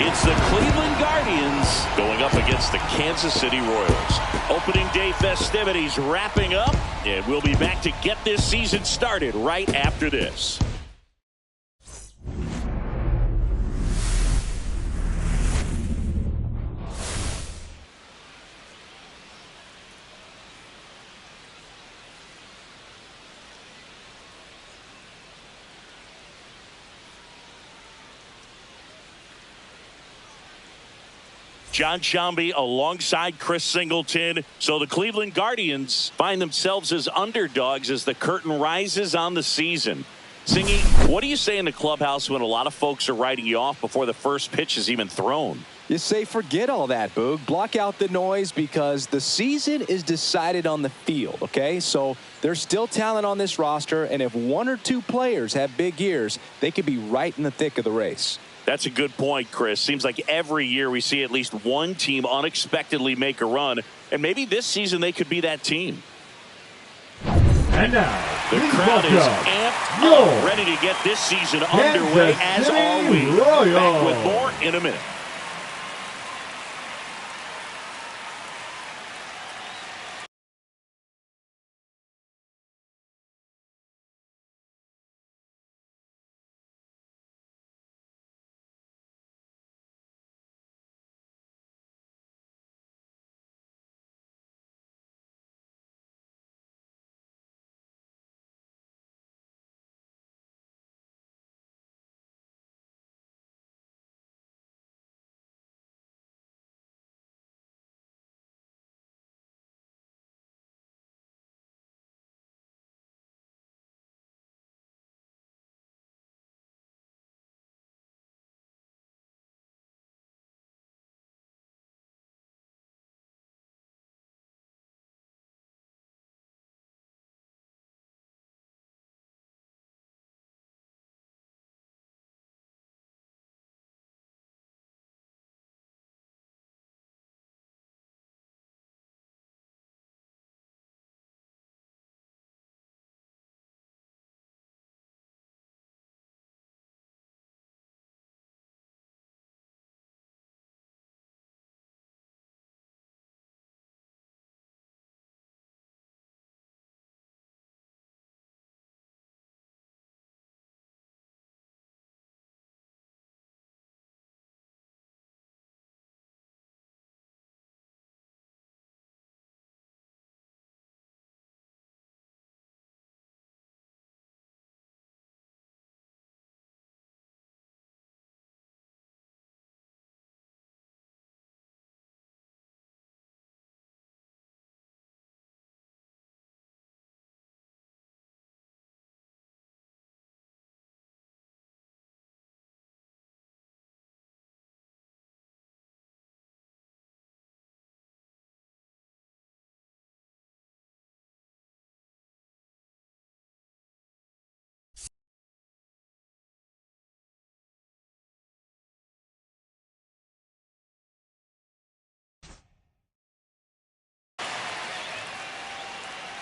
It's the Cleveland Guardians going up against the Kansas City Royals. Opening day festivities wrapping up, and we'll be back to get this season started right after this. John Shambi alongside Chris Singleton. So the Cleveland Guardians find themselves as underdogs as the curtain rises on the season. Singy, what do you say in the clubhouse when a lot of folks are writing you off before the first pitch is even thrown? You say forget all that, Boog. Block out the noise because the season is decided on the field, okay? So there's still talent on this roster, and if one or two players have big years, they could be right in the thick of the race. That's a good point, Chris. Seems like every year we see at least one team unexpectedly make a run, and maybe this season they could be that team. And now, the crowd is amped up, ready to get this season underway, as are we. Back with more in a minute.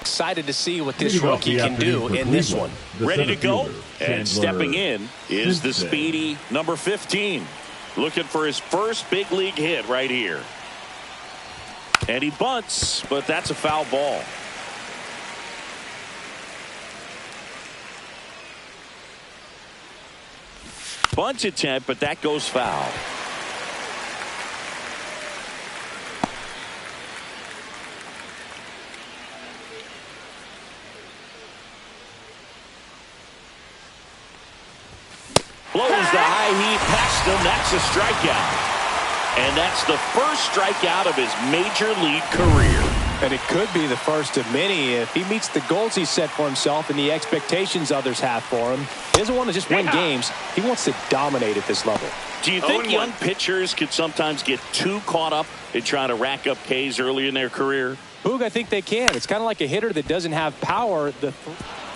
Excited to see what this rookie can do in this one. Ready to go, and stepping in is the speedy number 15. Looking for his first big league hit right here. And he bunts, but that's a foul ball. Bunt attempt, but that goes foul. Blows the high heat past him. That's a strikeout. And that's the first strikeout of his major league career. And it could be the first of many if he meets the goals he set for himself and the expectations others have for him. He doesn't want to just win games. He wants to dominate at this level. Do you think young pitchers could sometimes get too caught up in trying to rack up Ks early in their career? Boog, I think they can. It's kind of like a hitter that doesn't have power.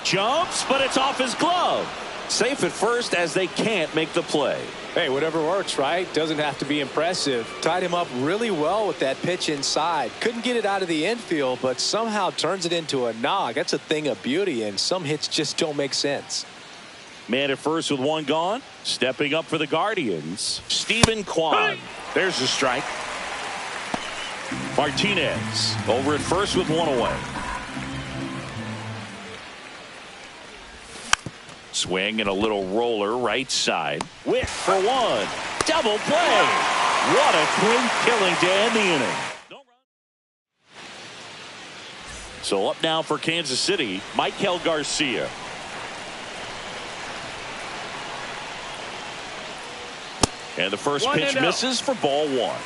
Jumps, but it's off his glove. Safe at first as they can't make the play. Hey, whatever works, right? Doesn't have to be impressive. Tied him up really well with that pitch inside. Couldn't get it out of the infield, but somehow turns it into a nog. That's a thing of beauty, and some hits just don't make sense. Man at first with one gone. Stepping up for the Guardians, Stephen Kwan. There's a strike. Martinez over at first with one away. Swing and a little roller right side. Wick for one. Double play. What a clean killing to end the inning. So up now for Kansas City, Michael Garcia. And the first pitch misses for ball one.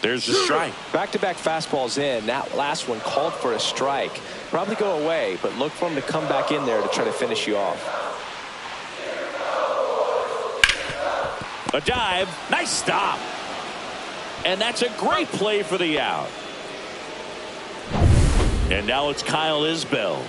There's a strike. Back-to-back fastballs in. That last one called for a strike. Probably go away, but look for him to come back in there to try to finish you off. A dive. Nice stop. And that's a great play for the out. And now it's Kyle Isbell.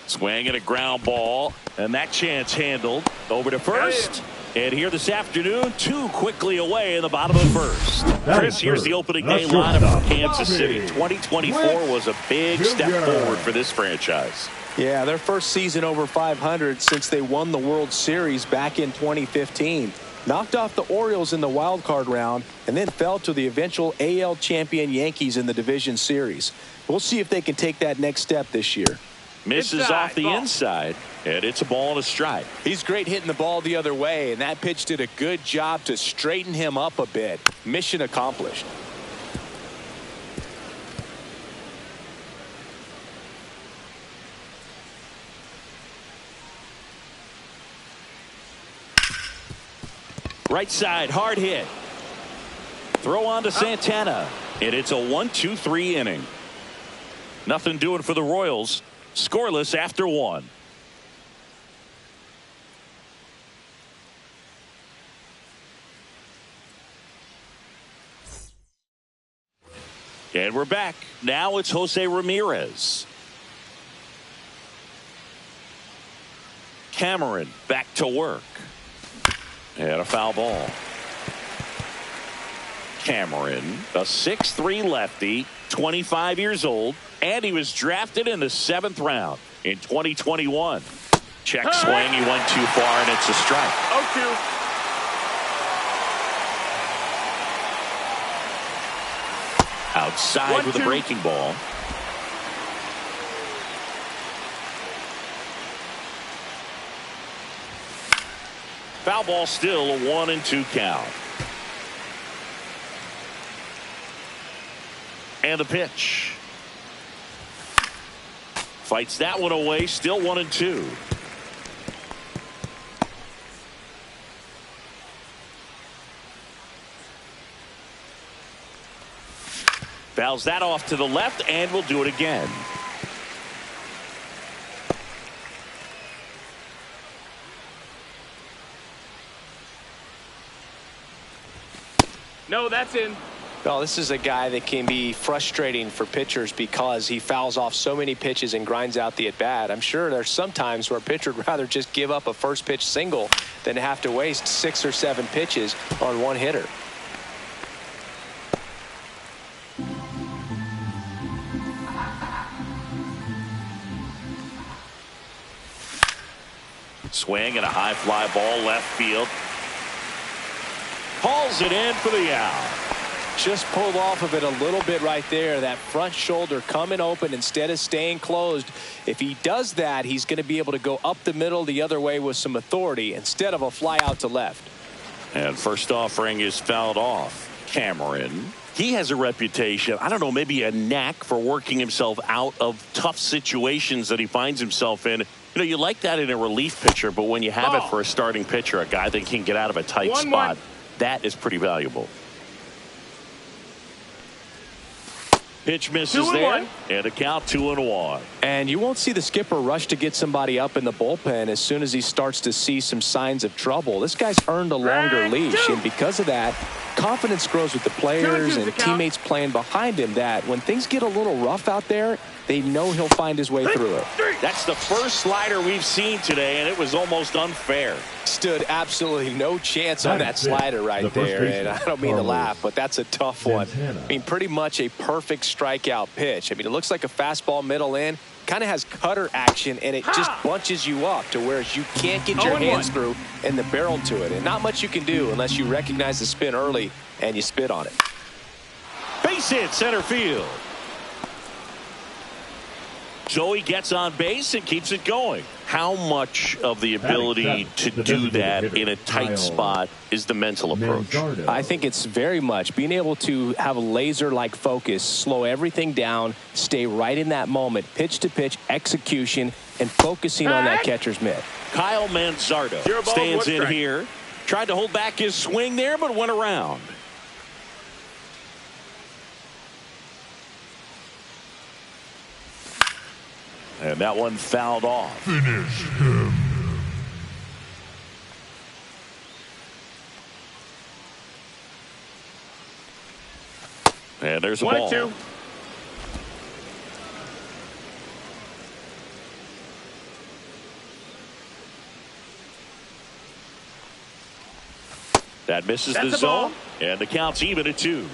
Swing and a ground ball. And that chance handled. Over to first. And here this afternoon, two quickly away in the bottom of the first. Chris, here's the opening day lineup for Kansas City. 2024 was a big step forward for this franchise. Yeah, their first season over 500 since they won the World Series back in 2015. Knocked off the Orioles in the wild card round and then fell to the eventual AL champion Yankees in the division series. We'll see if they can take that next step this year. Misses off the inside, and it's a ball and a strike. He's great hitting the ball the other way, and that pitch did a good job to straighten him up a bit. Mission accomplished. Right side, hard hit. Throw on to Santana, and it's a 1-2-3 inning. Nothing doing for the Royals. Scoreless after one. And we're back. Now it's Jose Ramirez. Cameron back to work. And a foul ball. Cameron, a 6'3" lefty, 25 years old, and he was drafted in the 7th round in 2021. Check swing, he went too far, and it's a strike. Okay. Outside with a breaking ball. Foul ball, still a 1-2 count. And the pitch. Fights that one away, still 1-2. Fouls that off to the left, and will do it again. No, that's in. Well, this is a guy that can be frustrating for pitchers because he fouls off so many pitches and grinds out the at-bat. I'm sure there's some times where a pitcher would rather just give up a first pitch single than have to waste 6 or 7 pitches on one hitter. Swing and a high fly ball left field. Hauls it in for the out. Just pulled off of it a little bit right there. That front shoulder coming open instead of staying closed. If he does that, he's going to be able to go up the middle the other way with some authority instead of a fly out to left. And first offering is fouled off. Cameron. He has a reputation, I don't know, maybe a knack for working himself out of tough situations that he finds himself in. You know, you like that in a relief pitcher, but when you have it for a starting pitcher, a guy that can get out of a tight spot, that is pretty valuable. Pitch misses there, and a count 2-1. And you won't see the skipper rush to get somebody up in the bullpen as soon as he starts to see some signs of trouble. This guy's earned a longer leash, and because of that, confidence grows with the players and teammates playing behind him that when things get a little rough out there, they know he'll find his way through it. That's the first slider we've seen today, and it was almost unfair. Stood absolutely no chance on that slider right there, and I don't mean to laugh, but that's a tough one. I mean, pretty much a perfect strikeout pitch. I mean, it looks like a fastball middle in, kind of has cutter action, and it just bunches you up to where you can't get your hands through and the barrel to it, and not much you can do unless you recognize the spin early and you spit on it. Base hit center field. So he gets on base and keeps it going. How much of the ability to do that in a tight spot is the mental approach? I think it's very much being able to have a laser-like focus, slow everything down, stay right in that moment, pitch-to-pitch execution, and focusing on that catcher's mitt. Kyle Manzardo stands in here. Tried to hold back his swing there, but went around. And that one fouled off. Finish him. And there's a ball. 1-2. That misses That's the the ball. zone. And the count's even at 2.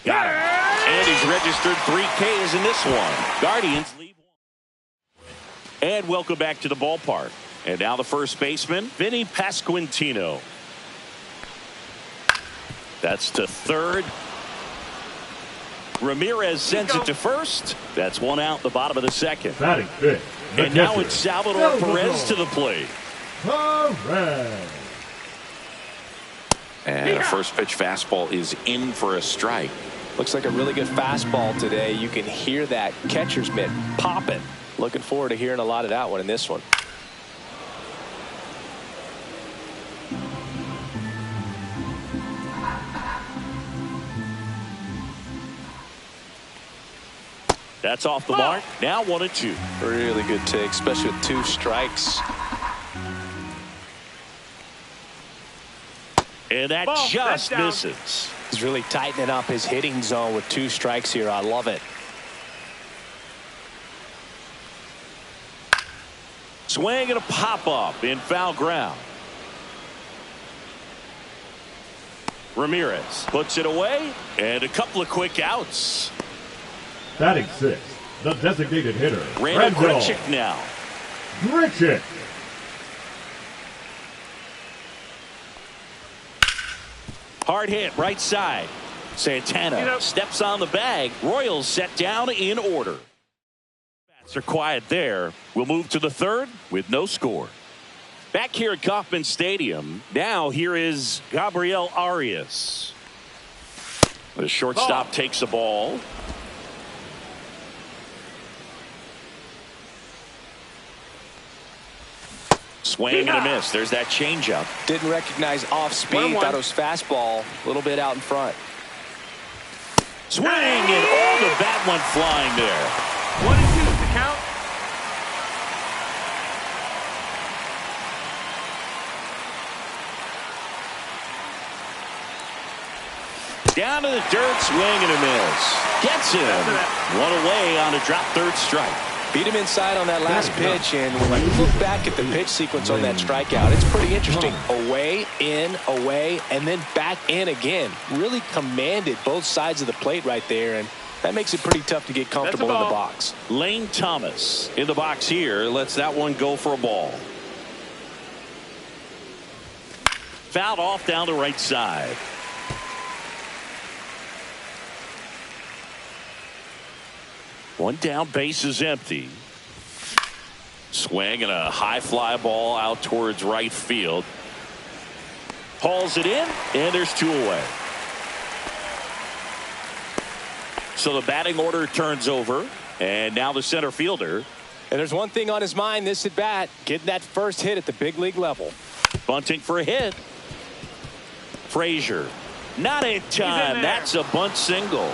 Got him. And he's registered 3 Ks in this one. Guardians leave 1. And welcome back to the ballpark. And now the first baseman, Vinny Pasquantino. That's to third. Ramirez sends it to first. That's 1 out in the bottom of the second. Batting fifth. And now it's Salvador Perez to the plate. Perez. And a first pitch fastball is in for a strike. Looks like a really good fastball today. You can hear that catcher's mitt popping. Looking forward to hearing a lot of that one in this one. That's off the mark. Now 1-2. Really good take, especially with 2 strikes. And that just misses. He's really tightening up his hitting zone with 2 strikes here. I love it. Swing and a pop-up in foul ground. Ramirez puts it away, and a couple of quick outs. Batting sixth. The designated hitter. Randall Grichuk now. Grichuk. Hard hit right side. Santana steps on the bag. Royals set down in order. Bats are quiet there. We'll move to the third with no score. Back here at Kauffman Stadium. Now here is Gabriel Arias. The shortstop takes the ball. Swing and a miss. There's that changeup. Didn't recognize off speed. Thought it was fastball. A little bit out in front. Swing and the bat went flying there. 1-2 is the count. Down to the dirt, swing and a miss. Gets him. 1 away on a drop third strike. Beat him inside on that last pitch, and when you look back at the pitch sequence on that strikeout, it's pretty interesting. Away, in, away, and then back in again. Really commanded both sides of the plate right there, and that makes it pretty tough to get comfortable in the box. Lane Thomas in the box here lets that one go for a ball. Fouled off down the right side. One down, base is empty. Swing and a high fly ball out towards right field. Hauls it in, and there's 2 away. So the batting order turns over, and now the center fielder. And there's one thing on his mind this at bat, getting that first hit at the big league level. Bunting for a hit. Frazier, not in time. That's a bunt single.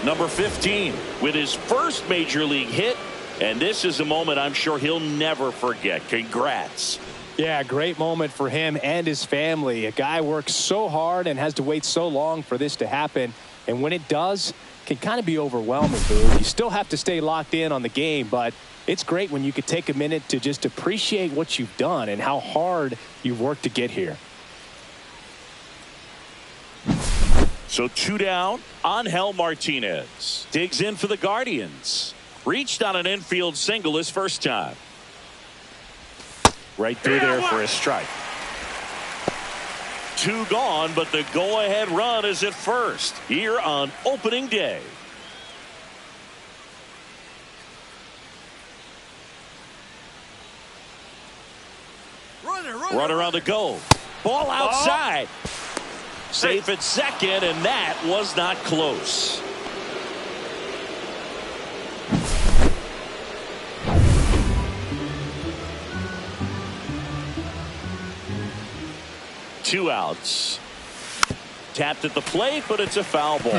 Number 15 with his first major league hit. And this is a moment I'm sure he'll never forget. Congrats. Yeah, great moment for him and his family. A guy works so hard and has to wait so long for this to happen. And when it does, it can kind of be overwhelming, Boog. You still have to stay locked in on the game, but it's great when you could take a minute to just appreciate what you've done and how hard you've worked to get here. So 2 down. Angel Martinez digs in for the Guardians. Reached on an infield single his first time. Right through there for a strike. 2 gone, but the go-ahead run is at first here on opening day. Runner on the go. Ball outside. Safe at second, and that was not close. Two outs. Tapped at the plate, but it's a foul ball.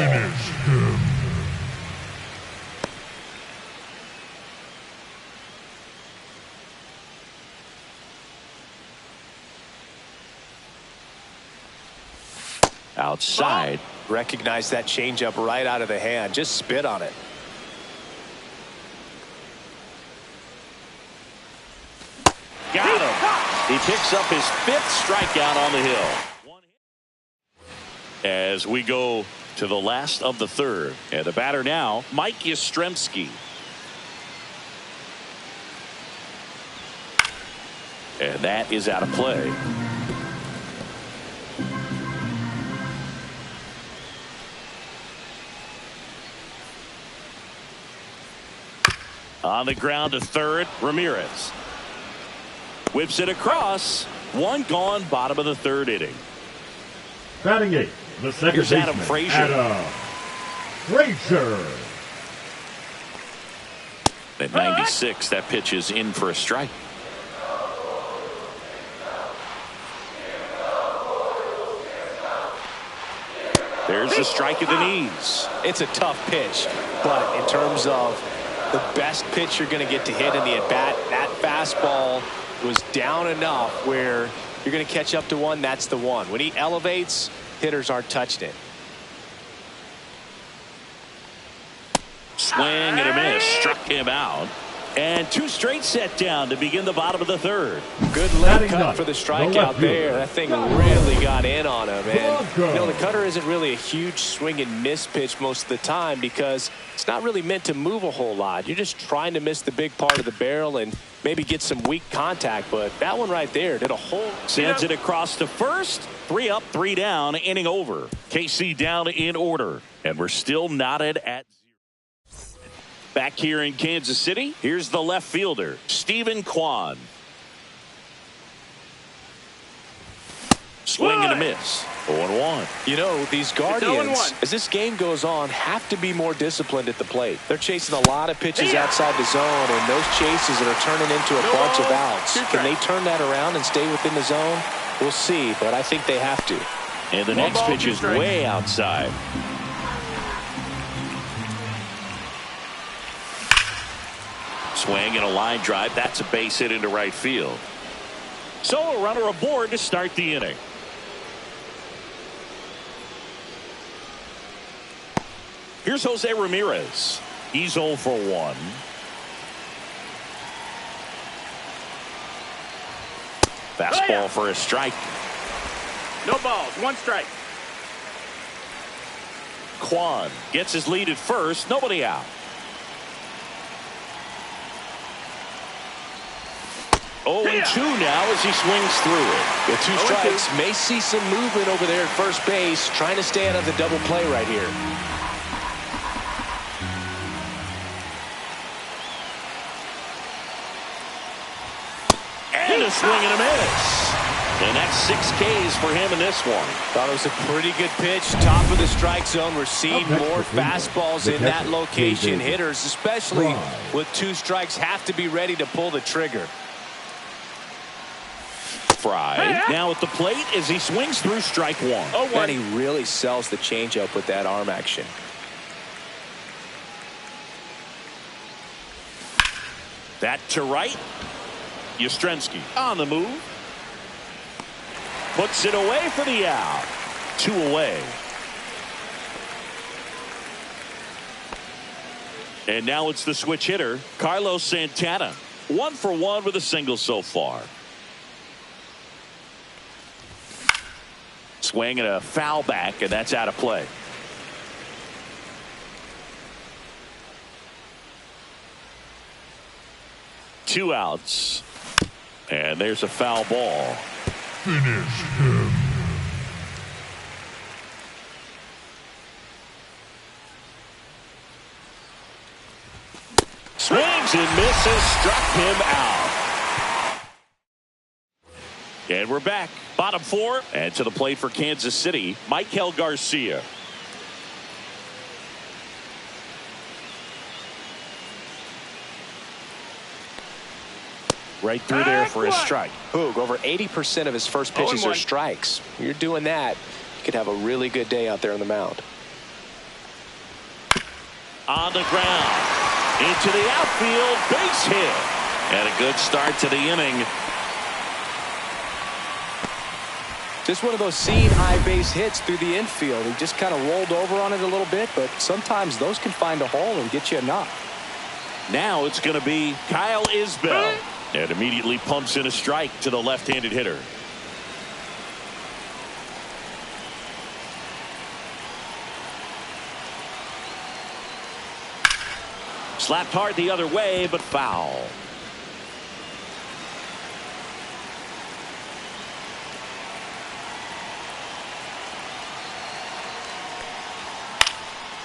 Outside. Recognize that changeup right out of the hand. Just spit on it. Got him. He picks up his 5th strikeout on the hill. As we go to the last of the 3rd. And the batter now, Mike Yastrzemski. And that is out of play. On the ground to 3rd, Ramirez. Whips it across. 1 gone, bottom of the 3rd inning. Batting 8, the second Here's baseman, Adam Frazier. Adam Frazier. At 96, that pitch is in for a strike. There's the strike at the knees. It's a tough pitch, but in terms of the best pitch you're going to get to hit in the at-bat, that fastball was down enough where you're going to catch up to one. That's the one. When he elevates, hitters aren't touching it. Swing and a miss. Struck him out. And 2 straight set down to begin the bottom of the 3rd. Good leg cut for the strikeout there. That thing really got in on him. And you know, the cutter isn't really a huge swing and miss pitch most of the time because it's not really meant to move a whole lot. You're just trying to miss the big part of the barrel and maybe get some weak contact. But that one right there did a whole. Sends it across to first. 3 up, 3 down, inning over. KC down in order. And we're still knotted at 0. Back here in Kansas City, here's the left fielder, Stephen Kwan. Swing and a miss. 0-1. You know, these Guardians, as this game goes on, have to be more disciplined at the plate. They're chasing a lot of pitches outside the zone, and those chases that are turning into a bunch of outs. Can they turn that around and stay within the zone? We'll see, but I think they have to. And the next pitch is way outside. Swing and a line drive. That's a base hit into right field. So a runner aboard to start the inning. Here's Jose Ramirez. He's 0 for 1. Fastball for a strike. No balls, 1 strike. Kwan gets his lead at first. Nobody out. 0-2 now as he swings through it. With 2 strikes, may see some movement over there at first base, trying to stay out of the double play right here. And a swing and a miss. And that's 6 Ks for him in this one. Thought it was a pretty good pitch. Top of the strike zone. We're seeing more fastballs in that location. Hitters, especially with 2 strikes, have to be ready to pull the trigger. Fry now at the plate as he swings through strike 1. And he really sells the changeup with that arm action. That to right. Yastrzemski on the move. Puts it away for the out. 2 away. And now it's the switch hitter, Carlos Santana. 1 for 1 with a single so far. Swing and a foul back, and that's out of play. Two outs. And there's a foul ball. Finish him. Swings and misses, struck him out. And we're back. Bottom 4, and to the plate for Kansas City, Michael Garcia. Right through there for a strike. Boog, over 80% of his first pitches are strikes. You're doing that, you could have a really good day out there on the mound. On the ground. Into the outfield, base hit. And a good start to the inning. Just one of those seeing high base hits through the infield. He just kind of rolled over on it a little bit, but sometimes those can find a hole and get you a knock. Now it's going to be Kyle Isbell. And immediately pumps in a strike to the left-handed hitter. Slapped hard the other way, but foul.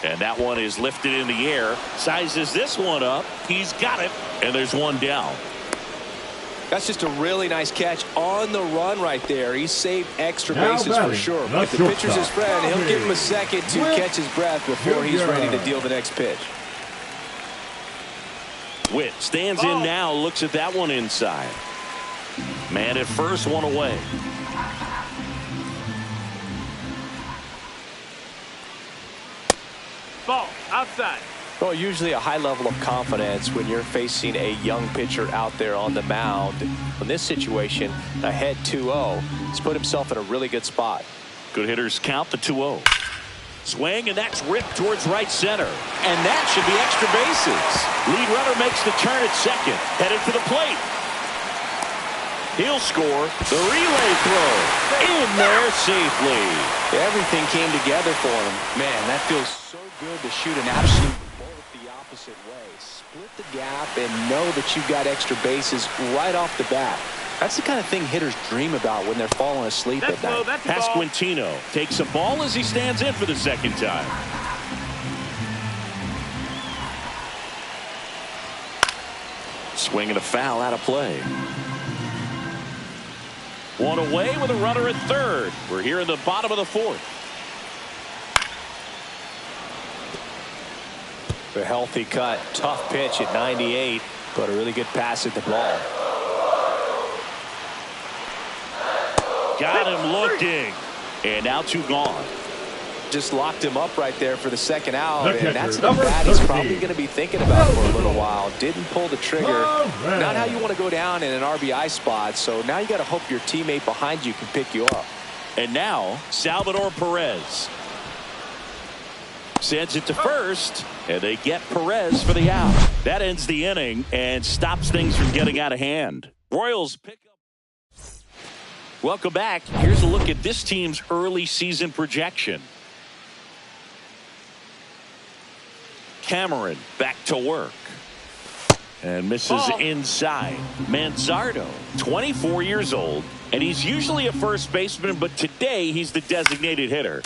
And that one is lifted in the air. Sizes this one up. He's got it. And there's one down. That's just a really nice catch on the run right there. He saved extra bases for sure. If the pitcher's his friend, he'll give him a second to catch his breath before he's ready to deal the next pitch. Witt stands in now, looks at that one inside. Man at first, one away. Ball outside. Well, usually a high level of confidence when you're facing a young pitcher out there on the mound. In this situation, ahead 2-0. He's put himself in a really good spot. Good hitters count the 2-0. Swing, and that's ripped towards right center. And that should be extra bases. Lead runner makes the turn at second. Headed for the plate. He'll score. The relay throw. In there safely. Everything came together for him. Man, that feels so good to shoot an absolute bolt the opposite way. Split the gap and know that you've got extra bases right off the bat. That's the kind of thing hitters dream about when they're falling asleep at night. Pasquantino takes a ball as he stands in for the second time. Swing and a foul out of play. One away with a runner at third. We're here in the bottom of the 4th. A healthy cut. Tough pitch at 98, but a really good pass at the ball. Got him looking. And now 2 gone. Just locked him up right there for the second out, and that's an at-bat he's probably going to be thinking about for a little while. Didn't pull the trigger. Not how you want to go down in an RBI spot, so now you got to hope your teammate behind you can pick you up. And now Salvador Perez sends it to first, and they get Perez for the out. That ends the inning and stops things from getting out of hand. Royals pick up. Welcome back. Here's a look at this team's early season projection. Cameron back to work. And misses inside. Manzardo, 24 years old, and he's usually a first baseman, but today he's the designated hitter.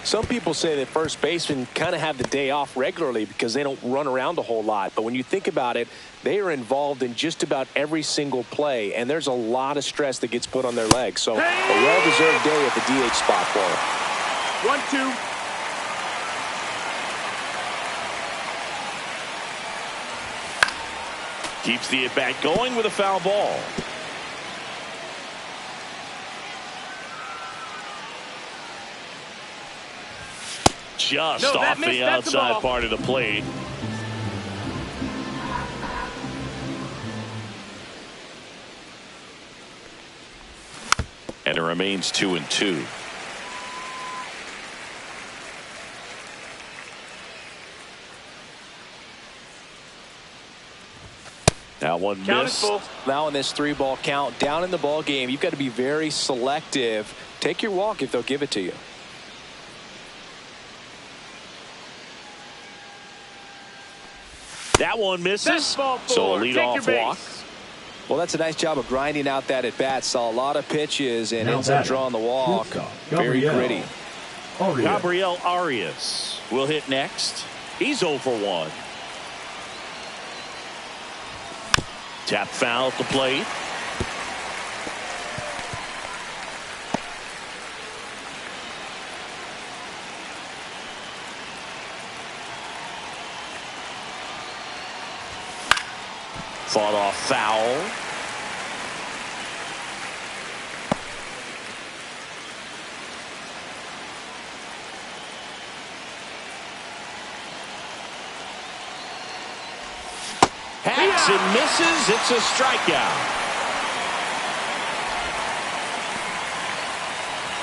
Some people say that first basemen kind of have the day off regularly because they don't run around a whole lot. But when you think about it, they are involved in just about every single play, and there's a lot of stress that gets put on their legs. So a well-deserved day at the DH spot for them. 1-2. Keeps the at-bat going with a foul ball. Just off the outside part of the plate. And it remains 2-2. Now one missed. Now in this 3-ball count, down in the ball game, you've got to be very selective. Take your walk if they'll give it to you. That one misses. So a leadoff walk. Well, that's a nice job of grinding out that at bat. Saw a lot of pitches and ends up drawing the walk. Very gritty. Gabriel Arias will hit next. He's 0 for 1. Tap foul at the plate. Fought off foul. Hacks and misses. It's a strikeout.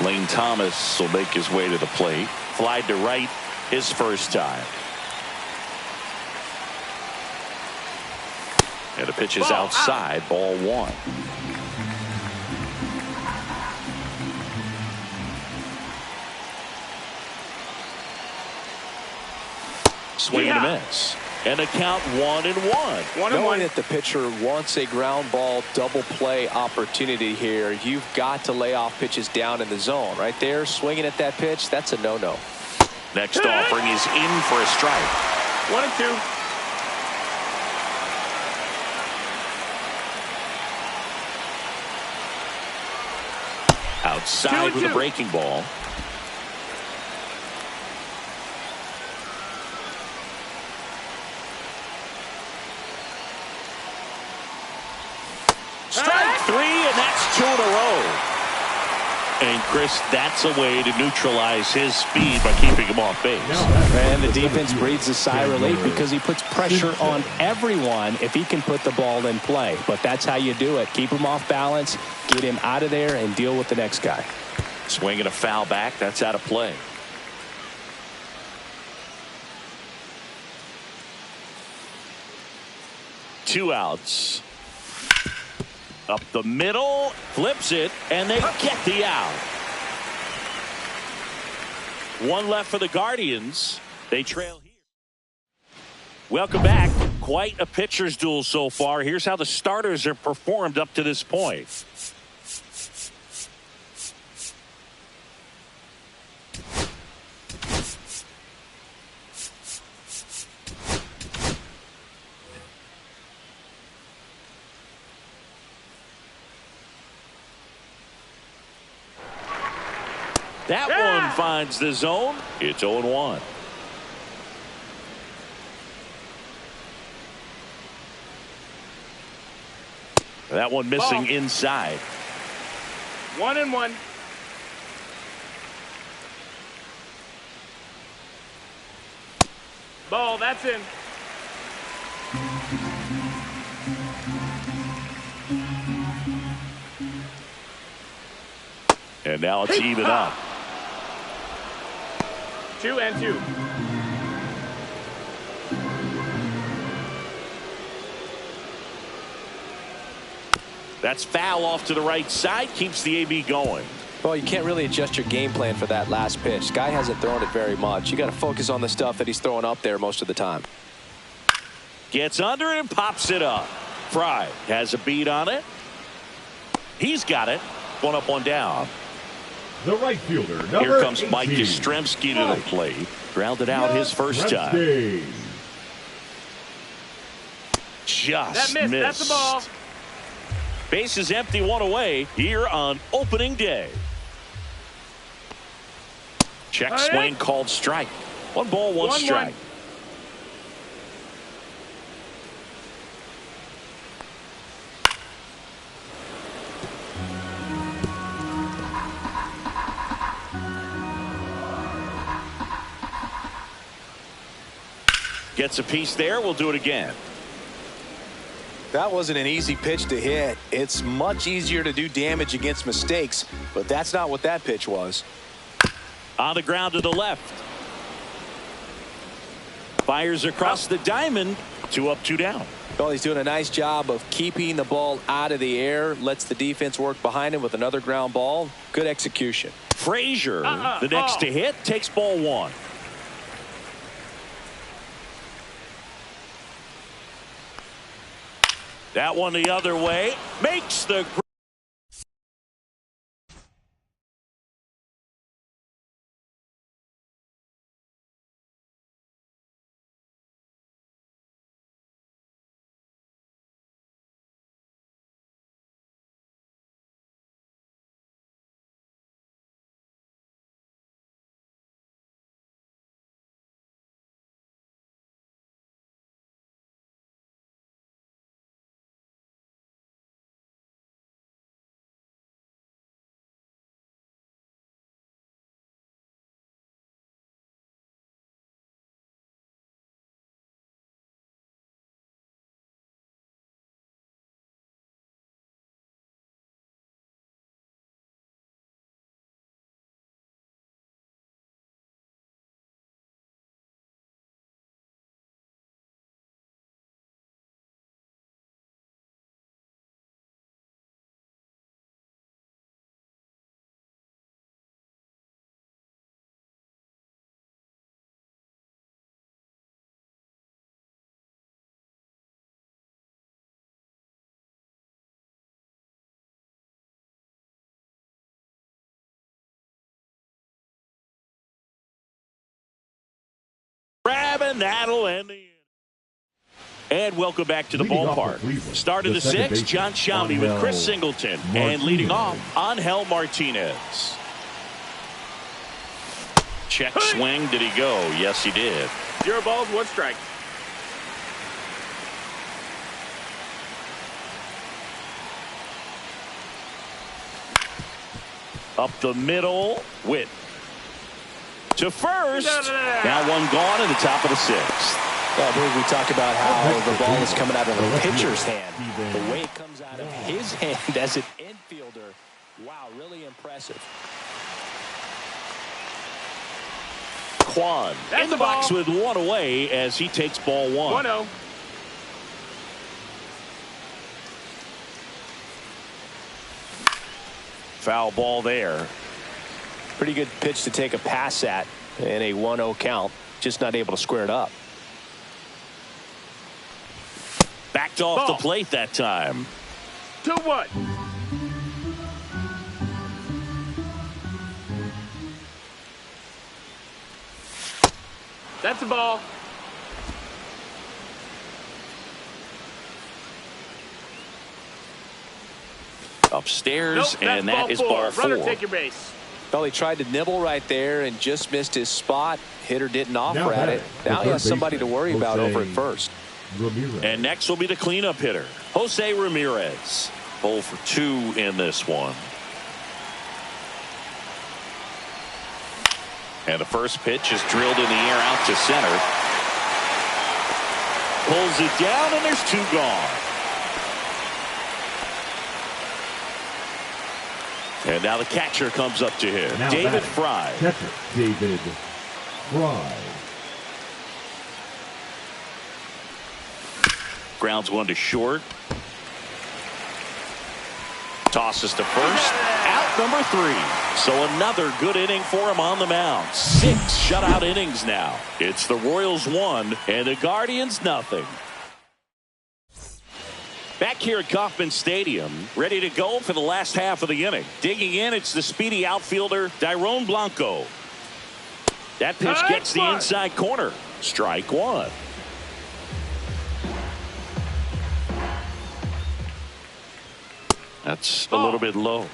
Lane Thomas will make his way to the plate. Flied to right his first time. And the pitch is outside, ball 1. Swing and a miss. And a count 1-1. Knowing that the pitcher wants a ground ball double play opportunity here, you've got to lay off pitches down in the zone. Right there, swinging at that pitch, that's a no-no. Next offering is in for a strike. 1-2. Outside with a breaking ball. Strike 3, and that's 2 in a row. And Chris, that's a way to neutralize his speed by keeping him off base. And the defense breathes a sigh of relief because he puts pressure on everyone if he can put the ball in play. But that's how you do it. Keep him off balance, get him out of there, and deal with the next guy. Swinging a foul back. That's out of play. Two outs. Up the middle, flips it, and they get the out. One left for the Guardians. They trail here. Welcome back. Quite a pitcher's duel so far. Here's how the starters have performed up to this point. That one finds the zone. It's 0-1. That one missing inside. 1-1. Ball, that's in. And now it's even up. 2-2. That's foul off to the right side. Keeps the AB going. Well, you can't really adjust your game plan for that last pitch. Guy hasn't thrown it very much. You got to focus on the stuff that he's throwing up there most of the time. Gets under it and pops it up. Fry has a beat on it. He's got it. One up, one down. The right fielder, number Here comes 18. Mike Yastrzemski to the plate. Grounded out his first time. Just that missed. missed. That's the ball. Base is empty, one away here on opening day. Check swing called strike. 1 ball, 1 strike. Gets a piece there. We'll do it again. That wasn't an easy pitch to hit. It's much easier to do damage against mistakes, but that's not what that pitch was. On the ground to the left. Fires across the diamond. 2 up, 2 down. Well, he's doing a nice job of keeping the ball out of the air. Lets the defense work behind him with another ground ball. Good execution. Frazier, the next to hit, takes ball 1. That one the other way. Makes the... Grabbing that'll end the inning. And welcome back to the ballpark. Start of the 6th, John Shelby with Chris Singleton. And leading off, Angel Martinez. Check swing. Did he go? Yes, he did. 0 balls, 1 strike. Up the middle. Witt. To first. Now one gone in the top of the 6th. Well, Brig, we talk about how the ball is coming out of the pitcher's hand. The way it comes out of his hand as an infielder. Wow, really impressive. Kwan in the box with 1 away as he takes ball 1. 1-0. Foul ball there. Pretty good pitch to take a pass at in a 1-0 count. Just not able to square it up. Backed off the plate that time. 2-1. That's the ball. Upstairs, Nope, and that is ball 4. Runner, take your base. Well, he tried to nibble right there and just missed his spot. Hitter didn't offer at it. Now he has somebody to worry about over at first. Ramirez. And next will be the cleanup hitter, Jose Ramirez. 0 for 2 in this one. And the first pitch is drilled in the air out to center. Pulls it down, and there's 2 gone. And now the catcher comes up to him. Now David Fry. Catcher, David Fry. Grounds 1 to short. Tosses to first. Out number 3. So another good inning for him on the mound. 6 shutout innings now. It's the Royals 1 and the Guardians nothing. Back here at Kauffman Stadium, ready to go for the last half of the inning. Digging in, it's the speedy outfielder, Dairon Blanco. That pitch gets the inside corner. Strike 1. That's a little bit low.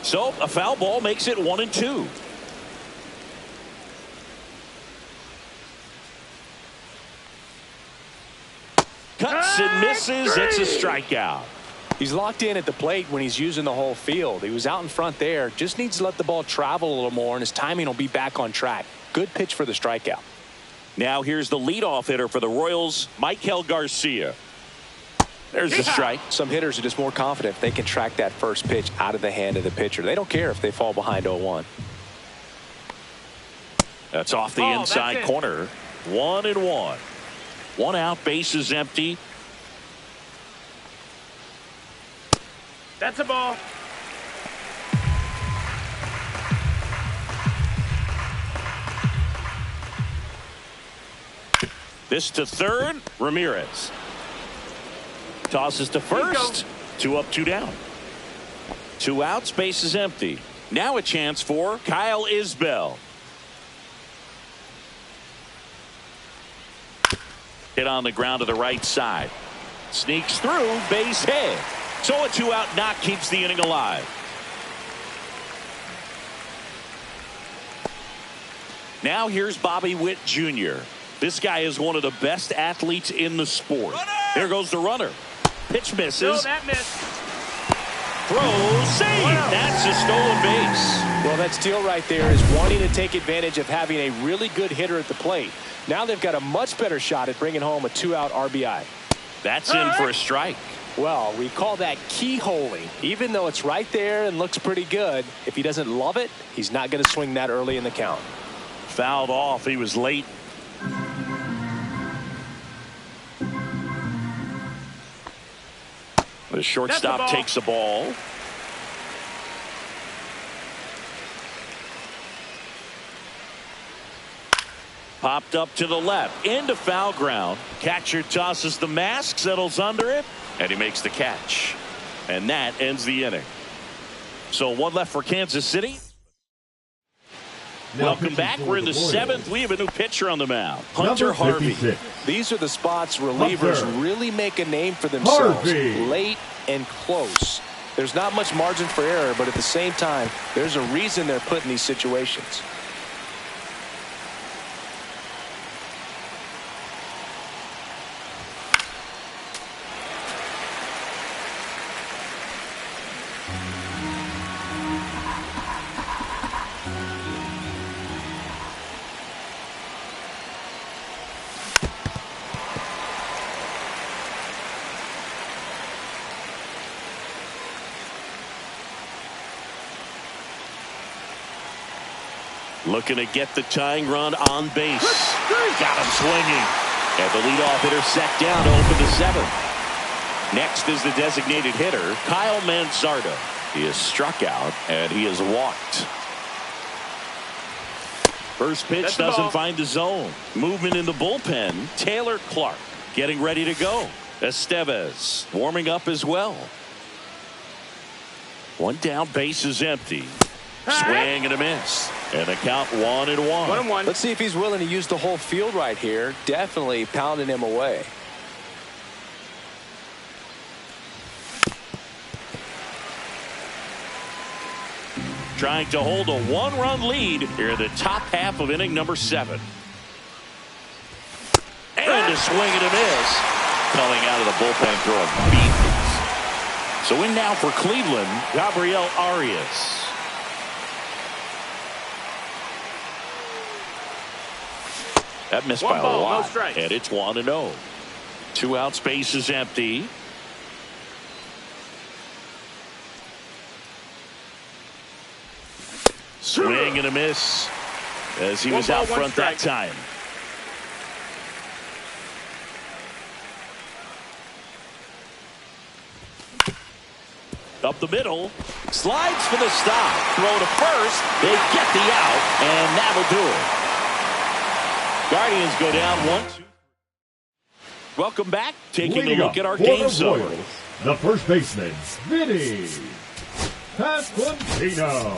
So a foul ball makes it 1-2. Cuts and misses. It's a strikeout. He's locked in at the plate when he's using the whole field. He was out in front there. Just needs to let the ball travel a little more, and his timing will be back on track. Good pitch for the strikeout. Now here's the leadoff hitter for the Royals, Michael Garcia. There's the strike. Some hitters are just more confident if they can track that first pitch out of the hand of the pitcher. They don't care if they fall behind 0-1. That's off the inside corner. 1-1. One out, bases empty. That's a ball. This to third. Ramirez tosses to first. 2 up, 2 down. 2 outs, bases empty. Now a chance for Kyle Isbell. Hit on the ground to the right side. Sneaks through, base hit. So a 2-out knock keeps the inning alive. Now here's Bobby Witt Jr. This guy is one of the best athletes in the sport. There goes the runner. Pitch misses. No, that missed. Throw, save. That's a stolen base. Well, that steal right there is wanting to take advantage of having a really good hitter at the plate. Now they've got a much better shot at bringing home a 2-out RBI. That's in for a strike. Well, we call that keyholing. Even though it's right there and looks pretty good, if he doesn't love it, he's not going to swing that early in the count. Fouled off. He was late. The shortstop takes the ball. Popped up to the left into foul ground. Catcher tosses the mask, settles under it, and he makes the catch. And that ends the inning. So 1 left for Kansas City. Welcome back. We're in the 7th. We have a new pitcher on the mound, Hunter Harvey. These are the spots relievers really make a name for themselves. Late and close. There's not much margin for error, but at the same time, there's a reason they're put in these situations. Looking to get the tying run on base. Got him swinging. And the leadoff hitter set down to open the 7th. Next is the designated hitter, Kyle Manzardo. He is struck out and he is walked. First pitch doesn't find the zone. Movement in the bullpen. Taylor Clark getting ready to go. Estevez warming up as well. 1 down, base is empty. Swing and a miss. And a count 1-1. 1-1. Let's see if he's willing to use the whole field right here. Definitely pounding him away. Trying to hold a 1-run lead here in the top half of inning number 7. And a swing and a miss. Coming out of the bullpen throwing beatings. So in now for Cleveland, Gabriel Arias. That missed by a lot. No strikes. And it's 1-0. 2 outs, base is empty. Swing and a miss as he was out front that time. Up the middle. Slides for the stop. Throw to first. They get the out. And that'll do it. Guardians go down 1-2. Welcome back. Taking a look at our game summary. The first baseman, Vinny Pasquantino.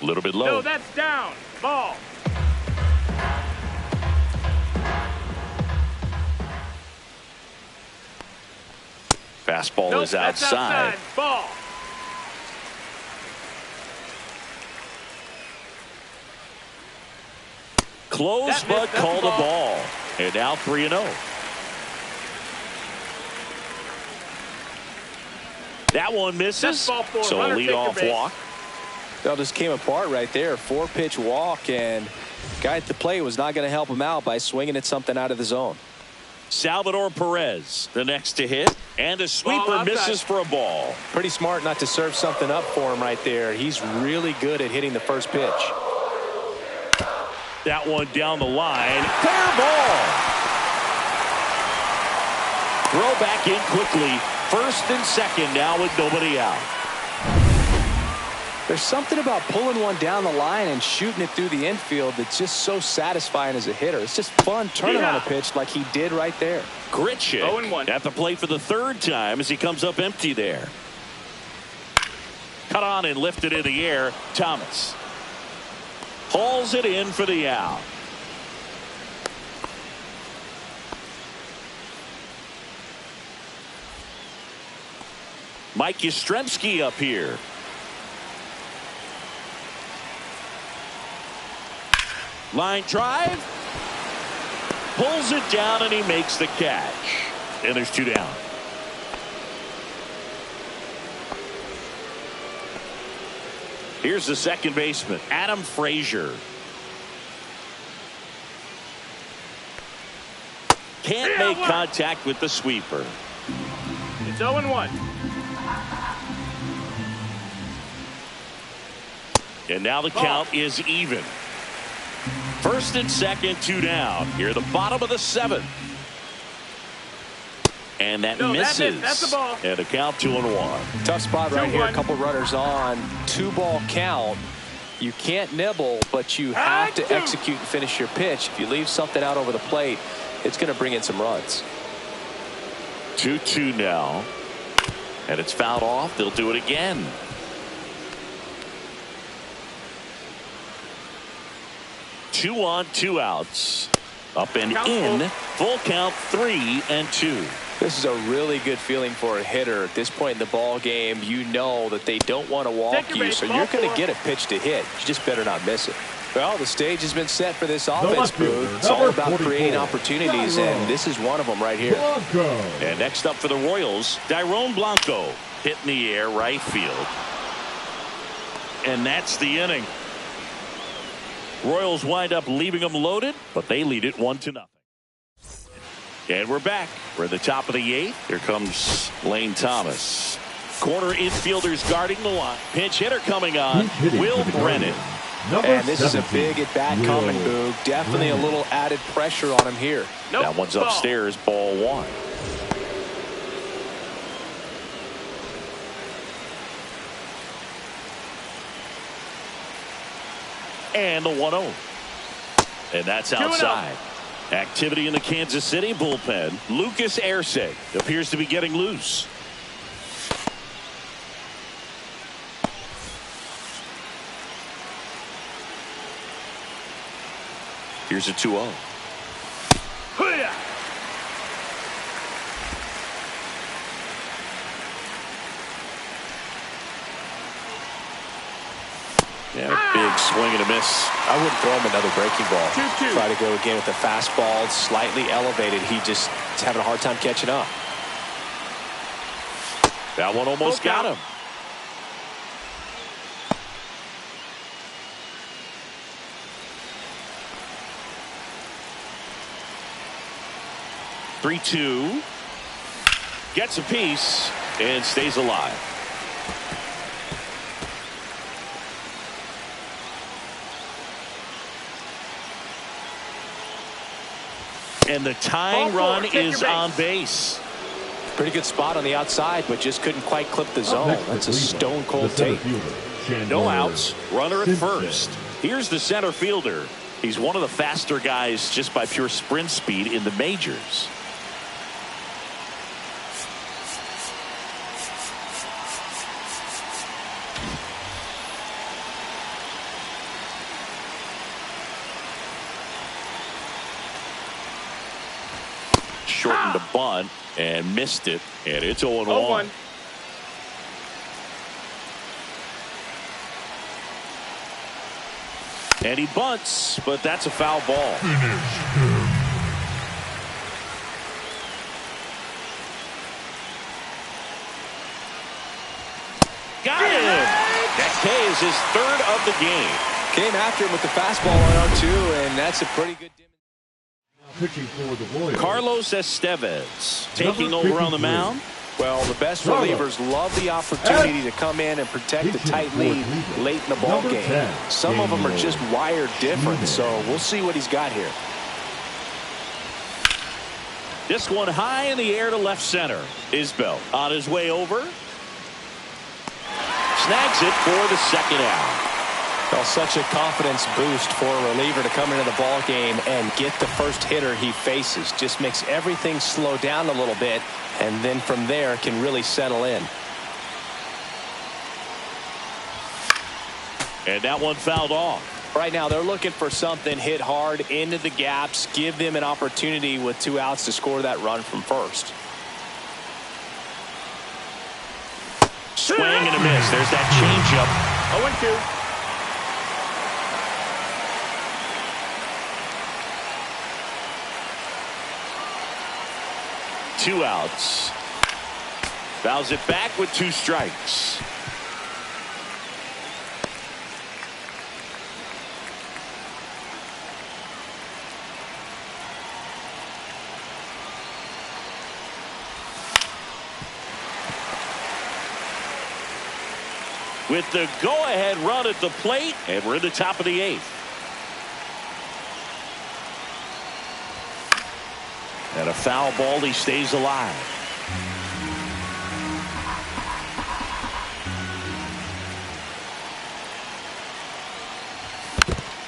A little bit low. No, that's down. Ball. Fastball Nope, is that's outside. Ball. Close, but called a ball. And now 3-0. That one misses. So a leadoff walk. That just came apart right there. 4-pitch walk, and guy at the plate was not going to help him out by swinging at something out of the zone. Salvador Perez, the next to hit, and a sweeper misses for a ball. Pretty smart not to serve something up for him right there. He's really good at hitting the first pitch. That one down the line. Fair ball. Throw back in quickly. First and second now with nobody out. There's something about pulling one down the line and shooting it through the infield that's just so satisfying as a hitter. It's just fun turning on a pitch like he did right there. Gritchick at the plate for the third time as he comes up empty there. Cut on and lifted in the air. Thomas hauls it in for the out. Mike Yastrzemski up here. Line drive. Pulls it down and he makes the catch. And there's 2 down. Here's the second baseman, Adam Frazier. Can't make contact with the sweeper. It's 0-1. And now the count is even. First and second, 2 down. Here, the bottom of the 7th. And that misses. That's the ball. And a count 2-1. Tough spot right here. A couple runners on. 2-ball count. You can't nibble, but you have to execute and finish your pitch. If you leave something out over the plate, it's going to bring in some runs. 2-2 now. And it's fouled off. They'll do it again. Two on, 2 outs. Up and in. Full count, 3-2. This is a really good feeling for a hitter at this point in the ball game. You know that they don't want to walk you, so you're going to get a pitch to hit. You just better not miss it. Well, the stage has been set for this offense, Boog. It's all about creating opportunities, and this is one of them right here. And next up for the Royals, Dairon Blanco hit in the air right field. And that's the inning. Royals wind up leaving them loaded, but they lead it 1-0. And we're back. We're at the top of the 8th. Here comes Lane Thomas. Corner infielders guarding the line. Pinch hitter coming on. Will Brennan. And this is a big at-bat coming, Boog. Definitely a little added pressure on him here. That one's upstairs, ball 1. And the 1-0. And that's outside. Activity in the Kansas City bullpen. Lucas Erceg appears to be getting loose. Here's a 2-0. Yeah, big swing and a miss. I wouldn't throw him another breaking ball. 2-2. Try to go again with the fastball, slightly elevated. He just is having a hard time catching up. That one almost got him. Three-two. Gets a piece and stays alive. And the tying run is on base. Pretty good spot on the outside, but just couldn't quite clip the zone. That's a stone cold take. No outs. Runner at first. Here's the center fielder. He's one of the faster guys just by pure sprint speed in the majors. Shortened the ball. bunt and missed it, and it's 0-1. 0-1. And he bunts, but that's a foul ball. Got him! That K is his third of the game. Came after him with the fastball on 0-2, and that's a pretty good. Pitching for the Royals, Carlos Estevez taking over on the mound. Well, the best relievers love the opportunity to come in and protect the tight lead late in the ball game. Some of them are just wired different, so we'll see what he's got here. This one high in the air to left center. Isbell on his way over. Snags it for the second out. Well, such a confidence boost for a reliever to come into the ball game and get the first hitter he faces. Just makes everything slow down a little bit, and then from there can really settle in. And that one fouled off. Right now they're looking for something hit hard into the gaps, give them an opportunity with 2 outs to score that run from first. Swing and a miss. There's that changeup. 0-2. 2 outs. Fouls it back with 2 strikes. With the go-ahead run at the plate, and we're in the top of the 8th. And a foul ball, he stays alive.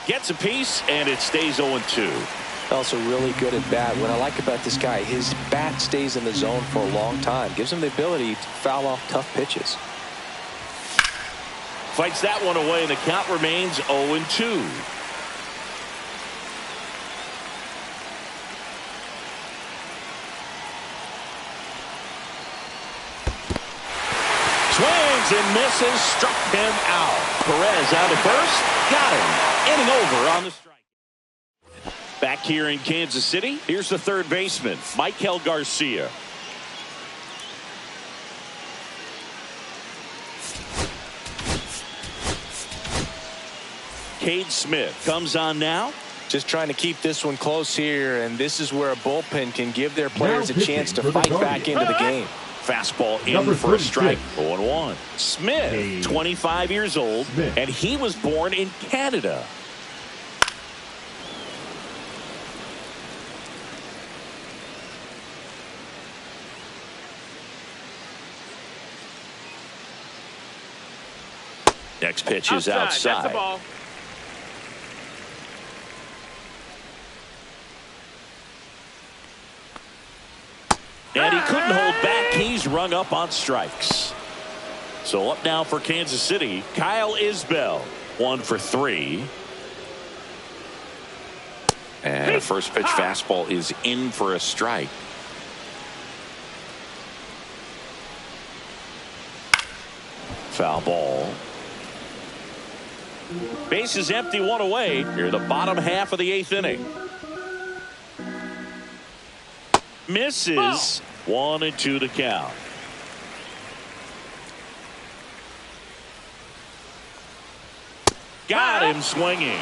Gets a piece, and it stays 0-2. Also really good at bat. What I like about this guy, his bat stays in the zone for a long time. Gives him the ability to foul off tough pitches. Fights that one away, and the count remains 0-2. Swings and misses, struck him out. Perez out of first, got him. Inning over on the strike. Back here in Kansas City, here's the third baseman, Michael Garcia. Cade Smith comes on now. Just trying to keep this one close here, and this is where a bullpen can give their players a chance to fight back into the game. Fastball in for a strike. 0-1. Smith, 25 years old, and he was born in Canada. Next pitch is outside. That's the ball. And he couldn't hold back. He's rung up on strikes. So up now for Kansas City, Kyle Isbell, 1 for 3. And a first pitch fastball is in for a strike. Foul ball. Base is empty, 1 away. Here the bottom half of the 8th inning. Misses. 1-2 to count. Got him swinging.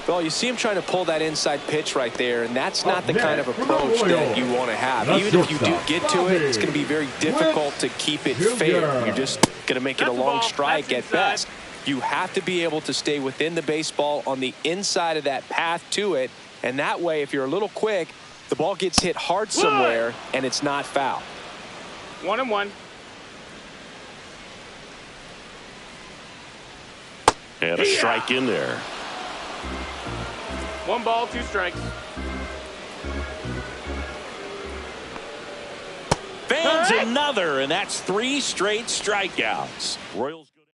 Well, you see him trying to pull that inside pitch right there, and that's not the kind of approach that you want to have. Even if you do get to it, it's going to be very difficult to keep it fair. You're just going to make it a long strike at best. You have to be able to stay within the baseball on the inside of that path to it, and that way, if you're a little quick, the ball gets hit hard somewhere, and it's not foul. 1-1. And a strike in there. 1 ball, 2 strikes. Fans another, and that's 3 straight strikeouts. Royals go down.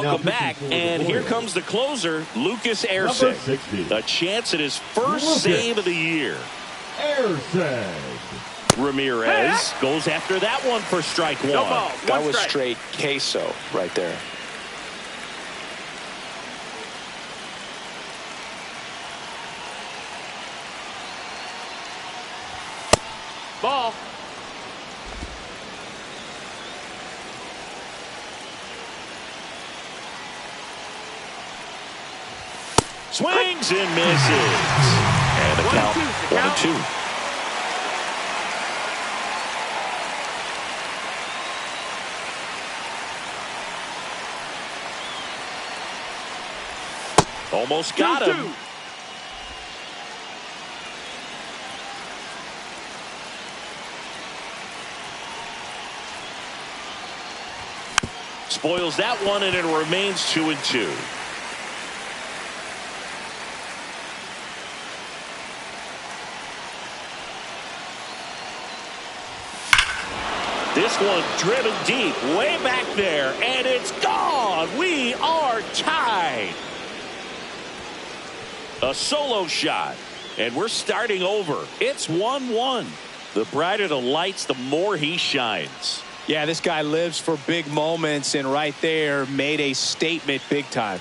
Welcome back, and here comes the closer, Lucas Erceg. A chance at his first save of the year. Airset. Ramirez goes after that one for strike one. No ball. That One was strike. straight queso right there. Ball. Swings and misses. And the count 1-2. Almost got him. 2-2. Spoils that one, and it remains 2-2. This one driven deep, way back there, and it's gone. We are tied. A solo shot, and we're starting over. It's 1-1. The brighter the lights, the more he shines. Yeah, this guy lives for big moments, and right there made a statement big time.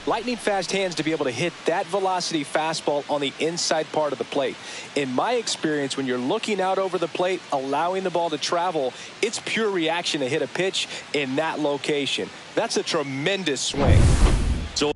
Lightning fast hands to be able to hit that velocity fastball on the inside part of the plate. In my experience, when you're looking out over the plate, allowing the ball to travel, it's pure reaction to hit a pitch in that location. That's a tremendous swing. So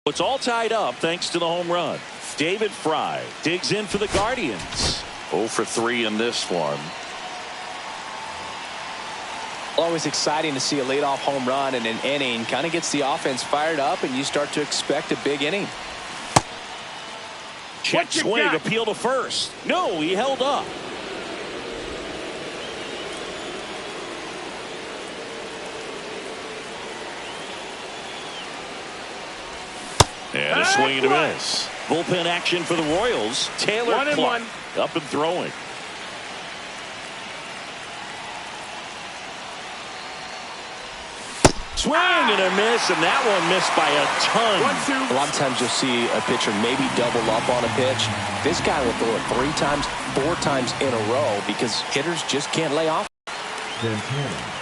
it's all tied up thanks to the home run. David Fry digs in for the Guardians. 0 for 3 in this one. Always exciting to see a leadoff home run in an inning. Kind of gets the offense fired up, and you start to expect a big inning. Check What you swing, got? appeal to first. No, he held up. And a swing and a miss. Bullpen action for the Royals. Taylor 1-1. Clark up and throwing. Swing and a miss, and that one missed by a ton. 1-2. A lot of times you'll see a pitcher maybe double up on a pitch. This guy will throw it 3 times, 4 times in a row because hitters just can't lay off. Santana.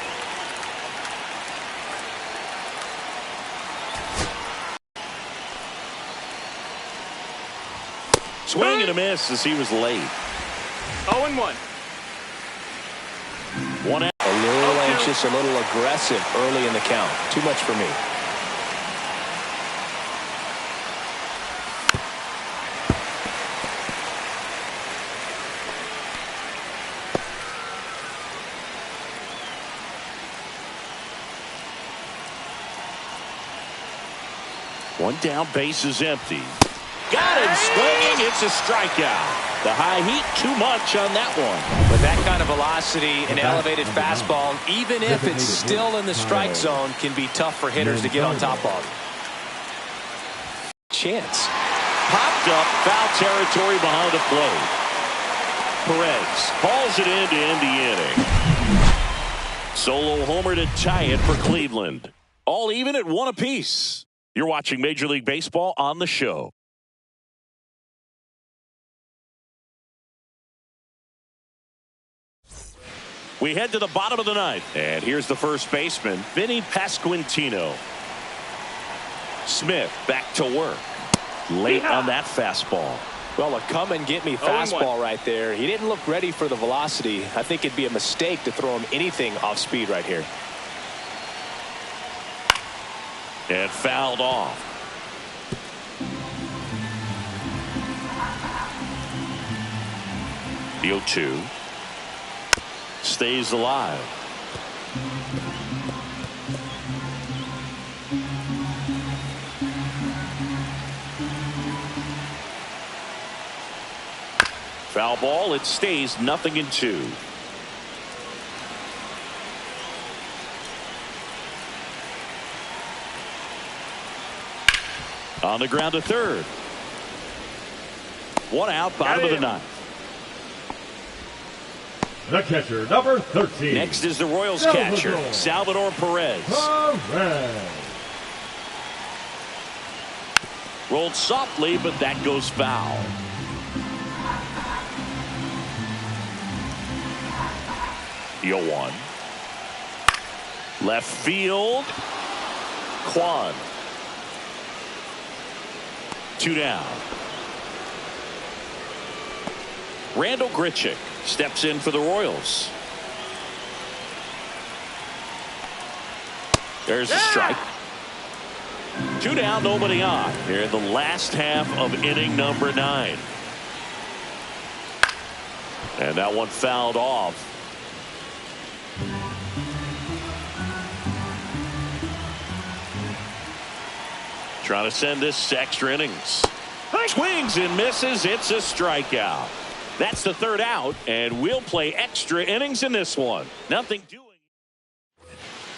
Swing and a miss as he was late. 0-1. One out. A little anxious, a little aggressive early in the count. Too much for me. One down, base is empty. Got him swinging. It's a strikeout. The high heat, too much on that one. With that kind of velocity, an elevated fastball, even if it's still in the strike zone, can be tough for hitters to get on top of. Chance. popped up, foul territory behind the plate. Perez hauls it in to end the inning. Solo homer to tie it for Cleveland. All even at 1 apiece. You're watching Major League Baseball on the show. We head to the bottom of the ninth. And here's the first baseman, Vinny Pasquantino. Smith back to work. Late on that fastball. Well, a come-and-get-me fastball right there. He didn't look ready for the velocity. I think it'd be a mistake to throw him anything off speed right here. And fouled off. The 0-2. Stays alive. Foul ball. It stays 0-2. On the ground to third. 1 out, bottom of the ninth. The catcher, number 13. Next is the Royals catcher, Salvador Perez. Perez. Rolled softly, but that goes foul. The 0-1. Left field. Kwan. 2 down. Randall Grichuk steps in for the Royals. There's a strike. 2 down, nobody on. Here in the last half of inning number 9. And that one fouled off. Trying to send this to extra innings. Swings and misses. It's a strikeout. That's the 3rd out, and we'll play extra innings in this one. Nothing doing.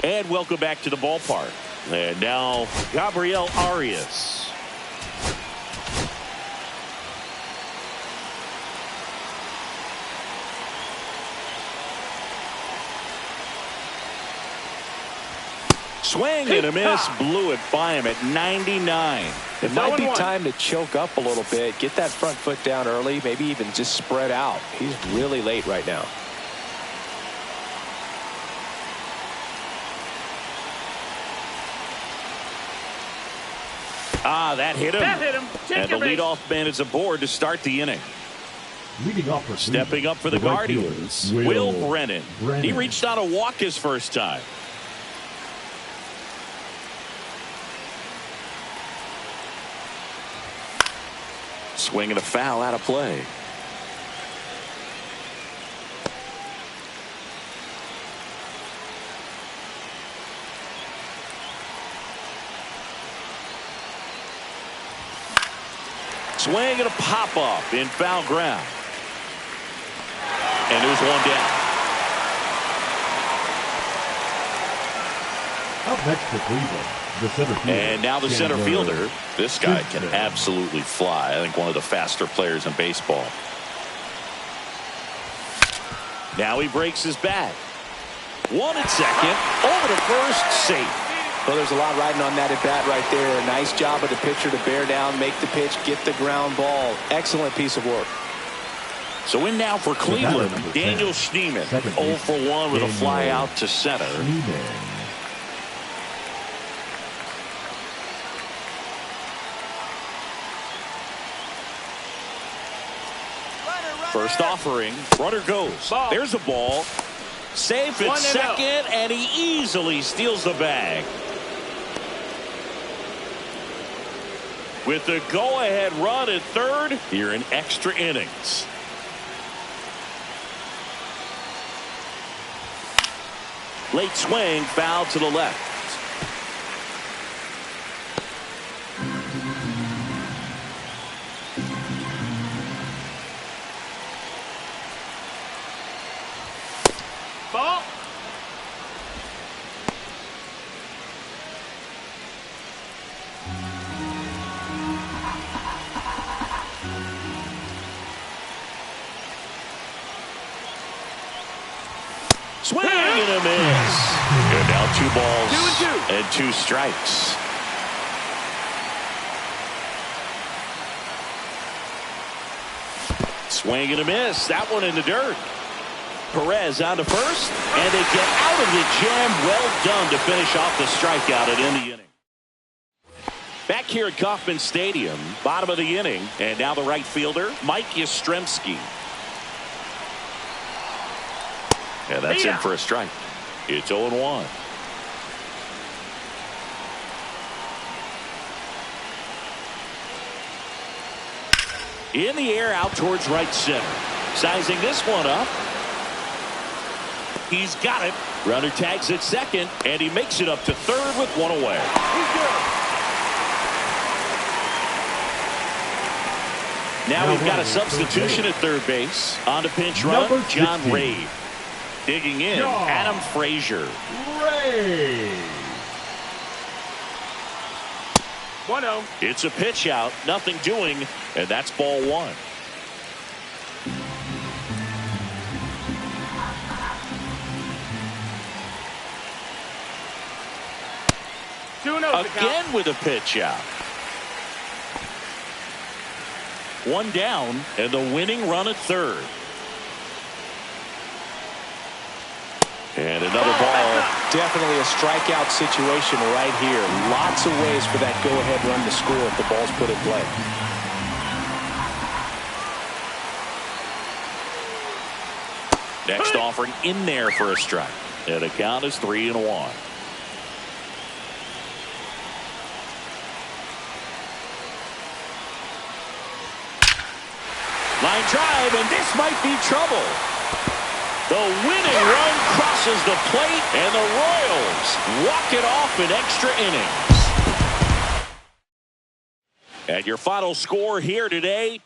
And welcome back to the ballpark. And now Gabriel Arias. Swing and a miss, blew it by him at 99. It might be time to choke up a little bit, get that front foot down early, maybe even just spread out. He's really late right now. That hit him. And the leadoff man is aboard to start the inning. Leading off for Stepping up for the Guardians, Will Brennan. He reached out a walk his first time. Swing and a foul out of play. Swing and a pop-up in foul ground. And there's 1 down. Up next to Cleveland, the center fielder. And now the center fielder. This guy can absolutely fly. I think one of the faster players in baseball. Now he breaks his bat. 1 at second. Over to first. Safe. Well, there's a lot riding on that at bat right there. A nice job of the pitcher to bear down, make the pitch, get the ground ball. Excellent piece of work. So in now for Cleveland, Daniel Schneemann. 0 for 1 with a fly out to center. First offering, runner goes. Ball. There's a ball. Safe at second, and he easily steals the bag. With the go-ahead run at third, here in extra innings. Late swing, foul to the left. Ball. 2 balls 2 and 2. and 2 strikes. Swing and a miss. That one in the dirt. Perez on to first, and they get out of the jam. Well done to finish off the strikeout at end of the inning. Back here at Kauffman Stadium, bottom of the inning, and now the right fielder, Mike Yastrzemski. And that's in for a strike. It's 0-1. In the air out towards right center. Sizing this one up. He's got it. Runner tags at second, and he makes it up to third with 1 away. He's good. Now we've got a substitution at third base. On to pinch run, Number John 16. Ray. Digging in, John Adam Frazier. Ray. 1-0. It's a pitch out, nothing doing, and that's ball 1. Again with a pitch out. 1 down, and the winning run at third. And another ball. Definitely a strikeout situation right here. Lots of ways for that go-ahead run to score if the ball's put in play. Next offering in there for a strike. And the count is 3-1. Line drive, and this might be trouble. The winning run crosses the plate, and the Royals walk it off in extra innings. And your final score here today.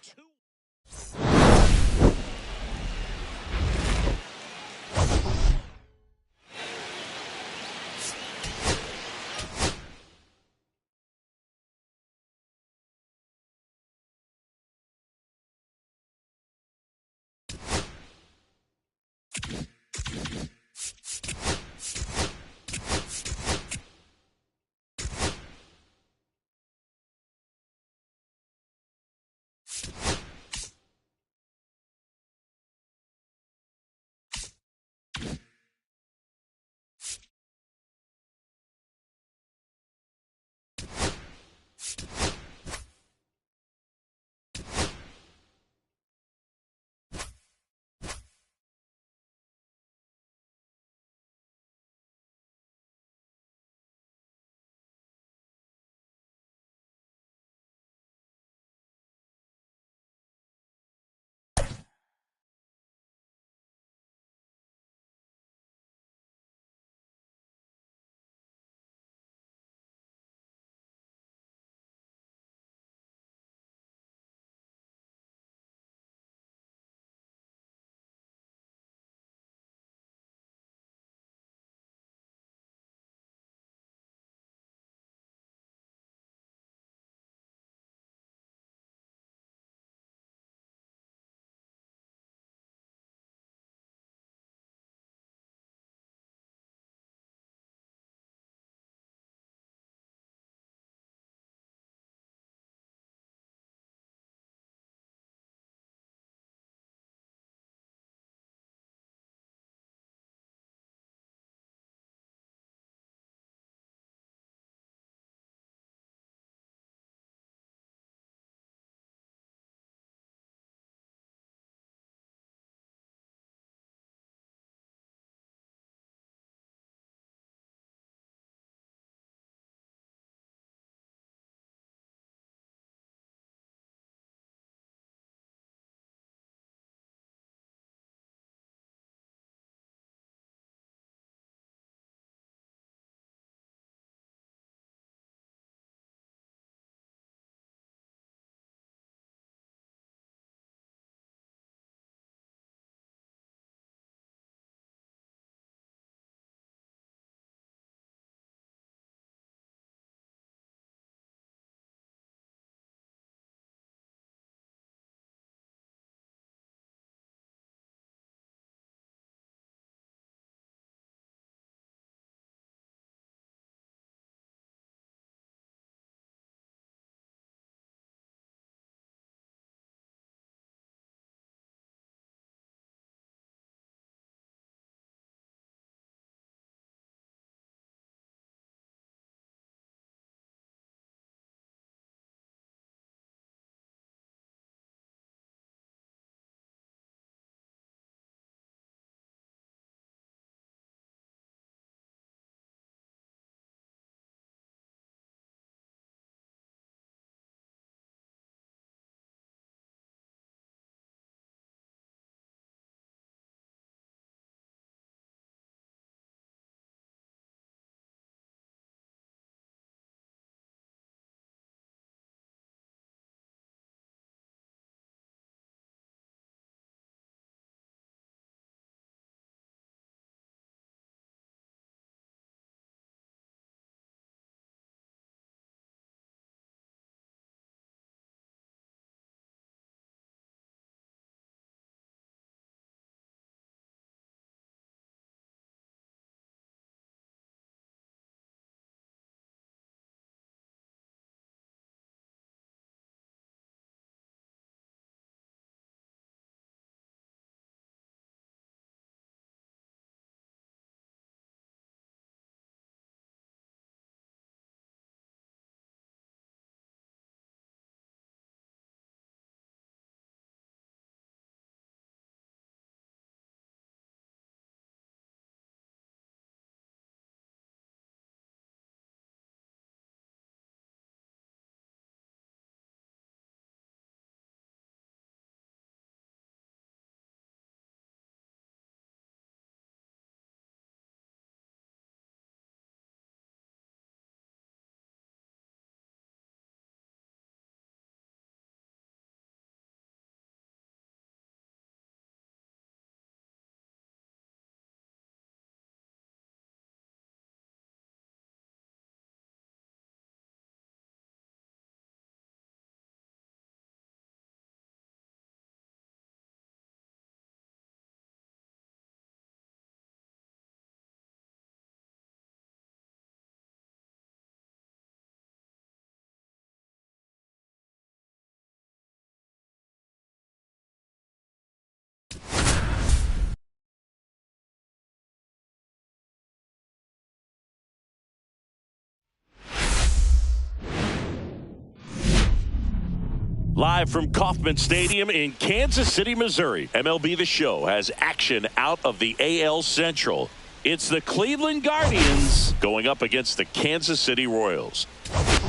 Live from Kauffman Stadium in Kansas City, Missouri, MLB The Show has action out of the AL Central. It's the Cleveland Guardians going up against the Kansas City Royals.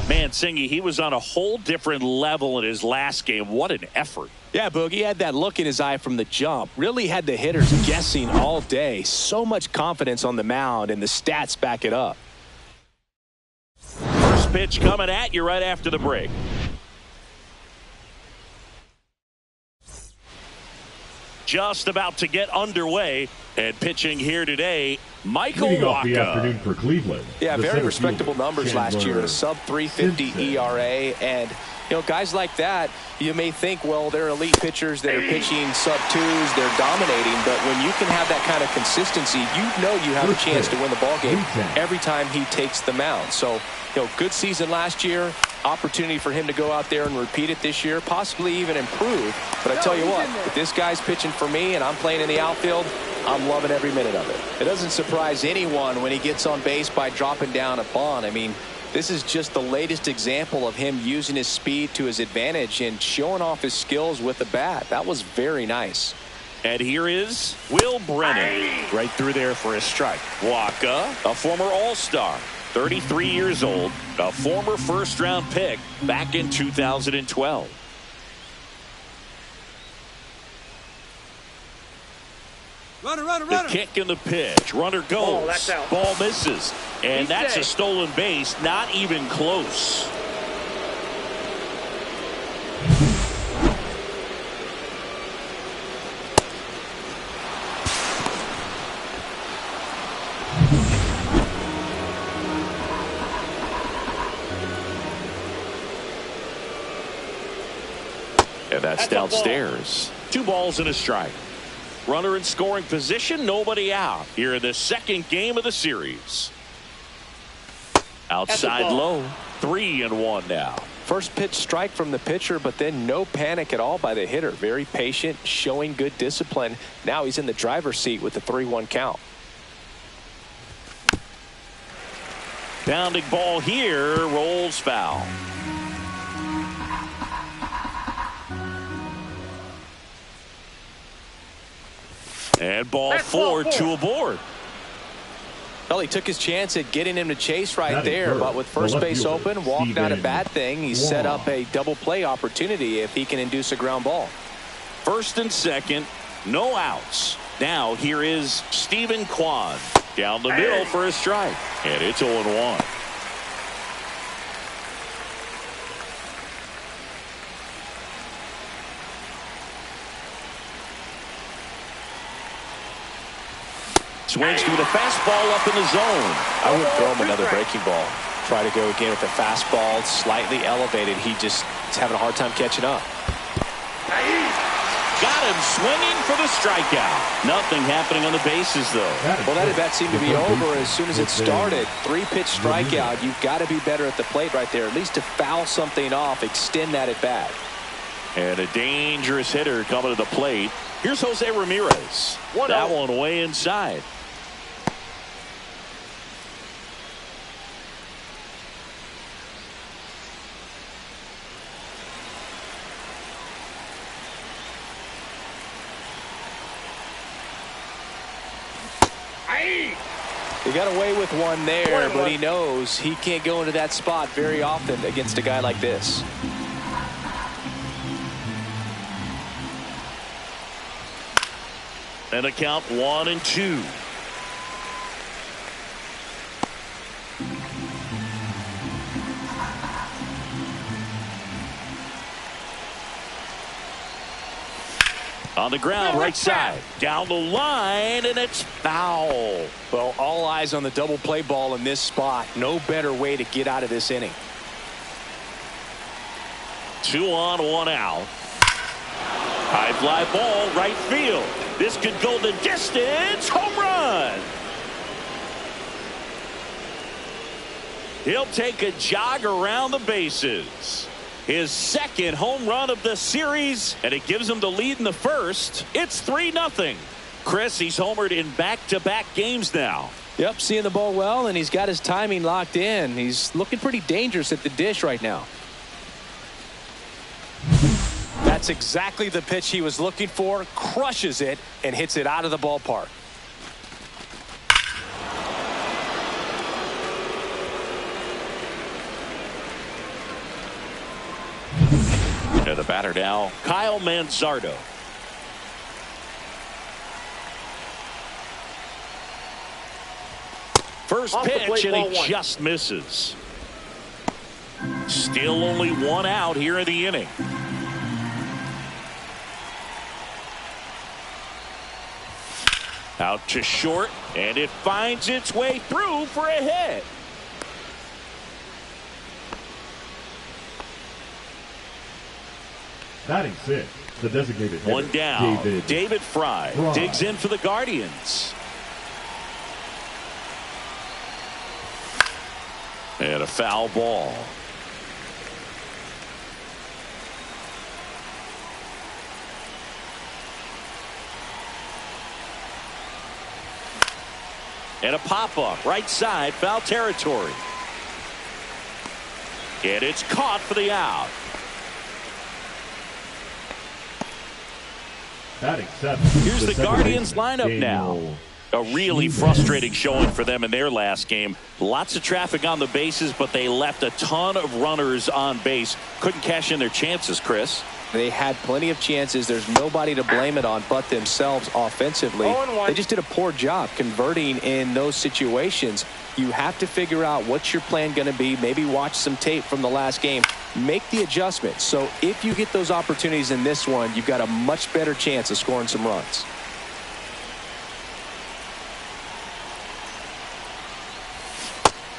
Man, Singy, he was on a whole different level in his last game. What an effort. Yeah, Boog, he had that look in his eye from the jump. Really had the hitters guessing all day. So much confidence on the mound, and the stats back it up. First pitch coming at you right after the break. Just about to get underway, and pitching here today, Michael Leading off the Wacha. afternoon for Cleveland. Yeah, the very center respectable fielder, numbers last year. A sub 350 Simpson. ERA. And, you know, guys like that, you may think, well, they're elite pitchers that are pitching sub twos, they're dominating. But when you can have that kind of consistency, you know you have a chance to win the ball game every time he takes the mound. So, you know, good season last year. Opportunity for him to go out there and repeat it this year, possibly even improve. But I tell you what, if this guy's pitching for me and I'm playing in the outfield, I'm loving every minute of it. It doesn't surprise anyone when he gets on base by dropping down a bunt. I mean, this is just the latest example of him using his speed to his advantage and showing off his skills with the bat. That was very nice. And here is Will Brennan. Right through there for a strike. Wacha, a former All-Star. 33 years old, a former first-round pick back in 2012. The kick and the pitch. Runner goes. That's out. Ball misses. And He's that's safe. a stolen base. Not even close. And that's downstairs. 2 balls and a strike. Runner in scoring position, nobody out here in the second game of the series. Outside low, 3-1 now. First pitch strike from the pitcher, but then no panic at all by the hitter. Very patient, showing good discipline. Now he's in the driver's seat with the 3-1 count. Pounding ball here, rolls foul. And ball 4, 2 aboard. Well, he took his chance at getting him to chase right Batting there, third, but with the first left base fielder, open, walked not a Steven bad thing. He set up a double play opportunity if he can induce a ground ball. First and second, no outs. Now here is Steven Kwan down the middle for a strike. And it's 0-1. Swings through the fastball up in the zone. I would throw him another breaking ball. Try to go again with the fastball slightly elevated. He just is having a hard time catching up. Got him swinging for the strikeout. Nothing happening on the bases, though. Well, that at bat seemed to be over as soon as it started. 3-pitch strikeout. You've got to be better at the plate right there, at least to foul something off, extend that at bat. And a dangerous hitter coming to the plate. Here's Jose Ramirez. That one way inside. He got away with one there, but he knows he can't go into that spot very often against a guy like this. And a count 1-2. On the ground, right side. Down the line, and it's foul. Well, all eyes on the double play ball in this spot. No better way to get out of this inning. 2 on, 1 out. High fly ball, right field. This could go the distance. Home run. He'll take a jog around the bases. His second home run of the series, and it gives him the lead in the first. It's 3-0. Chris, he's homered in back-to-back games now. Yep, seeing the ball well, and he's got his timing locked in. He's looking pretty dangerous at the dish right now. That's exactly the pitch he was looking for. Crushes it and hits it out of the ballpark. And the batter now, Kyle Manzardo. First pitch, and he just misses. Still only one out here in the inning. Out to short, and it finds its way through for a hit. Batting six, the designated hitter. One down. David Fry digs in for the Guardians. And a foul ball. And a pop-up right side, foul territory. And it's caught for the out. Batting seven. Here's the Guardians lineup now. A really frustrating showing for them in their last game. Lots of traffic on the bases, but they left a ton of runners on base. Couldn't cash in their chances, Chris. They had plenty of chances. There's nobody to blame it on but themselves offensively. They just did a poor job converting in those situations. You have to figure out what's your plan going to be. Maybe watch some tape from the last game. Make the adjustment. So if you get those opportunities in this one, you've got a much better chance of scoring some runs.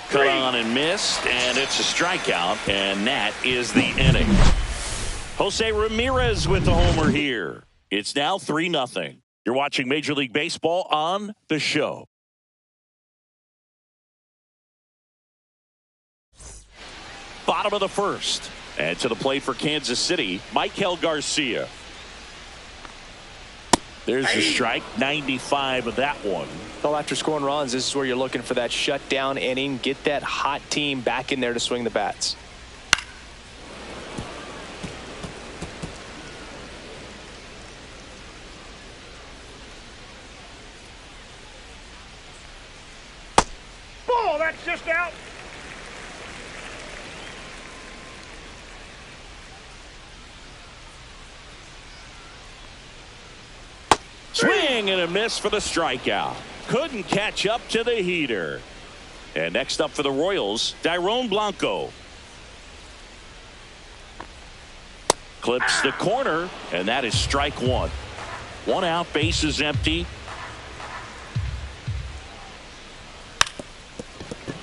Cut on and missed, and it's a strikeout, and that is the inning. Jose Ramirez with the homer here. It's now 3-0. You're watching Major League Baseball on The Show. Bottom of the first. And to the plate for Kansas City, Michael Garcia. There's the strike, 95 of that one. Well, after scoring runs, this is where you're looking for that shutdown inning. Get that hot team back in there to swing the bats. Ball, that's just out. Swing and a miss for the strikeout. Couldn't catch up to the heater. And next up for the Royals, Dairon Blanco. Clips the corner, and that is strike one. One out, base is empty.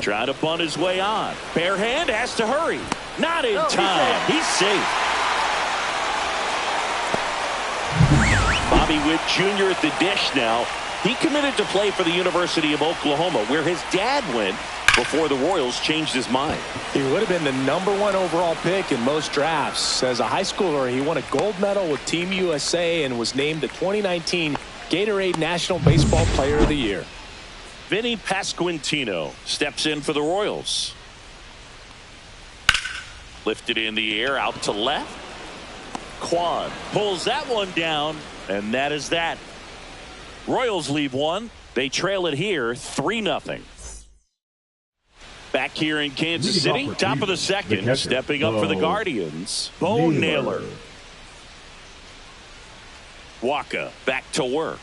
Trying to bunt his way on. Bare hand, has to hurry. Not in time. He's safe. Bobby Witt Jr. at the dish now. He committed to play for the University of Oklahoma, where his dad went before the Royals changed his mind. He would have been the #1 overall pick in most drafts. As a high schooler, he won a gold medal with Team USA and was named the 2019 Gatorade National Baseball Player of the Year. Vinny Pasquantino steps in for the Royals. Lifted in the air, out to left. Quan pulls that one down, and that is that. Royals leave one. They trail it here 3-0. Back here in Kansas City, top of the second, stepping up for the Guardians, Bo Naylor. Waka back to work.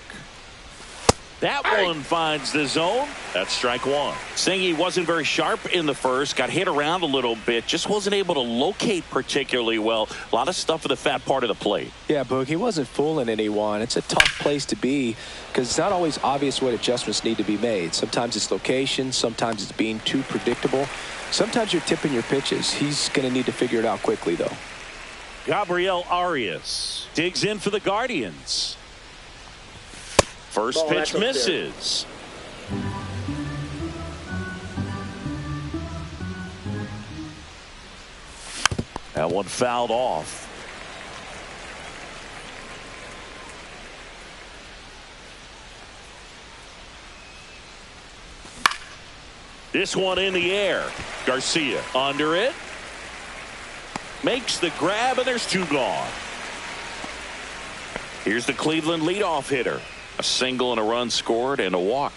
That one finds the zone. That's strike one. Singy wasn't very sharp in the first, got hit around a little bit, just wasn't able to locate particularly well. A lot of stuff for the fat part of the plate. Yeah, Boog, he wasn't fooling anyone. It's a tough place to be because it's not always obvious what adjustments need to be made. Sometimes it's location, sometimes it's being too predictable. Sometimes you're tipping your pitches. He's going to need to figure it out quickly, though. Gabriel Arias digs in for the Guardians. First pitch misses. That one fouled off. This one in the air. Garcia under it. Makes the grab, and there's 2 gone. Here's the Cleveland leadoff hitter. A single and a run scored and a walk.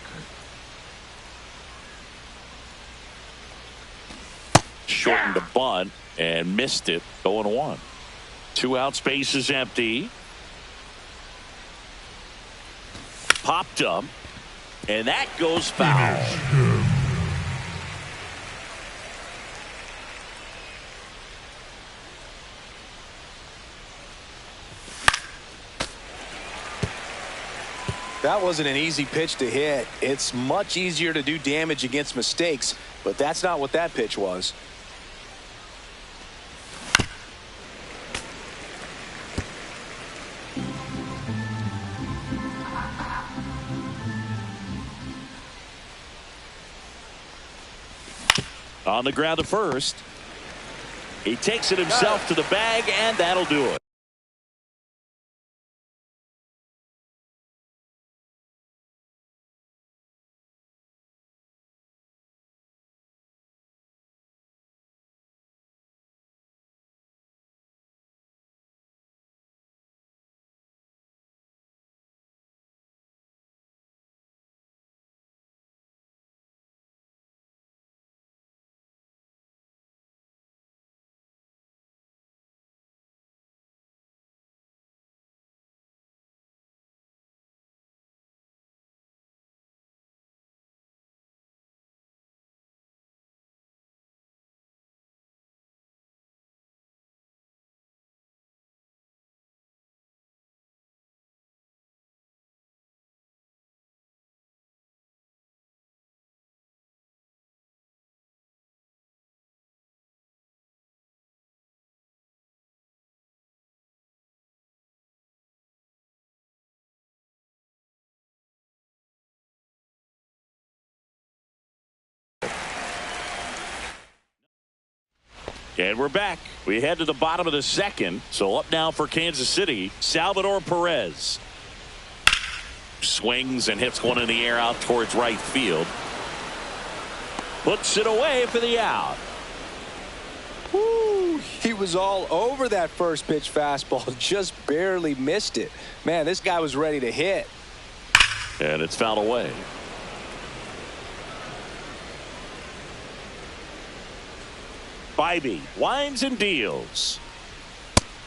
Shortened the bunt and missed it. 0-1. 2 out, space is empty. Popped up, and that goes foul. That wasn't an easy pitch to hit. It's much easier to do damage against mistakes, but that's not what that pitch was. On the ground to first. He takes it himself to the bag, and that'll do it. And we're back. We head to the bottom of the second. So up now for Kansas City, Salvador Perez. Swings and hits one in the air out towards right field. Puts it away for the out. Woo, he was all over that first pitch fastball. Just barely missed it. Man, this guy was ready to hit. And it's fouled away. Bybee winds and deals.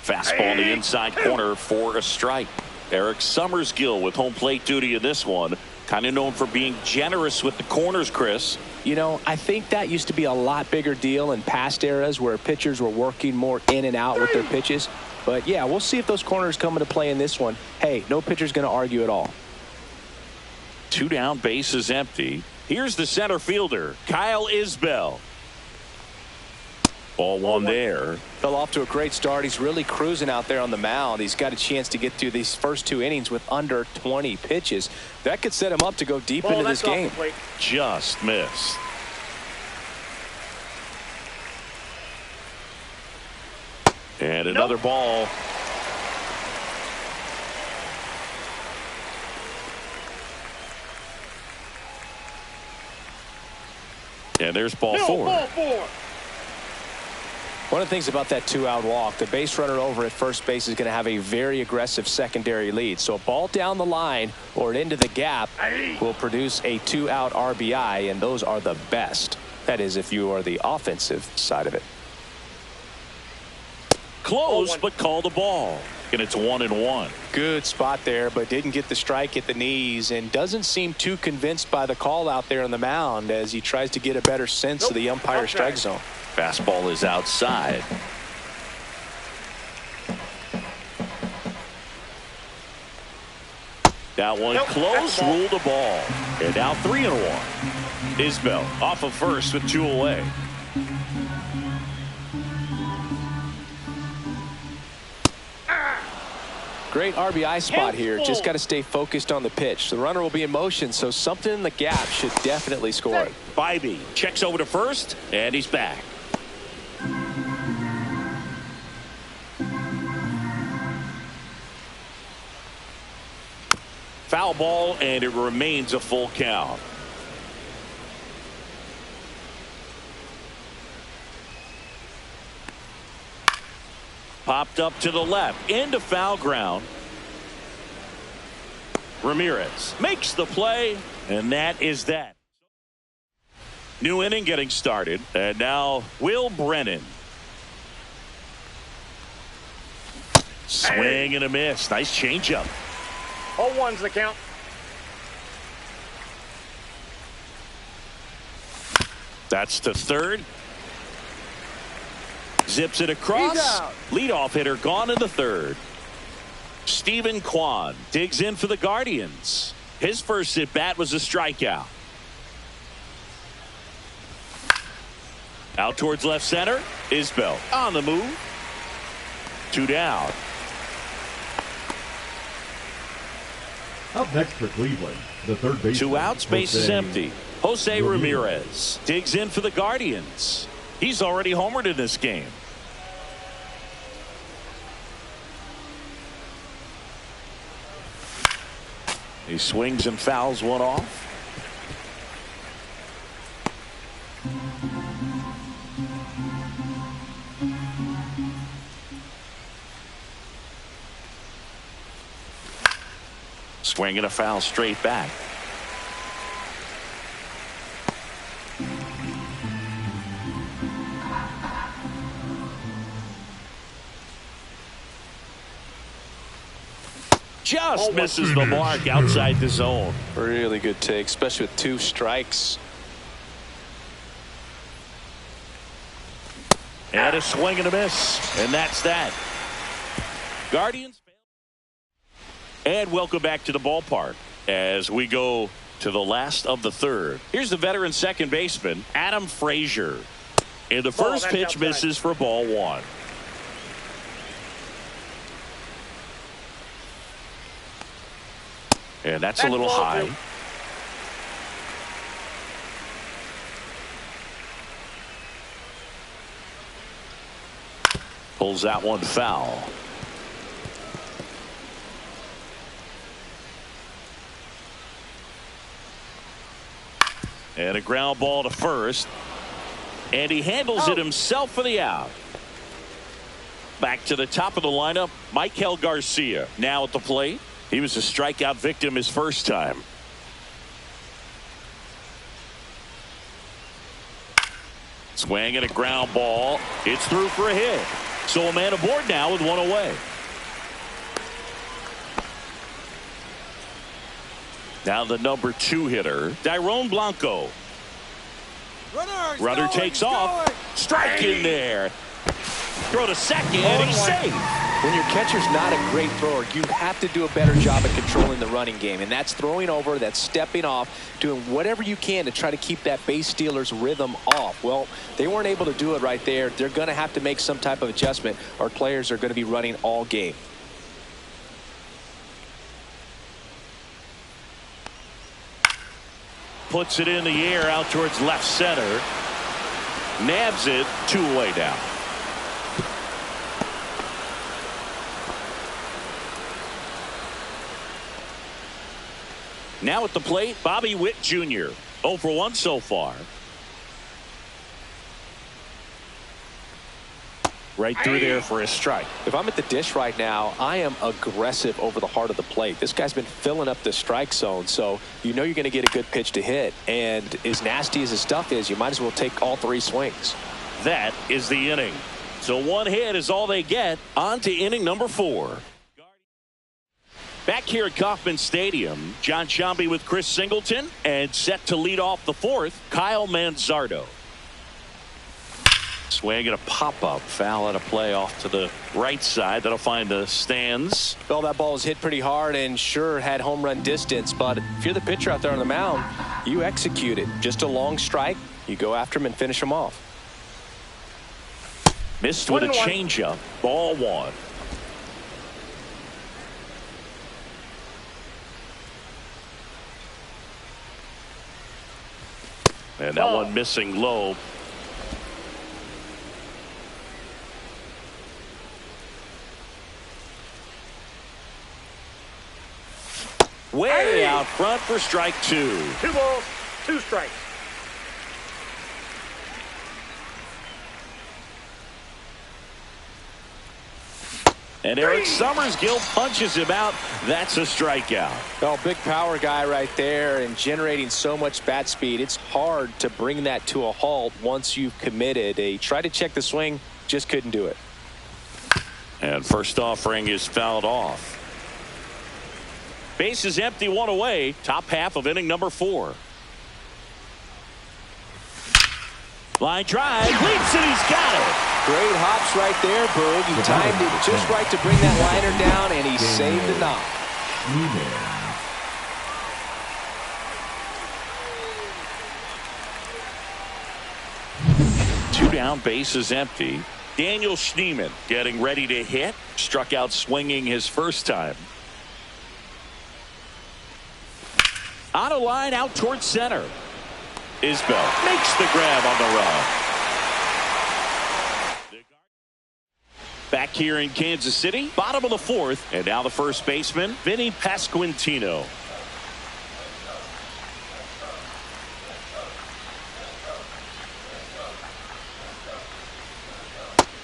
Fastball in the inside corner for a strike. Eric Summersgill with home plate duty in this one. Kind of known for being generous with the corners, Chris. You know, I think that used to be a lot bigger deal in past eras where pitchers were working more in and out with their pitches. But, yeah, we'll see if those corners come into play in this one. Hey, no pitcher's going to argue at all. 2 down, base is empty. Here's the center fielder, Kyle Isbell. Ball 1 there. Fell off to a great start. He's really cruising out there on the mound. He's got a chance to get through these first 2 innings with under 20 pitches. That could set him up to go deep into this game. Just missed. And another ball. And there's ball 4. One of the things about that 2-out walk, the base runner over at first base is going to have a very aggressive secondary lead. So a ball down the line or into the gap will produce a 2-out RBI, and those are the best. That is, if you are the offensive side of it. Close, but called a ball. And it's 1-1. Good spot there, but didn't get the strike at the knees and doesn't seem too convinced by the call out there on the mound as he tries to get a better sense of the umpire's strike zone. Fastball is outside. That one close, ruled a ball. And now 3-1. Isbell off of first with 2 away. Great RBI spot here. Just got to stay focused on the pitch. The runner will be in motion, so something in the gap should definitely score it. Bybee checks over to first, and he's back. Foul ball, and it remains a full count. Popped up to the left into foul ground. Ramirez makes the play, and that is that. New inning getting started, and now Will Brennan. Swing and a miss. Nice changeup. 0-1's the count. That's to third. Zips it across. Leadoff hitter gone in the third. Stephen Kwan digs in for the Guardians. His first at bat was a strikeout. Out towards left center. Isbell on the move. 2 down. Up next for Cleveland, the third baseman. 2 outs, base is empty. Jose Ramirez digs in for the Guardians. He's already homered in this game. He swings and fouls one off. Swing and a foul straight back. Just misses the mark outside the zone. Really good take, especially with 2 strikes. And a swing and a miss. And that's that. Guardians. And welcome back to the ballpark as we go to the last of the third. Here's the veteran second baseman, Adam Frazier. And the first pitch misses for ball 1. And that's a little high. Pulls that one foul. And a ground ball to first. And he handles it himself for the out. Back to the top of the lineup, Michael Garcia now at the plate. He was a strikeout victim his first time. Swing and a ground ball. It's through for a hit. So a man aboard now with 1 away. Now the number 2 hitter, Dairon Blanco. Runner takes off. Strike in there. Throw to second, and he's safe. When your catcher's not a great thrower, you have to do a better job of controlling the running game. And that's throwing over, that's stepping off, doing whatever you can to try to keep that base stealer's rhythm off. Well, they weren't able to do it right there. They're going to have to make some type of adjustment, or players are going to be running all game. Puts it in the air out towards left center. Nabs it 2 away down. Now at the plate, Bobby Witt Jr. 0 for 1 so far. Right through there for a strike. If I'm at the dish right now, I am aggressive over the heart of the plate. This guy's been filling up the strike zone, so you know you're going to get a good pitch to hit. And as nasty as his stuff is, you might as well take all 3 swings. That is the inning. So 1 hit is all they get. On to inning number 4. Back here at Kauffman Stadium, John Sciambi with Chris Singleton, and set to lead off the 4th, Kyle Manzardo. Swing and a pop-up. Foul at a play off to the right side. That'll find the stands. Well, that ball was hit pretty hard and sure had home run distance, but if you're the pitcher out there on the mound, you execute it. Just a long strike. You go after him and finish him off. Missed with a changeup. Ball 1. And that one missing low. Way out front for strike 2. 2 balls, 2 strikes. And Eric Summersgill punches him out. That's a strikeout. Oh, big power guy right there and generating so much bat speed. It's hard to bring that to a halt once you've committed. He tried to check the swing, just couldn't do it. And first offering is fouled off. Base is empty, one away. Top half of inning number 4. Line drive, leaps and he's got it. Great hops right there, Boog. He timed it just right to bring that liner down, and he saved the knock. 2 down, base is empty. Daniel Schneemann getting ready to hit. Struck out swinging his first time. On a line out towards center. Isbell makes the grab on the run. Back here in Kansas City, bottom of the 4th, and now the first baseman, Vinny Pasquantino.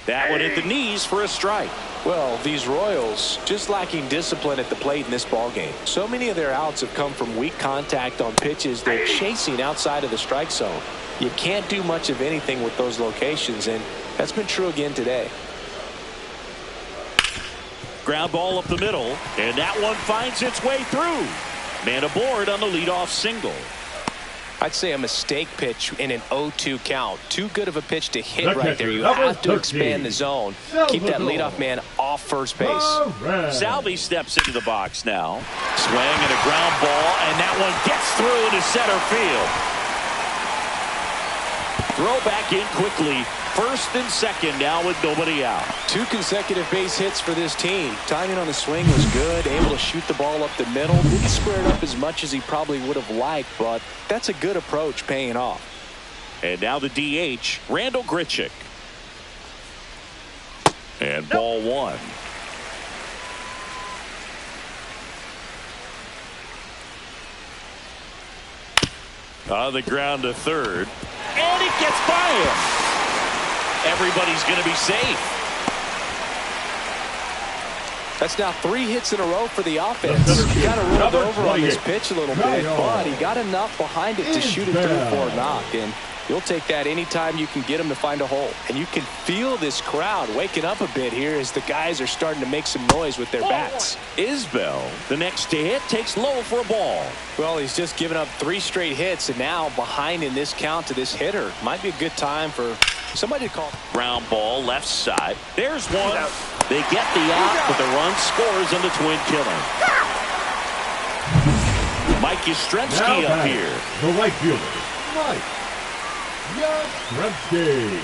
That one at the knees for a strike. Well, these Royals just lacking discipline at the plate in this ballgame. So many of their outs have come from weak contact on pitches they're chasing outside of the strike zone. You can't do much of anything with those locations, and that's been true again today. Ground ball up the middle, and that one finds its way through. Man aboard on the leadoff single. I'd say a mistake pitch in an 0-2 count. Too good of a pitch to hit right there. You have to expand the zone. Keep that leadoff man off first base. Salvi steps into the box now. Swing and a ground ball, and that one gets through into center field. Throw back in quickly. First and second now with nobody out. 2 consecutive base hits for this team. Timing on the swing was good. Able to shoot the ball up the middle. Didn't square it up as much as he probably would have liked, but that's a good approach paying off. And now the DH, Randall Grichuk. And ball 1. On the ground to third. And it gets by him. Everybody's going to be safe. That's now 3 hits in a row for the offense. He kind of rolled over on this pitch a little bit, but he got enough behind it to shoot it through for a knock. And you'll take that anytime you can get him to find a hole. And you can feel this crowd waking up a bit here as the guys are starting to make some noise with their bats. Isbell, the next to hit, takes low for a ball. Well, he's just given up 3 straight hits, and now behind in this count to this hitter. Might be a good time for somebody to call. Ground ball left side. There's one. They get the out, but the run scores on the twin killer. Mike Yastrzemski up here. The right fielder, Mike Yastrzemski.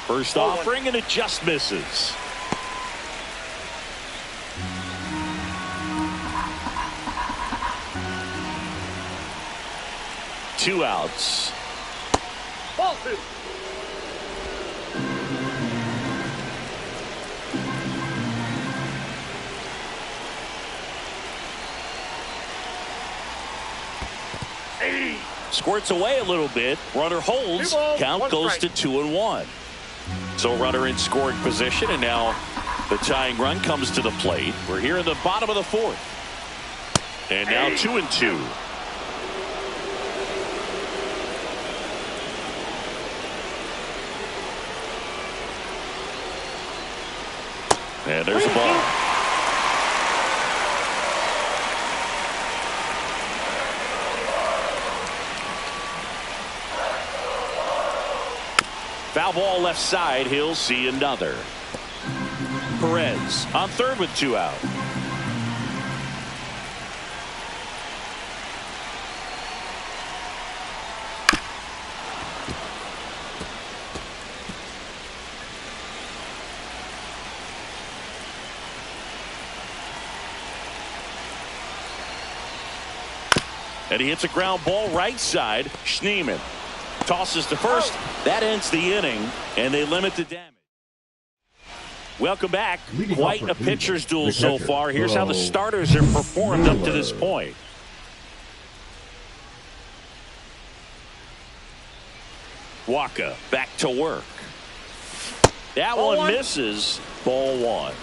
First offering, and it just misses. Two outs. Ball 2. Squirts away a little bit. Runner holds. Count goes to 2-1. So runner in scoring position, and now the tying run comes to the plate. We're here in the bottom of the 4th. And now 2-2. And there's a ball. Foul ball left side. He'll see another. Perez on third with 2 out. And he hits a ground ball right side. Schneemann tosses to first. That ends the inning, and they limit the damage. Welcome back. Quite a pitcher's duel so far. Here's how the starters have performed up to this point. Waka back to work. That one misses. Ball one.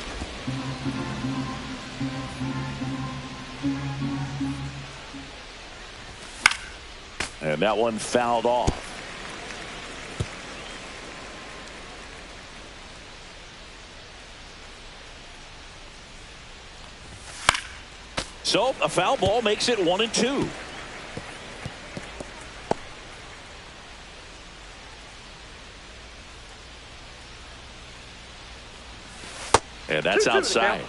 And that one fouled off. So a foul ball makes it 1-2. And that's outside.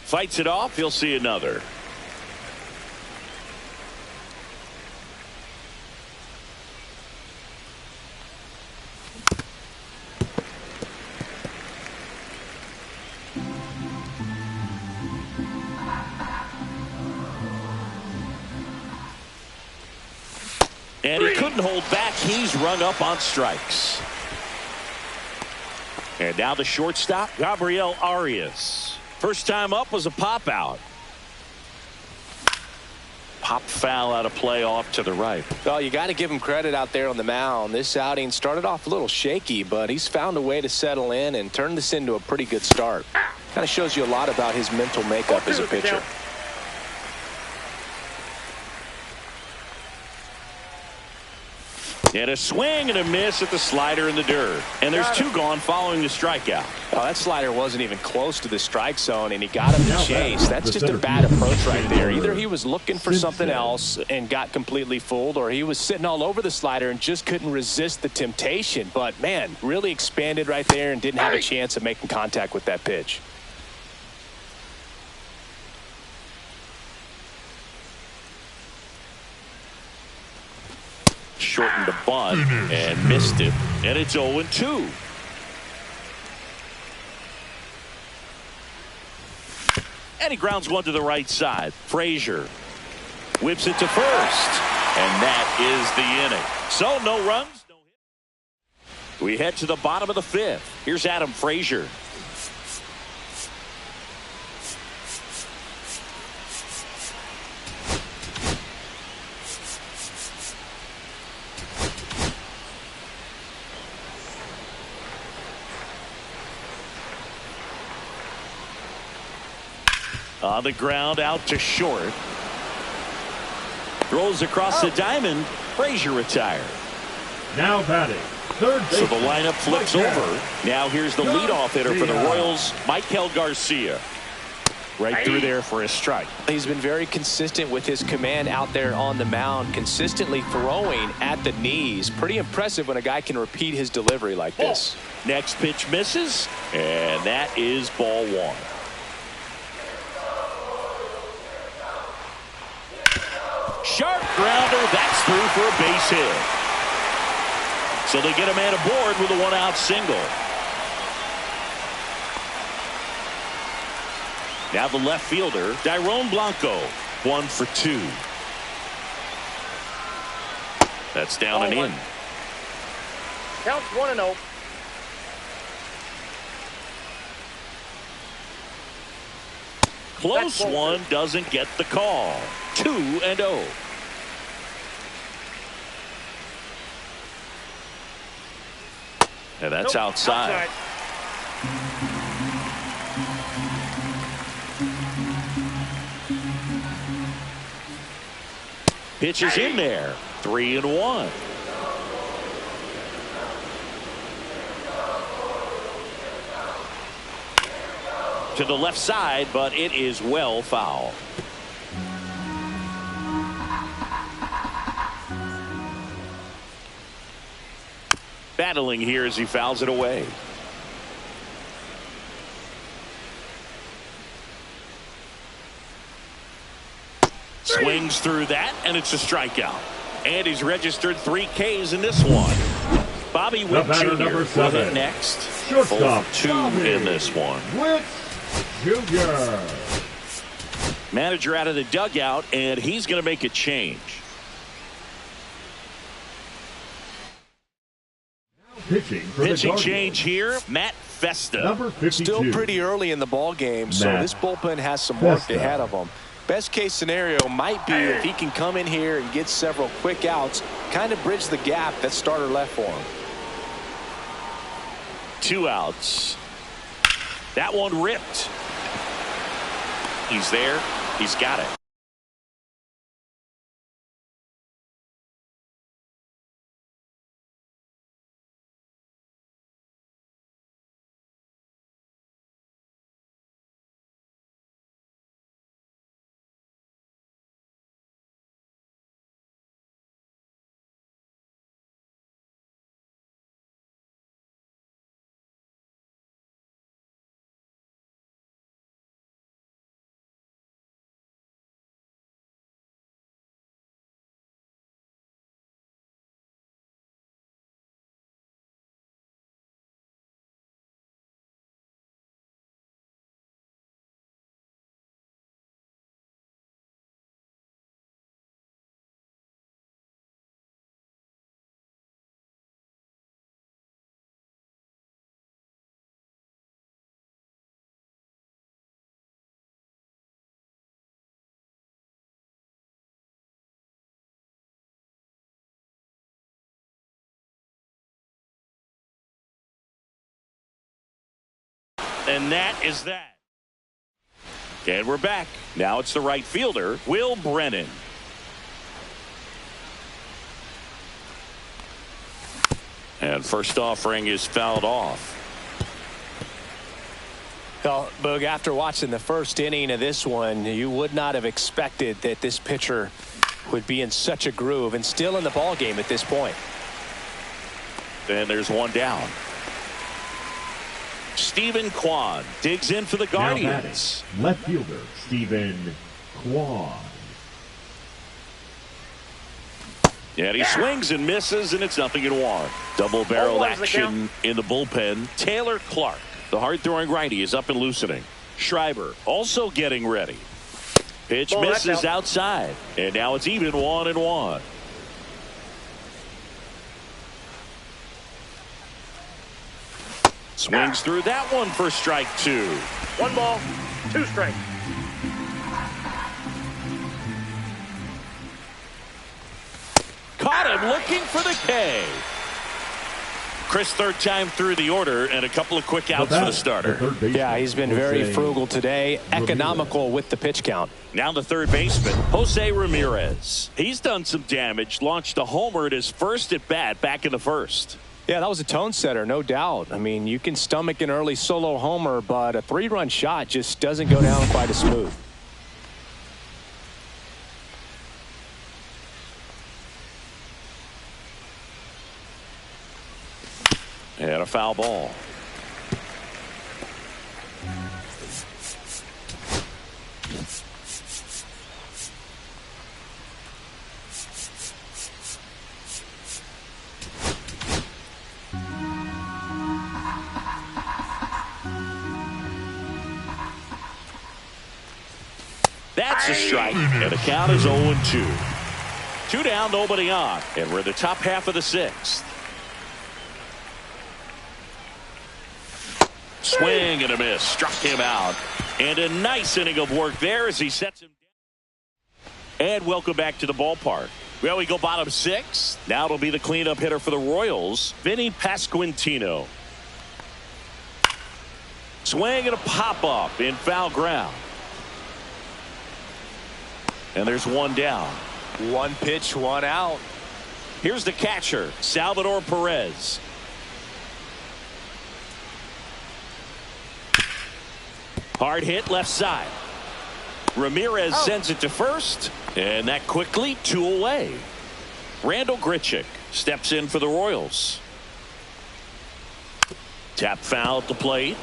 Fights it off. He'll see another. And he couldn't hold back. He's rung up on strikes. And now the shortstop, Gabriel Arias. First time up was a pop out. Pop foul out of play off to the right. Well, you got to give him credit out there on the mound. This outing started off a little shaky, but he's found a way to settle in and turn this into a pretty good start. Kind of shows you a lot about his mental makeup as a pitcher. And a swing and a miss at the slider in the dirt. And there's two gone following the strikeout. Oh, that slider wasn't even close to the strike zone, and he got him to chase. That's just a bad approach right there. Either he was looking for something else and got completely fooled, or he was sitting all over the slider and just couldn't resist the temptation. But, man, really expanded right there and didn't have a chance of making contact with that pitch. Shortened the bunt and missed it. And it's 0-2. And he grounds one to the right side. Frazier whips it to first. And that is the inning. So no runs, no hit. We head to the bottom of the fifth. Here's Adam Frazier. On the ground, out to short. Throws across the diamond. Frazier retired. Now batting, third baseman. So the lineup flips over. Now here's the leadoff hitter for the Royals, Michael Garcia. Right through there for a strike. He's been very consistent with his command out there on the mound, consistently throwing at the knees. Pretty impressive when a guy can repeat his delivery like this. Next pitch misses, and that is ball one. Sharp grounder, that's through for a base hit. So they get a man aboard with a one-out single. Now the left fielder, Dairon Blanco, 1 for 2. That's down and in. Counts 1-0. Close one, doesn't get the call. 2-0. And that's outside. Pitch is in there. 3-1. To the left side, but it is well foul. Battling here as he fouls it away. Swings through that, and it's a strikeout. And he's registered 3 Ks in this one. Bobby Witt Jr. will hit next. Shortstop 2 in this one. Witt Jr. Manager out of the dugout, and he's going to make a change. Pitching change here, Matt Festa. Number 52. Still pretty early in the ball game, so this bullpen has some work ahead of them. Best case scenario might be if he can come in here and get several quick outs, kind of bridge the gap that starter left for him. 2 outs. That one ripped. He's there. He's got it. And that is that. And we're back. Now it's the right fielder, Will Brennan. And first offering is fouled off. Well, Boog, after watching the first inning of this one, you would not have expected that this pitcher would be in such a groove and still in the ball game at this point. And there's one down. Stephen Kwan digs in for the Guardians. Left fielder Stephen Kwan. And he swings and misses, and it's 0-1. Double barrel action in the bullpen. Taylor Clark, the hard-throwing righty, is up and loosening. Schreiber also getting ready. Pitch misses outside, and now it's even 1-1. Swings through that one for strike 2. 1 ball, 2 strikes. Caught him looking for the K. Chris, third time through the order, and a couple of quick outs for the starter. Yeah, he's been very frugal today, economical with the pitch count. Now the third baseman, Jose Ramirez. He's done some damage, launched a homer at his first at bat back in the first. Yeah, that was a tone setter, no doubt. I mean, you can stomach an early solo homer, but a 3-run shot just doesn't go down quite as smooth. And a foul ball. That's a strike, and the count is 0-2. 2 down, nobody on, and we're in the top half of the 6th. Swing and a miss, struck him out, and a nice inning of work there as he sets him down. And welcome back to the ballpark. Well, we go bottom 6. Now it'll be the cleanup hitter for the Royals, Vinny Pasquantino. Swing and a pop-up in foul ground. And there's one down. 1 pitch, 1 out. Here's the catcher, Salvador Perez. Hard hit left side. Ramirez sends it to first, and that quickly 2 away. Randall Grichuk steps in for the Royals. Tap foul at the plate.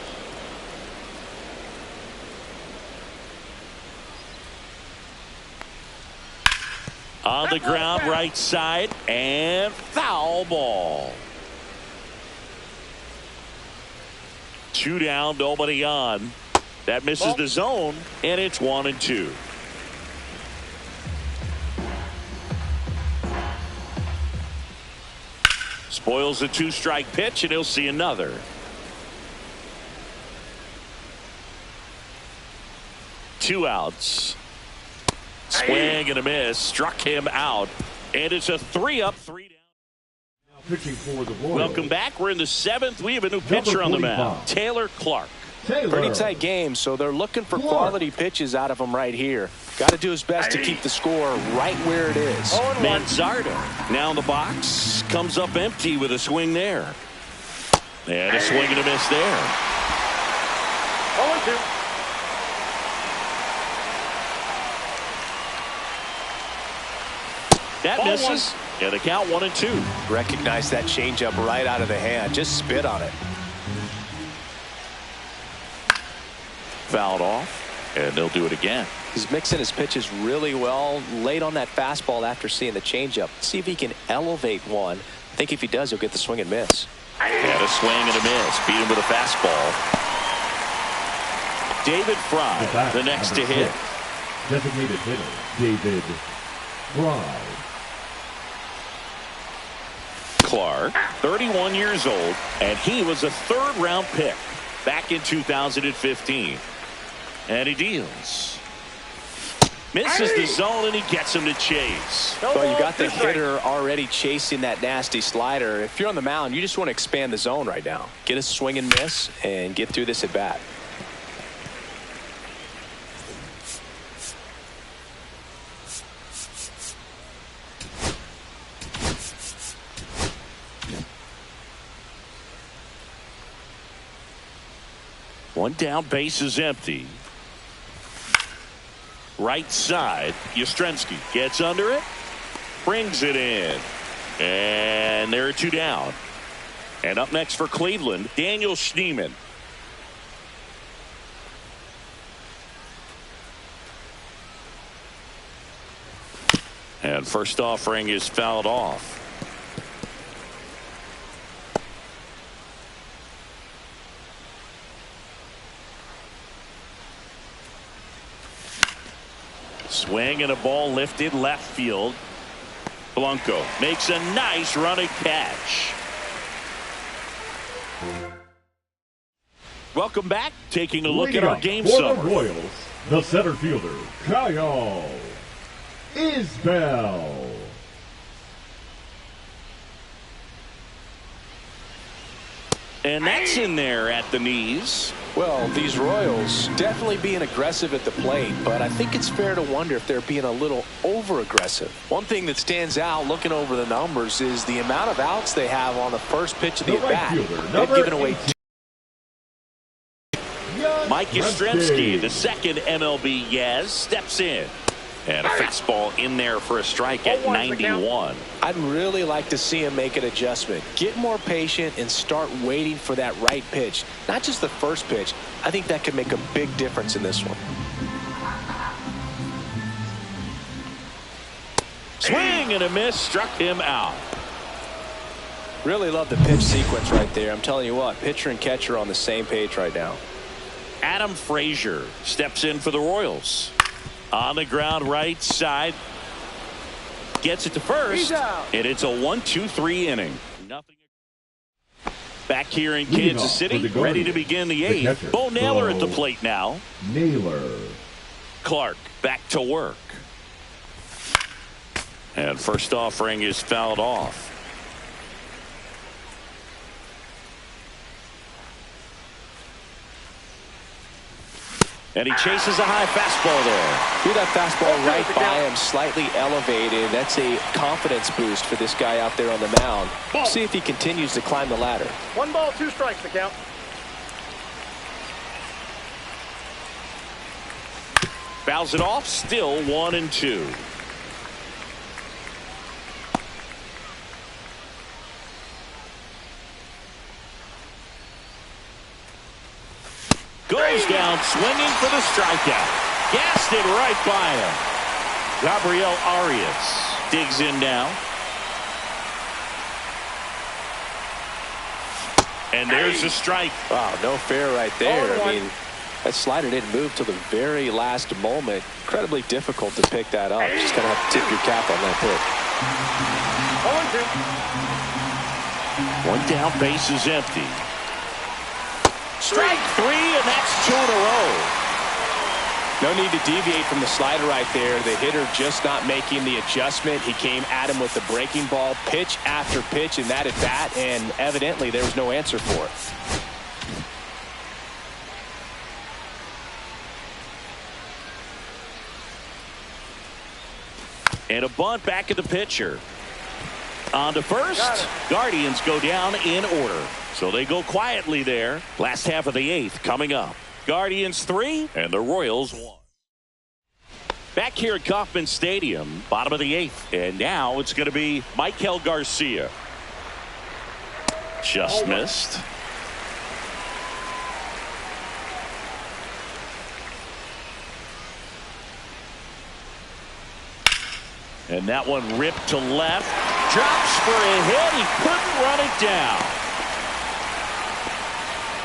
On the ground, right side, and foul ball. 2 down, nobody on. That misses the zone, and it's 1-2. Spoils a 2-strike pitch, and he'll see another. Two outs. Swing and a miss. Struck him out. And it's a 3-up, 3-down. Pitching for the Royals. Welcome back. We're in the 7th. We have a new pitcher on the mound. Taylor Clark. Pretty tight game, so they're looking for quality pitches out of him right here. Got to do his best to keep the score right where it is. Manzardo now in the box. Comes up empty with a swing there. And a swing and a miss there. 0-2. That misses. Yeah, the count 1-2. Recognize that changeup right out of the hand. Just spit on it. Fouled off, and they'll do it again. He's mixing his pitches really well. Late on that fastball after seeing the changeup. See if he can elevate one. I think if he does, he'll get the swing and miss. And a swing and a miss. Beat him with a fastball. David Fry, the next to hit. Designated hitter, David Fry. Clark, 31 years old, and he was a third-round pick back in 2015. And he deals. Misses the zone, and he gets him to chase. Well, you got the hitter already chasing that nasty slider. If you're on the mound, you just want to expand the zone right now. Get a swing and miss and get through this at bat. One down, base is empty. Right side, Yastrzemski gets under it, brings it in, and there are 2 down. And up next for Cleveland, Daniel Schneemann. And first offering is fouled off. Swing and a ball lifted left field. Blanco makes a nice running catch. Welcome back. Taking a look at our game for summary. the Royals, the center fielder, Kyle Isbell. And that's in there at the knees. Well, these Royals definitely being aggressive at the plate, but I think it's fair to wonder if they're being a little over-aggressive. One thing that stands out looking over the numbers is the amount of outs they have on the first pitch of the at-bat. They've given away Mike Yastrzemski, the second MLB Yaz, steps in. And a fastball in there for a strike at 91. I'd really like to see him make an adjustment. Get more patient and start waiting for that right pitch. Not just the first pitch. I think that could make a big difference in this one. Swing and a miss, struck him out. Really love the pitch sequence right there. I'm telling you what, pitcher and catcher are on the same page right now. Adam Frazier steps in for the Royals. On the ground right side. Gets it to first. And it's a 1-2-3 inning. Nothing. Back here in Kansas City, ready to begin the 8th. Bo Naylor at the plate now. Naylor. Clark back to work. And first offering is fouled off. And he chases a high fastball there. See that fastball right by him, slightly elevated. That's a confidence boost for this guy out there on the mound. See if he continues to climb the ladder. 1 ball, 2 strikes the count. Fouls it off, still 1-2. Goes down swinging for the strikeout. Gassed it right by him. Gabriel Arias digs in now. And there's a strike. Wow, no fair right there. I mean, that slider didn't move till the very last moment. Incredibly difficult to pick that up. Just going to have to tip your cap on that pitch. 1 down, base is empty. Strike 3, and that's 2 in a row. No need to deviate from the slider right there. The hitter just not making the adjustment. He came at him with the breaking ball, pitch after pitch in that at bat, and evidently there was no answer for it. And a bunt back at the pitcher. On to first. Guardians go down in order. So they go quietly there. Last half of the 8th coming up. Guardians 3 and the Royals 1. Back here at Kauffman Stadium, bottom of the 8th. And now it's going to be Michael Garcia. Just missed. And that one ripped to left. Drops for a hit. He couldn't run it down.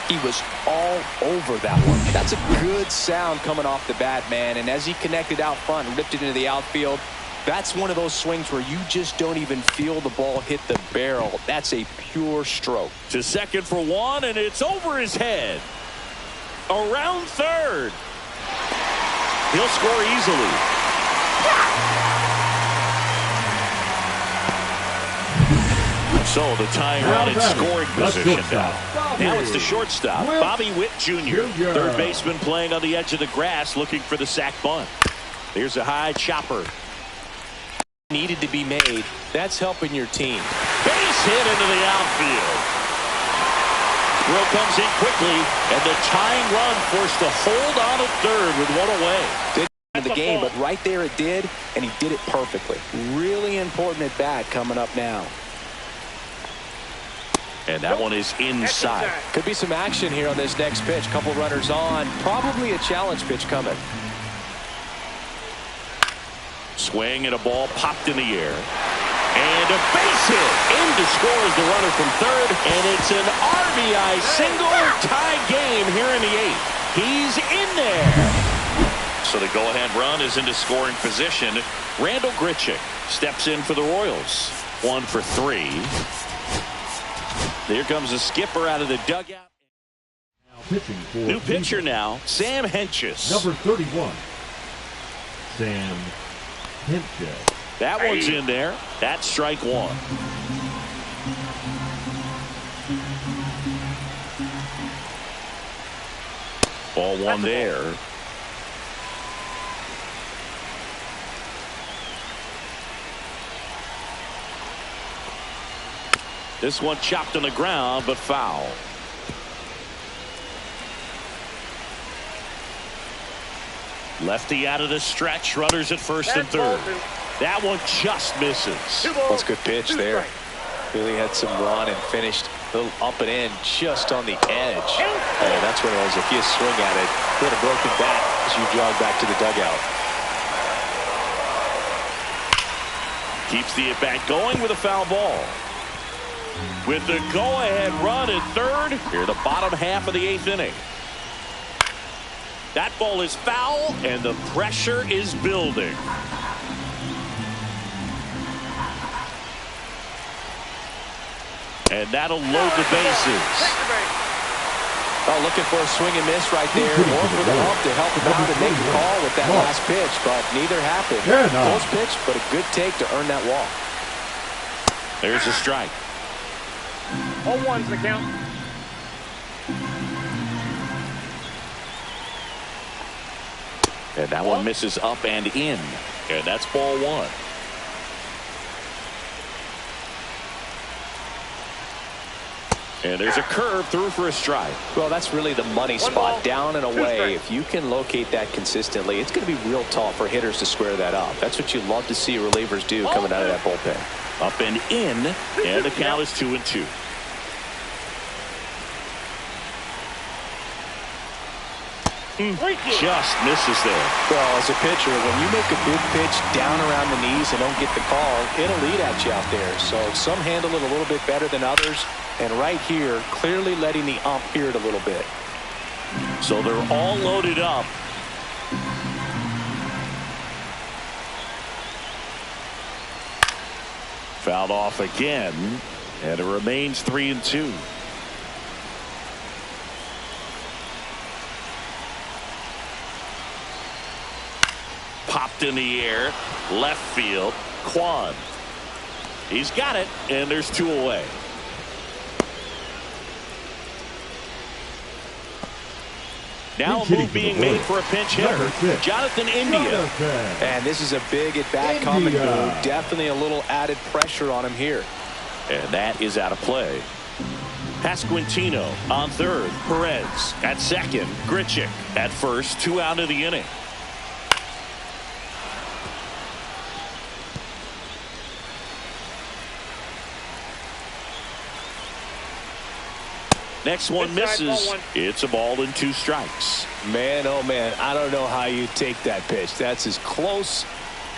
He was all over that one. That's a good sound coming off the bat, man. And as he connected out front and ripped it into the outfield, that's one of those swings where you just don't even feel the ball hit the barrel. That's a pure stroke. To second for one, and it's over his head. Around third. He'll score easily. So the tying run in scoring position now. Now it's the shortstop, Bobby Witt Jr. Third baseman playing on the edge of the grass looking for the sac bunt. There's a high chopper. Needed to be made. That's helping your team. Base hit into the outfield. Throw comes in quickly, and the tying run forced to hold on at third with one away. Didn't in the game, but right there it did, and he did it perfectly. Really important at bat coming up now. And that one is inside. Could be some action here on this next pitch. Couple runners on. Probably a challenge pitch coming. Swing and a ball popped in the air. And a base hit. In to score is the runner from third. And it's an RBI single. Tie game here in the 8th. He's in there. So the go-ahead run is into scoring position. Randall Grichuk steps in for the Royals. 1 for 3. Here comes the skipper out of the dugout. New pitcher now, Sam Hentges. Number 31, Sam Hentges. That one's in there. That's strike one. Ball one there. This one chopped on the ground, but foul. Lefty out of the stretch. Runners at first and third. That one just misses. That's a good pitch there. Really had some run and finished a little up and in just on the edge. Hey, that's what it was. If you swing at it, hit a broken bat as you jog back to the dugout. Keeps the at-bat going with a foul ball. With the go-ahead run at third, here the bottom half of the 8th inning. That ball is foul, and the pressure is building. And that'll load the bases. Oh, looking for a swing and miss right there, or for the ump to help him out and make the call with that last pitch, but neither happened. Close pitch, but a good take to earn that walk. There's a strike. 0-1's the count. And that one misses up and in. And that's ball one. And there's a curve through for a strike. Well, that's really the money spot, down and away. If you can locate that consistently, it's going to be real tough for hitters to square that up. That's what you love to see relievers do coming out of that bullpen. Up and in, and the count is 2-2. Just misses there. Well, as a pitcher, when you make a big pitch down around the knees and don't get the call, it'll eat at you out there. So some handle it a little bit better than others. And right here, clearly letting the ump hear it a little bit. So they're all loaded up. Fouled off again, and it remains 3-2. popped in the air. Left field. Kwan. He's got it, and there's 2 away. Now a move being made for a pinch hitter. Jonathan India. And this is a big at-bat coming. Definitely a little added pressure on him here. And that is out of play. Pasquantino on third. Perez at second. Grichuk at first. 2 out of the inning. Next one misses. It's a ball and 2 strikes. Man, oh man, I don't know how you take that pitch. That's as close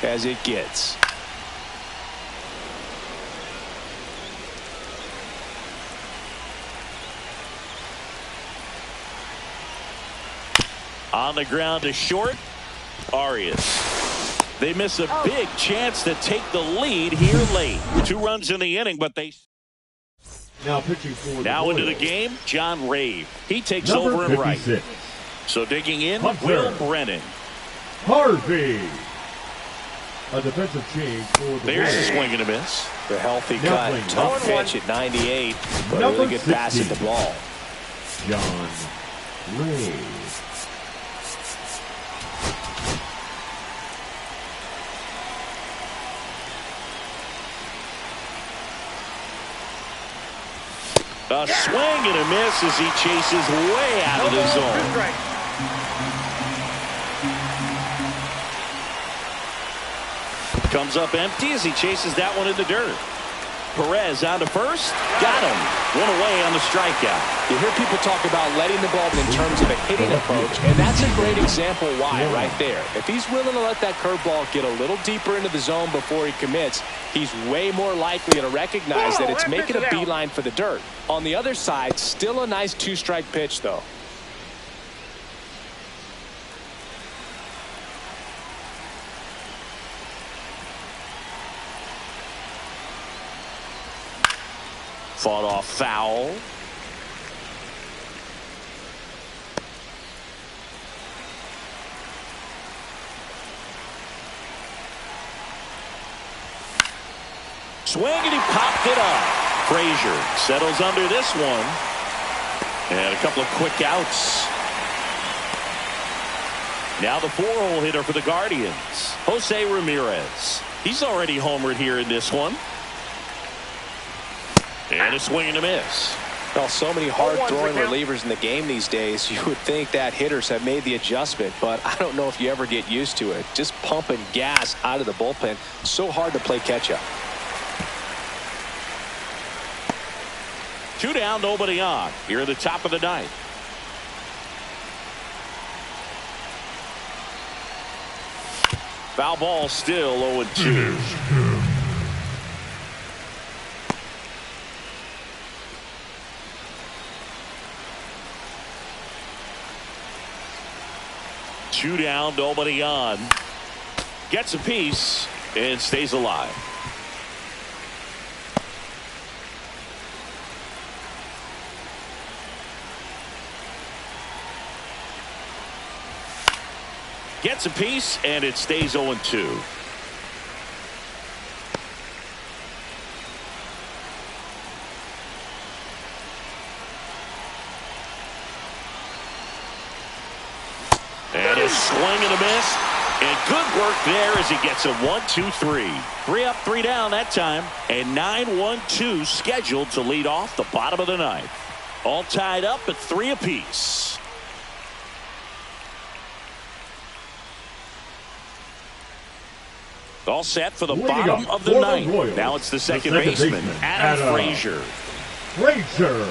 as it gets. On the ground to short. Arias. They miss a big chance to take the lead here late. 2 runs in the inning, but they... Now pitching for now into the game, John Rave. He takes over and right. So digging in, Will Brennan. Harvey. A defensive change for the There's a swing and a miss. The healthy cut. Tough pitch at 98, but a really good pass at the ball. John Rave. A swing and a miss as he chases way out of the zone. Comes up empty as he chases that one in the dirt. Perez on to first. Got him. 1 away on the strikeout. You hear people talk about letting the ball in terms of a hitting approach, and that's a great example why right there. If he's willing to let that curveball get a little deeper into the zone before he commits, he's way more likely to recognize that it's making a beeline for the dirt. On the other side, still a nice 2-strike pitch, though. Fought off foul. Swing and he popped it up. Frazier settles under this one. And a couple of quick outs. Now the 4-hole hitter for the Guardians, Jose Ramirez. He's already homered here in this one. And a swing and a miss. Well, so many hard-throwing relievers in the game these days, you would think that hitters have made the adjustment, but I don't know if you ever get used to it. Just pumping gas out of the bullpen. So hard to play catch-up. 2 down, nobody on. Here at the top of the 9th. Foul ball still 0-2. Two down, nobody on. Gets a piece and stays alive. Gets a piece and it stays 0-2. And a swing and a miss. And good work there as he gets a 1-2-3. 3 up, 3 down that time. And 9-1-2 scheduled to lead off the bottom of the 9th. All tied up at 3 apiece. All set for the bottom of the 9th. Now it's the second baseman, Adam Frazier. Frazier.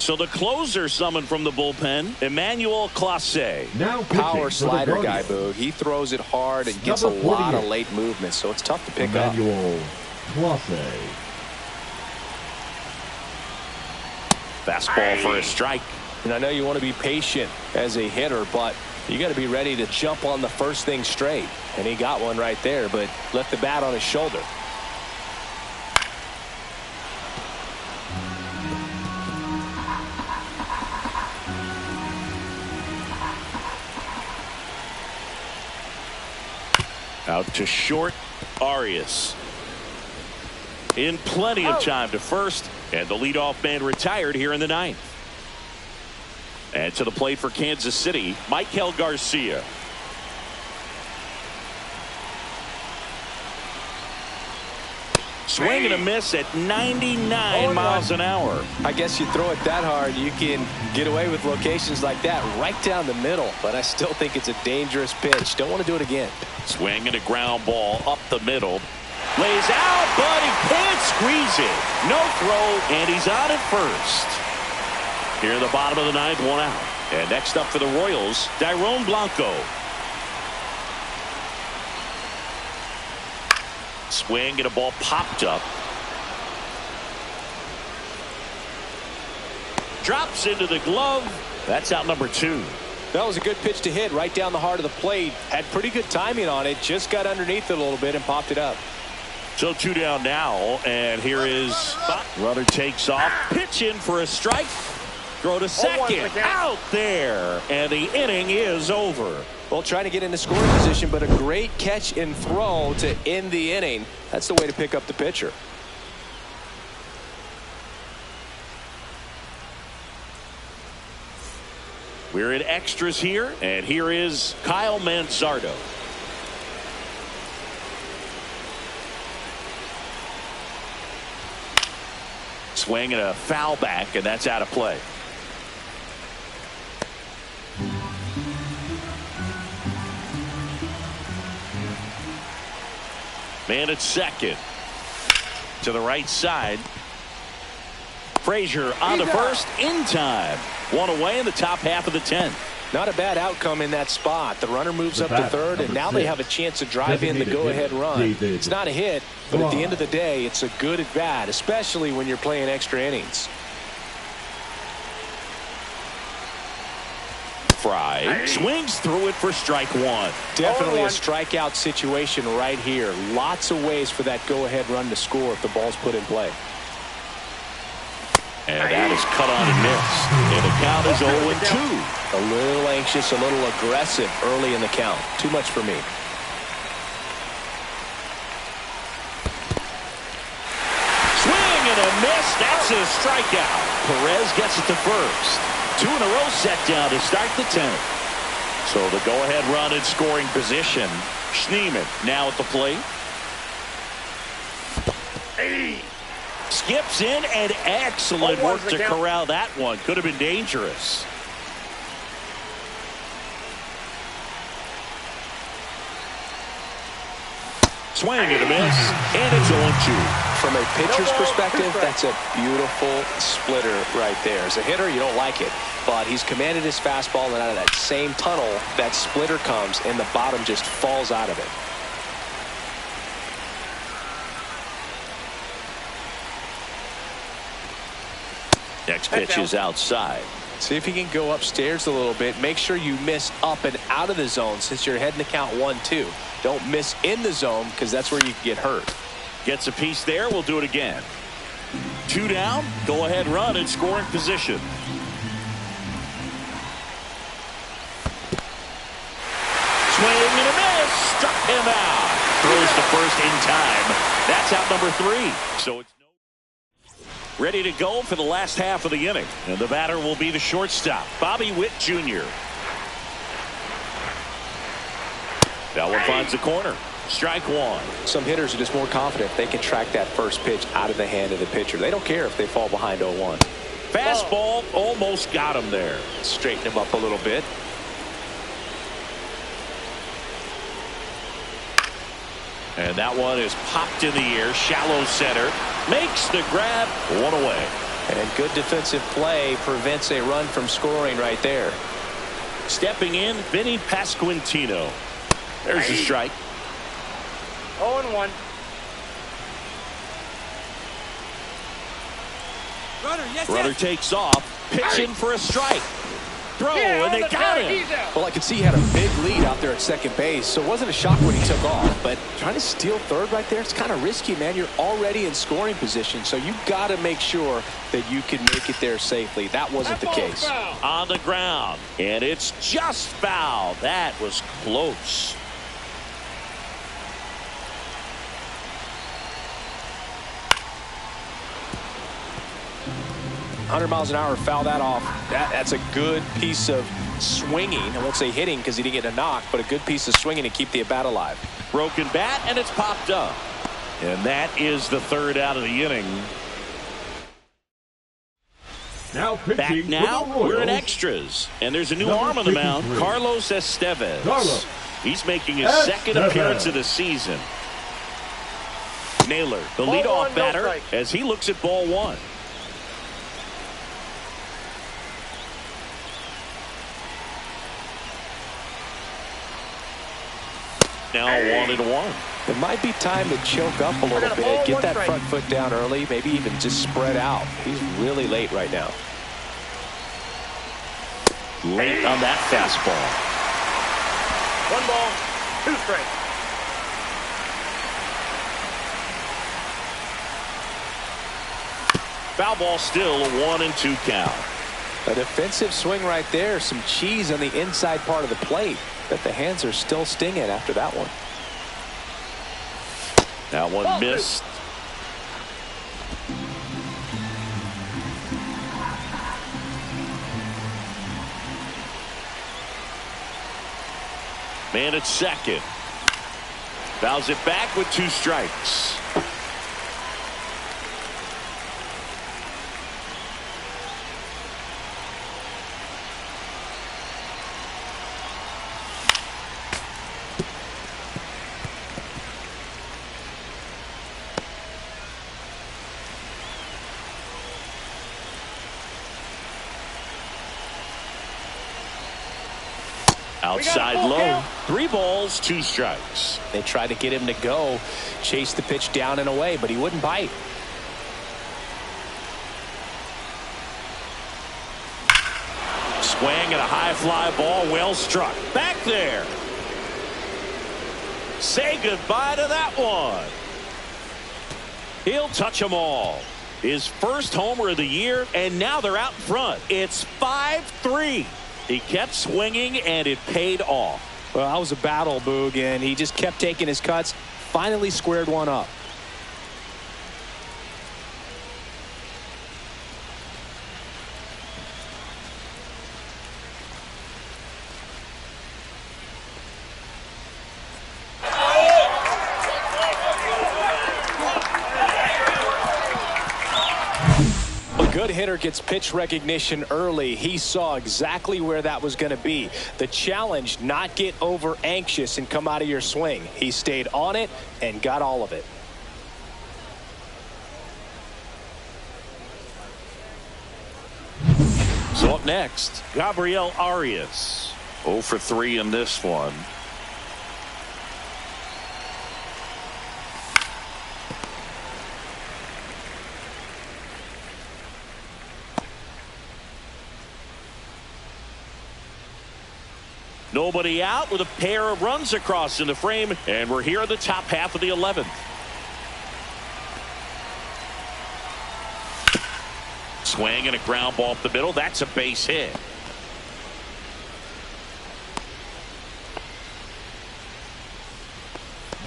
So the closer summoned from the bullpen, Emmanuel Clase. Now pitching Power for the slider guy, Guardians, Boog. He throws it hard and gets a Number lot of 48. late movement, so it's tough to pick up. Emmanuel Clase. Fastball for a strike. And I know you want to be patient as a hitter, but you got to be ready to jump on the first thing straight. And he got one right there, but left the bat on his shoulder. Out to short, Arias. In plenty of time to first, and the leadoff man retired here in the ninth. And to the plate for Kansas City, Michael Garcia. Swing and a miss at 99 miles an hour. I guess you throw it that hard, you can get away with locations like that right down the middle. But I still think it's a dangerous pitch. Don't want to do it again. Swing and a ground ball up the middle. Lays out, but he can't squeeze it. No throw, and he's on at first. Here in the bottom of the ninth, one out. And next up for the Royals, Dairon Blanco. Swing and a ball popped up. Drops into the glove. That's out number 2. That was a good pitch to hit right down the heart of the plate. Had pretty good timing on it. Just got underneath it a little bit and popped it up. So 2 down now, and here is runner takes off. Pitch in for a strike. Throw to second. Out there, and the inning is over. Well, trying to get into scoring position, but a great catch and throw to end the inning. That's the way to pick up the pitcher. We're in extras here, and here is Kyle Manzardo. Swing and a foul back, and that's out of play. Man at second. To the right side. Frazier on to first in time. One away in the top half of the 10th. Not a bad outcome in that spot. The runner moves up to third, and now they have a chance to drive in the go-ahead run. It's not a hit, but at the end of the day, it's a good at bat, especially when you're playing extra innings. Fry swings through it for strike 1. Definitely a strikeout situation right here. Lots of ways for that go-ahead run to score if the ball's put in play. And that is cut on and missed. And the count is 0-2. A little anxious, a little aggressive early in the count. Too much for me. Swing and a miss. That's a strikeout. Perez gets it to first. 2 in a row set down to start the 10th. So the go-ahead run in scoring position. Schneemann now at the plate. Skips in, and excellent work to corral that one. Could have been dangerous. Swing and a miss, and it's 0-2. From a pitcher's perspective, that's a beautiful splitter right there. As a hitter, you don't like it, but he's commanded his fastball, and out of that same tunnel, that splitter comes, and the bottom just falls out of it. Next pitch is outside. See if you can go upstairs a little bit. Make sure you miss up and out of the zone since you're heading to count 1-2. Don't miss in the zone because that's where you can get hurt. Gets a piece there. We'll do it again. 2 down. Go ahead run in scoring position. Swing and a miss. Struck him out. Throws to first in time. That's out number 3. So it's ready to go for the last half of the inning. And the batter will be the shortstop, Bobby Witt Jr. That one finds the corner. Strike 1. Some hitters are just more confident if they can track that first pitch out of the hand of the pitcher. They don't care if they fall behind 0-1. Fastball almost got him there. Straighten him up a little bit. And that one is popped in the air. Shallow center. Makes the grab. 1 away. And good defensive play prevents a run from scoring right there. Stepping in, Vinny Pasquantino. There's a strike. 0-1. Runner takes off, pitching for a strike. Throw, and they got him. Well, I could see he had a big lead out there at second base, so it wasn't a shock when he took off. But trying to steal third right there, it's kind of risky, man. You're already in scoring position, so you've got to make sure that you can make it there safely. That wasn't the case. On the ground, and it's just foul. That was close. 100 miles an hour, foul that off. That's a good piece of swinging. I won't say hitting because he didn't get a knock, but a good piece of swinging to keep the at bat alive. Broken bat, and it's popped up. And that is the third out of the inning. Now pitching Back now, for the Royals, we're in extras. And there's a new Number arm on the mound, 53. Carlos Estevez. Carlos He's making his second Estevez. appearance of the season. Naylor, the Ball leadoff one, no batter, strike. as he looks at ball one. Now 1-1. It might be time to choke up a little bit, get that front foot down early, maybe even just spread out. He's really late right now. Late on that fastball. 1 ball, 2 strikes. Foul ball still, a 1-2 count. A defensive swing right there, some cheese on the inside part of the plate. But the hands are still stinging after that one. That one missed. Man at second. Fouls it back with 2 strikes. Outside low. count. 3 balls, 2 strikes. They tried to get him to go, chase the pitch down and away, but he wouldn't bite. Swing and a high fly ball, well struck. Back there. Say goodbye to that one. He'll touch them all. His first homer of the year, and now they're out in front. It's 5-3. He kept swinging, and it paid off. Well, that was a battle, Boog, and he just kept taking his cuts. Finally squared one up. Good hitter gets pitch recognition early. He saw exactly where that was going to be. The challenge, not get over anxious and come out of your swing. He stayed on it and got all of it. So up next, Gabriel Arias. 0 for 3 in this one. Nobody out with a pair of runs across in the frame, and we're here in the top half of the 11th. Swing and a ground ball up the middle. That's a base hit.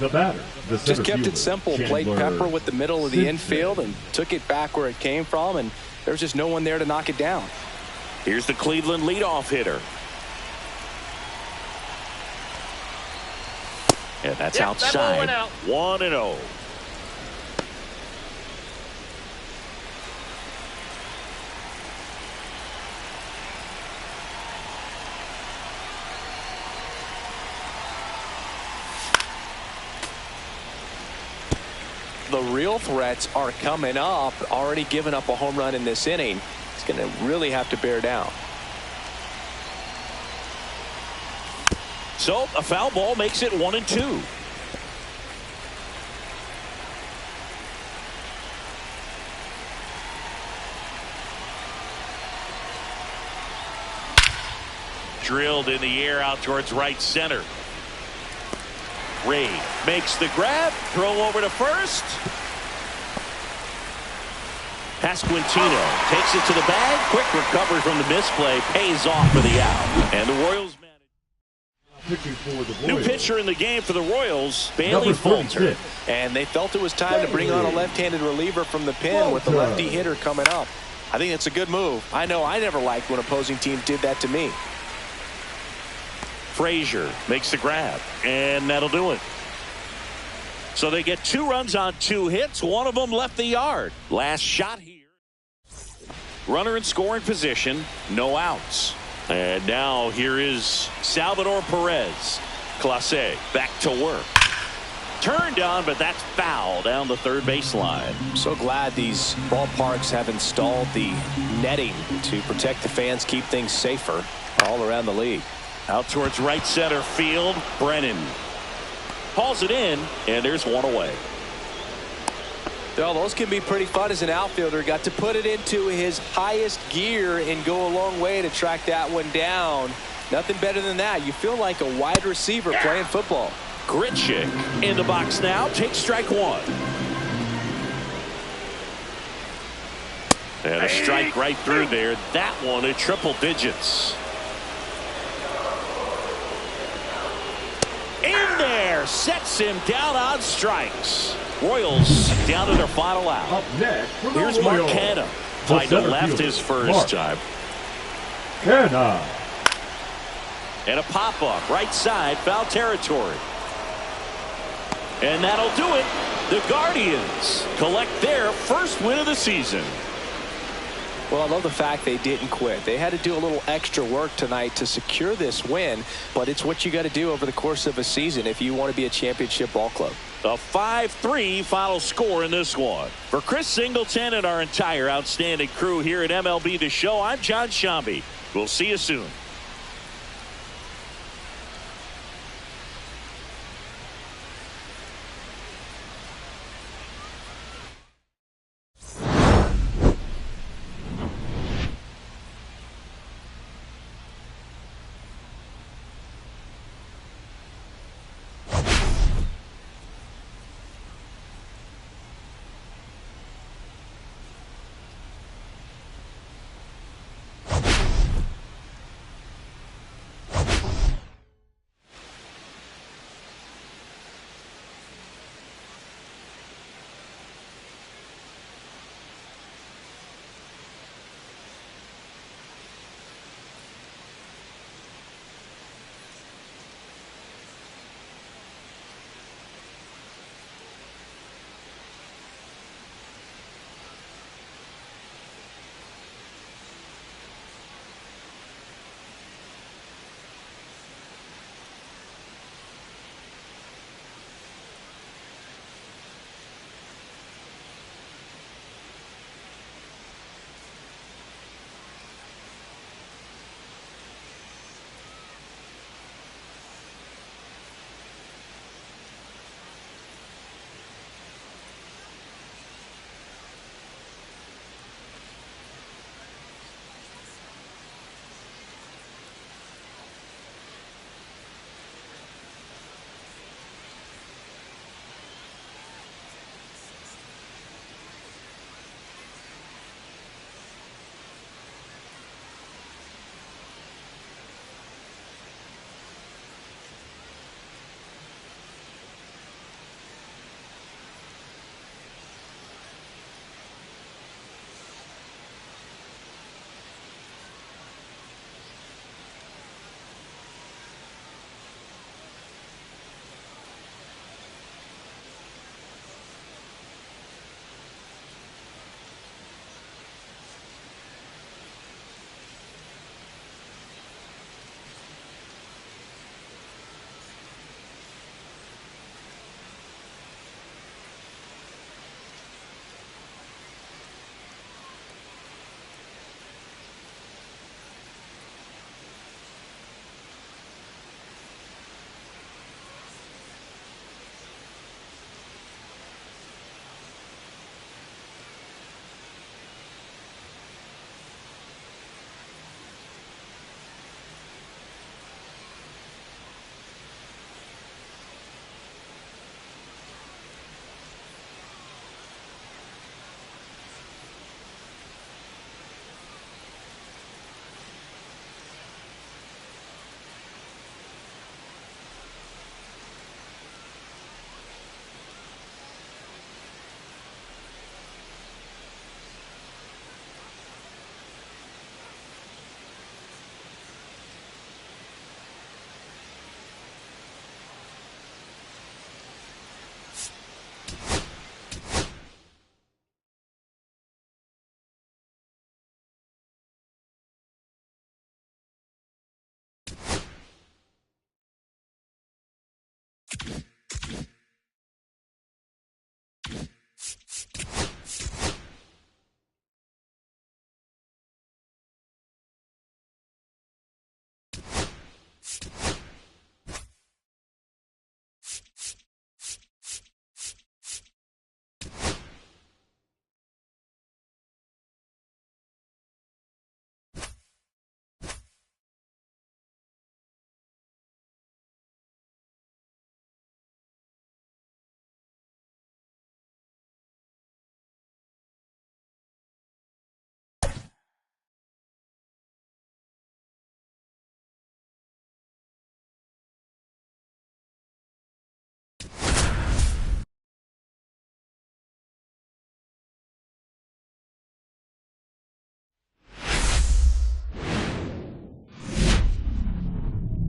the batter. The Just kept fielder, it simple. Played Chandler Pepper with the middle of the Simpson. infield and took it back where it came from, and there was just no one there to knock it down. Here's the Cleveland leadoff hitter. And that's Yep, that ball outside. went out. 1-0. the real threats are coming up. Already given up a home run in this inning. He's going to really have to bear down. So a foul ball makes it 1-2. Drilled in the air out towards right center. Ray makes the grab, throw over to first. Pasquantino takes it to the bag. Quick recovery from the misplay, pays off for the out. And the Royals Pitching for the Royals. new pitcher in the game for the Royals, Bailey Falter. And they felt it was time to bring on a left-handed reliever from the pen with the lefty hitter coming up. I think it's a good move. I know I never liked when opposing teams did that to me. Frazier makes the grab, and that'll do it. So they get 2 runs on 2 hits. One of them left the yard. Last shot here. Runner in scoring position, no outs. And now here is Salvador Perez. Clase back to work. Turned on, but that's foul down the third baseline. I'm so glad these ballparks have installed the netting to protect the fans, keep things safer all around the league. Out towards right center field, Brennan hauls it in, and there's one away. Well, those can be pretty fun as an outfielder. Got to put it into his highest gear and go a long way to track that one down. Nothing better than that. You feel like a wide receiver playing football. Gritchick in the box now, takes strike 1. And a strike right through there. That one at triple digits. In there, sets him down on strikes. Royals down to their final out. Up next for the Here's Royals. Marcano. The Fly to center left fielder, his first time. Canna. And a pop-up right side, foul territory. And that'll do it. The Guardians collect their first win of the season. Well, I love the fact they didn't quit. They had to do a little extra work tonight to secure this win, but it's what you got to do over the course of a season if you want to be a championship ball club. A 5-3 final score in this one. For Chris Singleton and our entire outstanding crew here at MLB The Show, I'm John Shambi. We'll see you soon.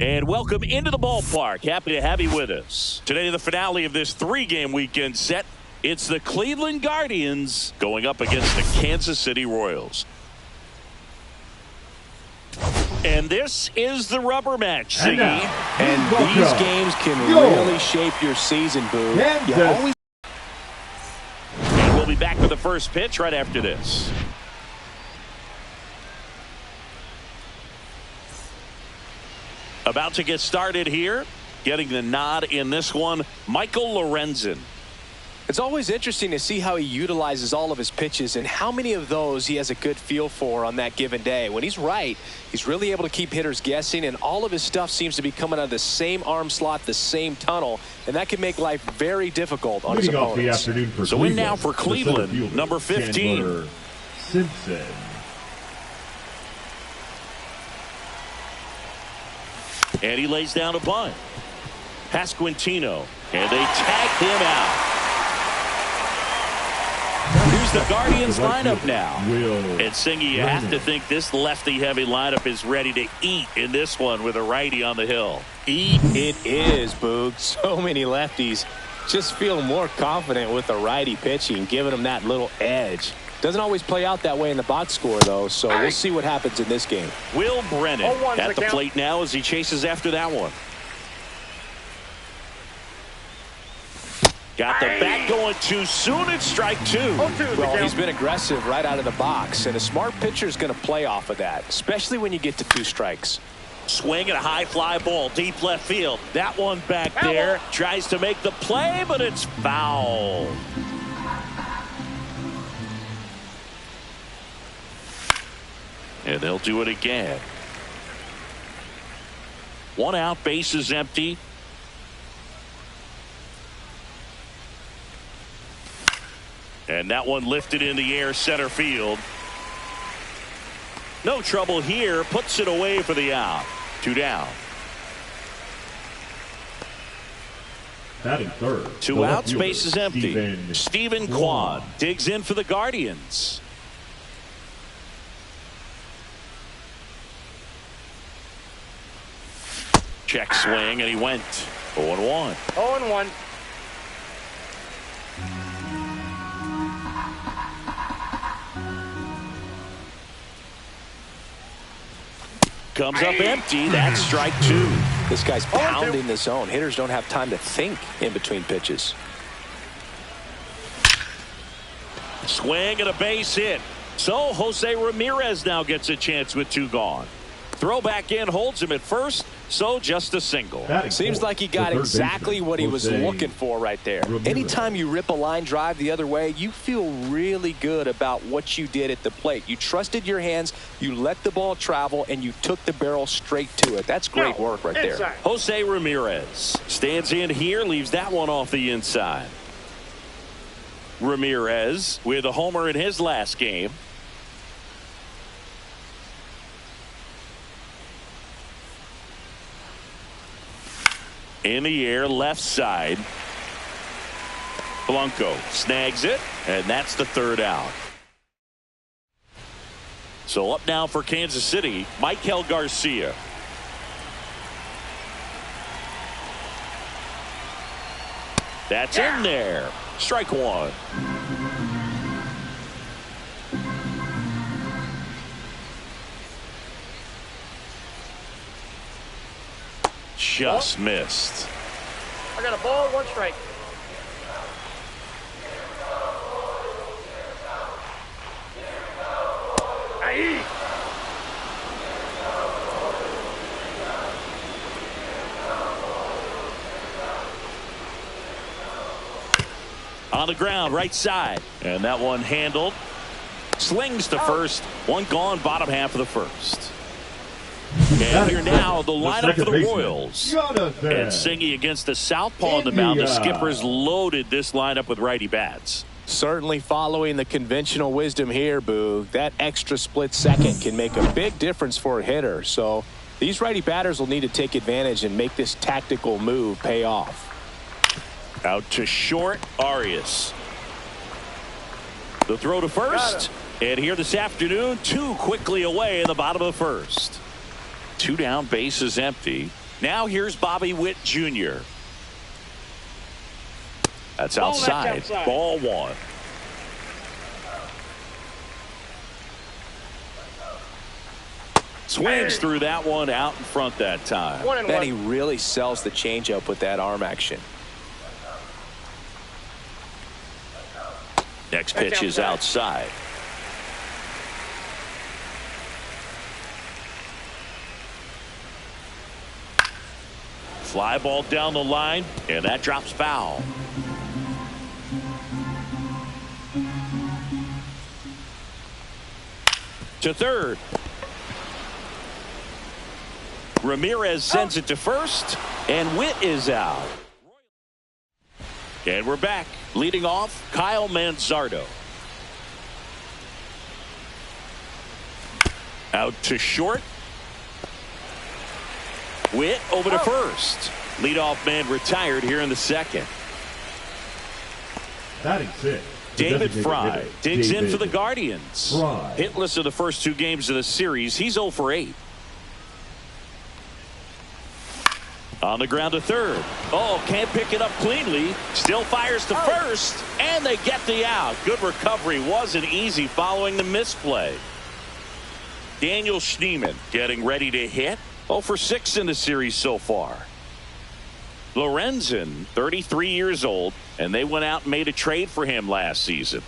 And welcome into the ballpark. Happy to have you with us. Today, the finale of this 3-game weekend set. It's the Cleveland Guardians going up against the Kansas City Royals. And this is the rubber match, Siggy. And these games can really shape your season, Boo. And we'll be back with the first pitch right after this. About to get started here. Getting the nod in this one, Michael Lorenzen. It's always interesting to see how he utilizes all of his pitches and how many of those he has a good feel for on that given day. When he's right, he's really able to keep hitters guessing, and all of his stuff seems to be coming out of the same arm slot, the same tunnel, and that can make life very difficult on his opponents. So in now for Cleveland, number 15. Simpson. And he lays down a bunt. Pasquantino. And they tag him out. Here's the Guardians lineup now. And Singy, you have to think this lefty-heavy lineup is ready to eat in this one with a righty on the hill. Eat it is, Boog. So many lefties just feel more confident with the righty pitching, giving them that little edge. Doesn't always play out that way in the box score, though, so we'll see what happens in this game. Will Brennan at the plate now as he chases after that one. Got the bat going too soon. It's strike 2. Well, he's been aggressive right out of the box, and a smart pitcher is going to play off of that, especially when you get to 2 strikes. Swing and a high fly ball deep left field. That one back there tries to make the play, but it's foul. And they'll do it again. 1 out, base is empty. And that one lifted in the air, center field. No trouble here, puts it away for the out. 2 down. Batting third. 2 outs, base is empty. Stephen Kwan digs in for the Guardians. Check swing, and he went 0-1. 0-1. Comes up empty. That's strike 2. This guy's pounding the zone. Hitters don't have time to think in between pitches. Swing and a base hit. So Jose Ramirez now gets a chance with 2 gone. Throw back in, holds him at first, so just a single. Seems like he got exactly what he was looking for right there. Anytime you rip a line drive the other way, you feel really good about what you did at the plate. You trusted your hands, you let the ball travel, and you took the barrel straight to it. That's great work right there. Jose Ramirez stands in here, leaves that one off the inside. Ramirez with a homer in his last game. In the air, left side. Blanco snags it, and that's the 3rd out. So up now for Kansas City, Michael Garcia. That's in there. Strike 1. Just missed. I got a ball, 1 strike. Aye. On the ground, right side. And that one handled. Slings to first. One gone, bottom half of the first. And here now, the lineup for the Royals. And Singy against the southpaw on the mound. The skipper's loaded this lineup with righty bats. Certainly following the conventional wisdom here, Boog. That extra split second can make a big difference for a hitter. So these righty batters will need to take advantage and make this tactical move pay off. Out to short, Arias. The throw to first. And here this afternoon, 2 quickly away in the bottom of the first. 2 down, bases empty. Now here's Bobby Witt Jr. That's outside. Ball 1. Swings through that one, out in front that time. Then he really sells the changeup with that arm action. Next pitch is outside. Fly ball down the line, and that drops foul. To third. Ramirez sends it to first, and Witt is out. And we're back. Leading off, Kyle Manzardo. Out to short. Witt over to first. Leadoff man retired here in the second. Batting 6. David Fry digs in for the Guardians. Hitless in the first 2 games of the series. He's 0 for 8. On the ground to third. Oh, can't pick it up cleanly. Still fires to first. And they get the out. Good recovery. Wasn't easy following the misplay. Daniel Schneemann getting ready to hit. 0 for 6 in the series so far. Lorenzen, 33 years old, and they went out and made a trade for him last season.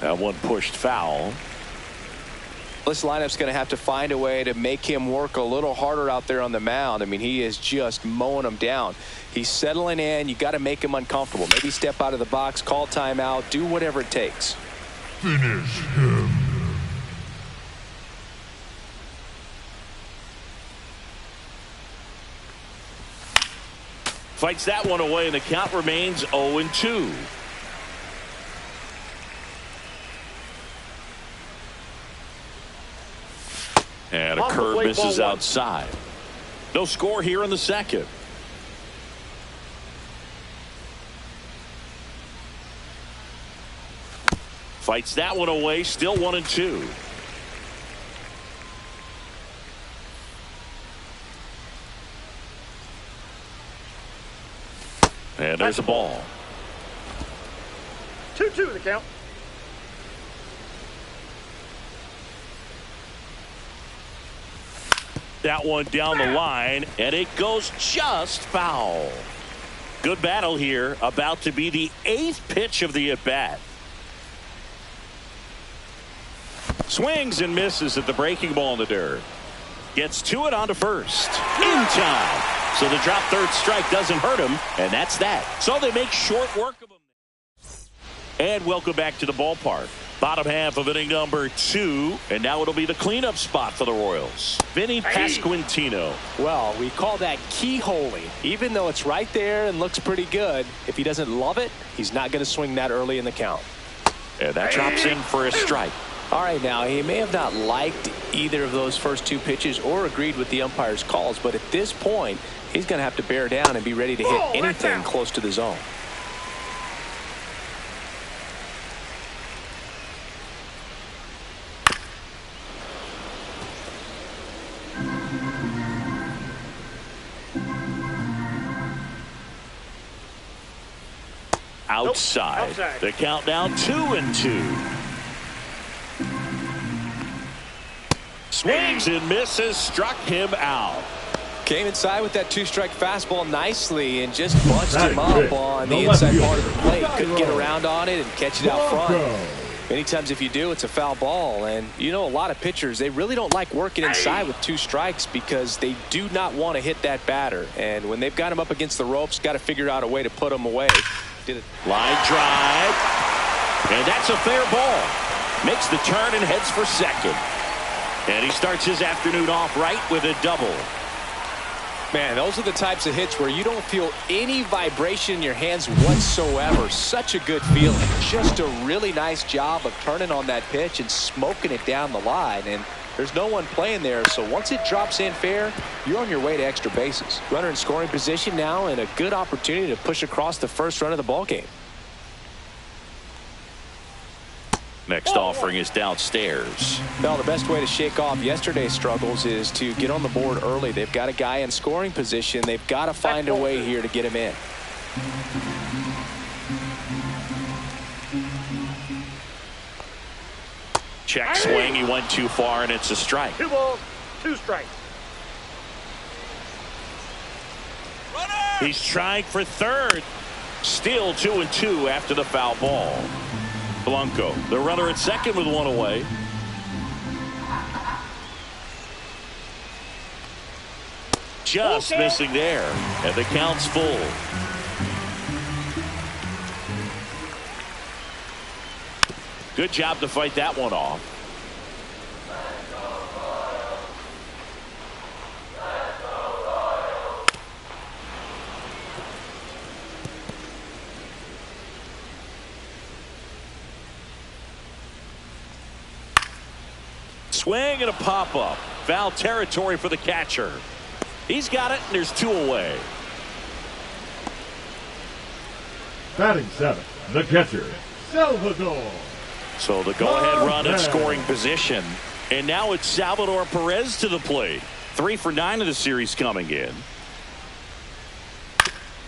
That one pushed foul. This lineup's going to have to find a way to make him work a little harder out there on the mound. I mean, he is just mowing them down. He's settling in. You got to make him uncomfortable. Maybe step out of the box, call timeout, do whatever it takes. Finish him. Fights that one away, and the count remains 0-2. And a curve misses outside. No score here in the second. Fights that one away, still 1-2. And there's a ball. 2-2 the count. That one down the line, and it goes just foul. Good battle here, about to be the 8th pitch of the at-bat. Swings and misses at the breaking ball in the dirt. Gets to it onto first. In time. So the drop third strike doesn't hurt him, and that's that. So they make short work of him. And welcome back to the ballpark. Bottom half of inning number 2, and now it'll be the cleanup spot for the Royals. Vinny Pasquantino. Well, we call that keyholing. Even though it's right there and looks pretty good, if he doesn't love it, he's not going to swing that early in the count. And that drops in for a strike. All right, now, he may have not liked either of those first 2 pitches or agreed with the umpire's calls, but at this point, he's going to have to bear down and be ready to hit anything close to the zone. Outside. The count now 2-2. Swings and misses, struck him out. Came inside with that two-strike fastball nicely and just bunched him up Six. on The the left inside fielder. part of the plate. Got Couldn't it get wrong. around on it and catch it out front. Bronco. Many times if you do, it's a foul ball. And, you know, a lot of pitchers, they really don't like working inside with two strikes because they do not want to hit that batter. And when they've got him up against the ropes, got to figure out a way to put him away. Did it. Line drive. And that's a fair ball. Makes the turn and heads for second. And he starts his afternoon off right with a double. Man, those are the types of hits where you don't feel any vibration in your hands whatsoever. Such a good feeling. Just a really nice job of turning on that pitch and smoking it down the line. And there's no one playing there, so once it drops in fair, you're on your way to extra bases. Runner in scoring position now and a good opportunity to push across the first run of the ball game. Next offering is downstairs. Well, the best way to shake off yesterday's struggles is to get on the board early. They've got a guy in scoring position. They've got to find a way here to get him in. Check swing. He went too far, and it's a strike. 2 balls, 2 strikes. He's trying for third. Still 2-2 after the foul ball. Blanco, the runner at second with one away. Just missing there, and the count's full. Good job to fight that one off. Swing and a pop-up. Foul territory for the catcher. He's got it, and there's 2 away. Batting 7th, the catcher, Salvador. So the go-ahead run in scoring position. And now it's Salvador Perez to the plate. 3 for 9 of the series coming in.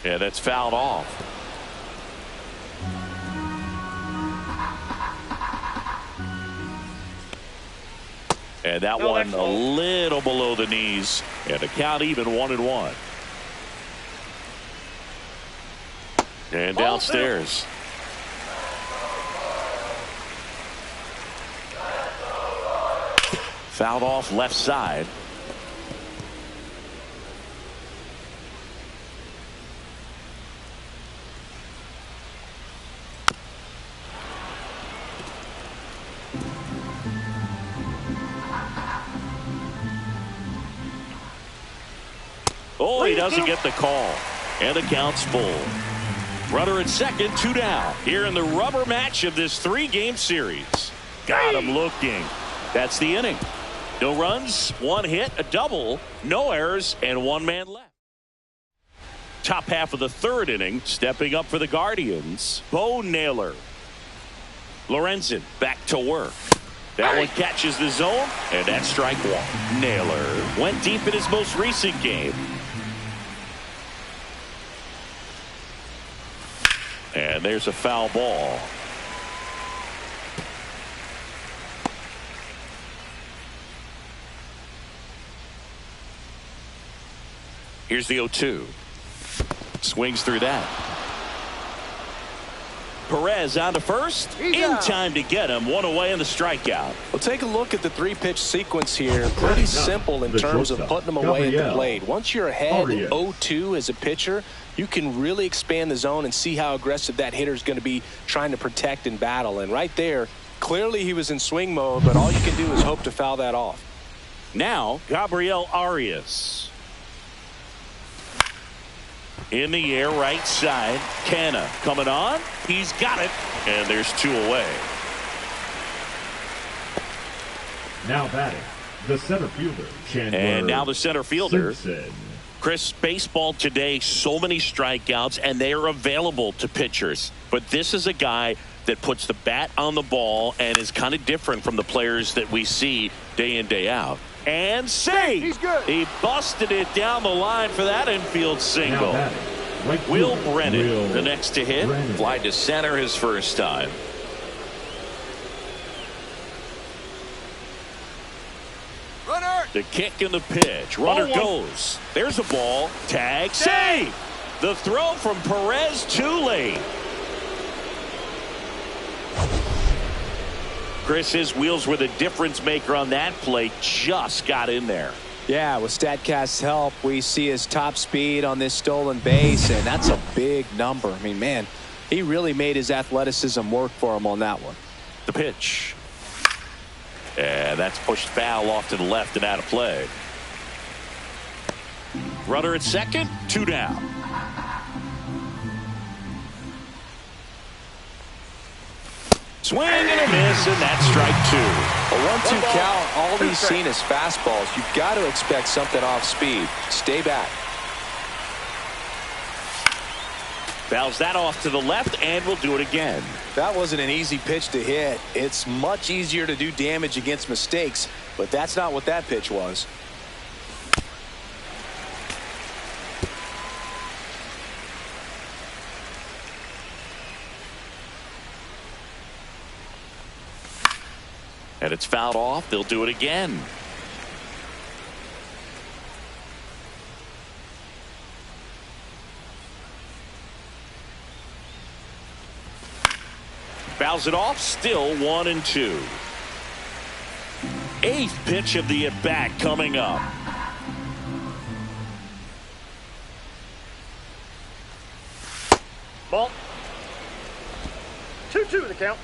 Yeah, that's fouled off. And that one a little below the knees. And the count even 1-1. And downstairs. Fouled off left side. Oh, he doesn't get the call. And the count's full. Runner at second, 2 down. Here in the rubber match of this 3-game series. Got him looking. That's the inning. No runs, 1 hit, a double, no errors, and 1 man left. Top half of the 3rd inning, stepping up for the Guardians, Bo Naylor. Lorenzen back to work. That one catches the zone, and that's strike 1. Naylor went deep in his most recent game. And there's a foul ball. Here's the 0-2. Swings through that. Perez on to first. In time to get him. 1 away in the strikeout. Well, take a look at the 3-pitch sequence here. Pretty simple in terms of putting them away at the plate. Once you're ahead 0-2 as a pitcher, you can really expand the zone and see how aggressive that hitter is going to be trying to protect and battle. And right there, clearly he was in swing mode, but all you can do is hope to foul that off. Now, Gabriel Arias. In the air, right side. Canna coming on. He's got it. And there's 2 away. Now batting, the center fielder, Chandler. And now the center fielder. Simpson. Chris, baseball today, so many strikeouts, and they are available to pitchers. But this is a guy that puts the bat on the ball and is kind of different from the players that we see day in, day out. And see, he's good. He busted it down the line for that infield single. Now batting, right Will fielder, Brennan, Will the next to hit, Brennan. fly to center his first time. Runner The kick and the pitch. Runner goes. There's a ball. Tag. Save. The throw from Perez too late. Chris, his wheels were the difference maker on that play. Just got in there. Yeah, with StatCast's help, we see his top speed on this stolen base, and that's a big number. I mean, man, he really made his athleticism work for him on that one. The pitch. And that's pushed foul off to the left and out of play. Runner at second, 2 down. Swing and a miss, and that's strike 2. A 1-2 count, all he's seen is fastballs. You've got to expect something off speed. Stay back. Fouls that off to the left, and we'll do it again. That wasn't an easy pitch to hit. It's much easier to do damage against mistakes, but that's not what that pitch was. And it's fouled off. They'll do it again. Fouls it off. Still 1-2. 8th pitch of the at-bat coming up. Ball. 2-2 the count.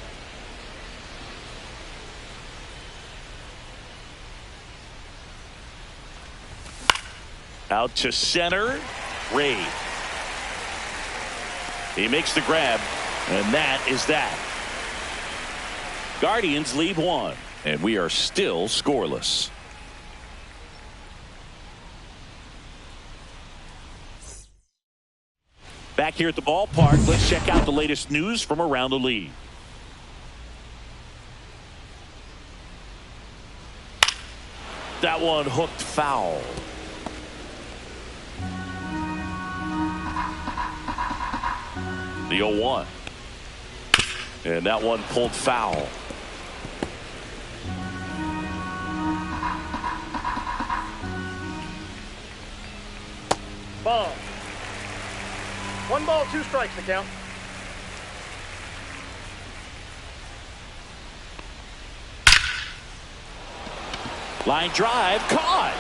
Out to center. Ray. He makes the grab, and that is that. Guardians lead 1, and we are still scoreless. Back here at the ballpark, let's check out the latest news from around the league. That one hooked foul. The 0-1. And that one pulled foul. Ball. 1 ball, 2 strikes the count. Line drive caught.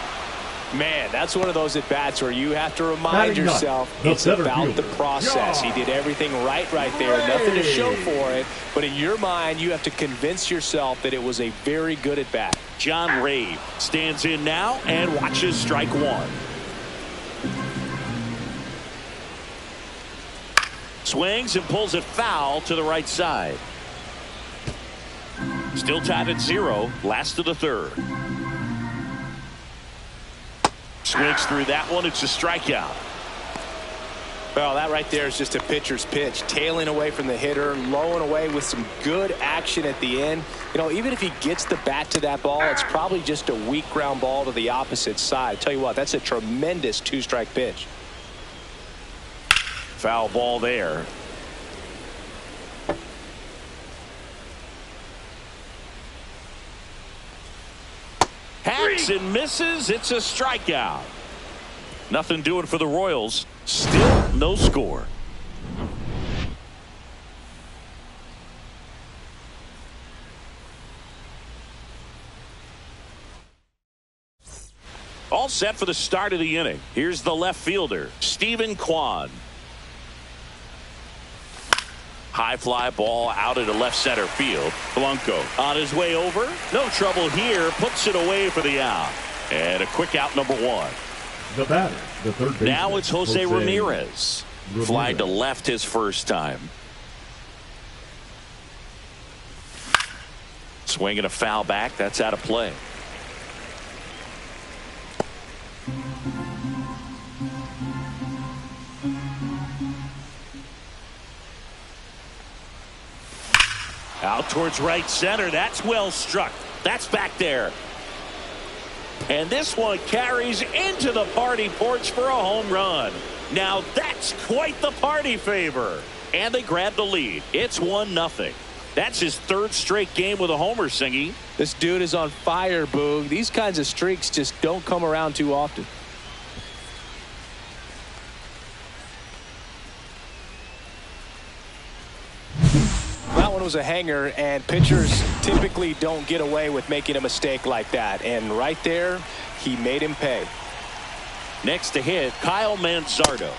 Man, that's one of those at-bats where you have to remind yourself it's about the process. He did everything right there. Nothing to show for it. But in your mind, you have to convince yourself that it was a very good at-bat. John Ray stands in now and watches strike 1. Swings and pulls it foul to the right side. Still tied at 0. Last of the 3rd. Swings through that one. It's a strikeout. Well, that right there is just a pitcher's pitch. Tailing away from the hitter, lowing away with some good action at the end. You know, even if he gets the bat to that ball, it's probably just a weak ground ball to the opposite side. I tell you what, that's a tremendous 2-strike pitch. Foul ball there. Hacks and misses. It's a strikeout. Nothing doing for the Royals. Still no score. All set for the start of the inning. Here's the left fielder, Stephen Kwan. High fly ball out into left center field. Blanco on his way over. No trouble here. Puts it away for the out. And a quick out, number 1. The batter, the third baseman. Now it's Jose Ramirez. Flying to left his first time. Swinging a foul back. That's out of play. Out towards right center. That's well struck. That's back there. And this one carries into the party porch for a home run. Now that's quite the party favor. And they grab the lead. It's 1-0. That's his 3rd straight game with a homer, Singy. This dude is on fire, Boog. These kinds of streaks just don't come around too often. That one was a hanger, and pitchers typically don't get away with making a mistake like that. And right there, he made him pay. Next to hit, Kyle Manzardo.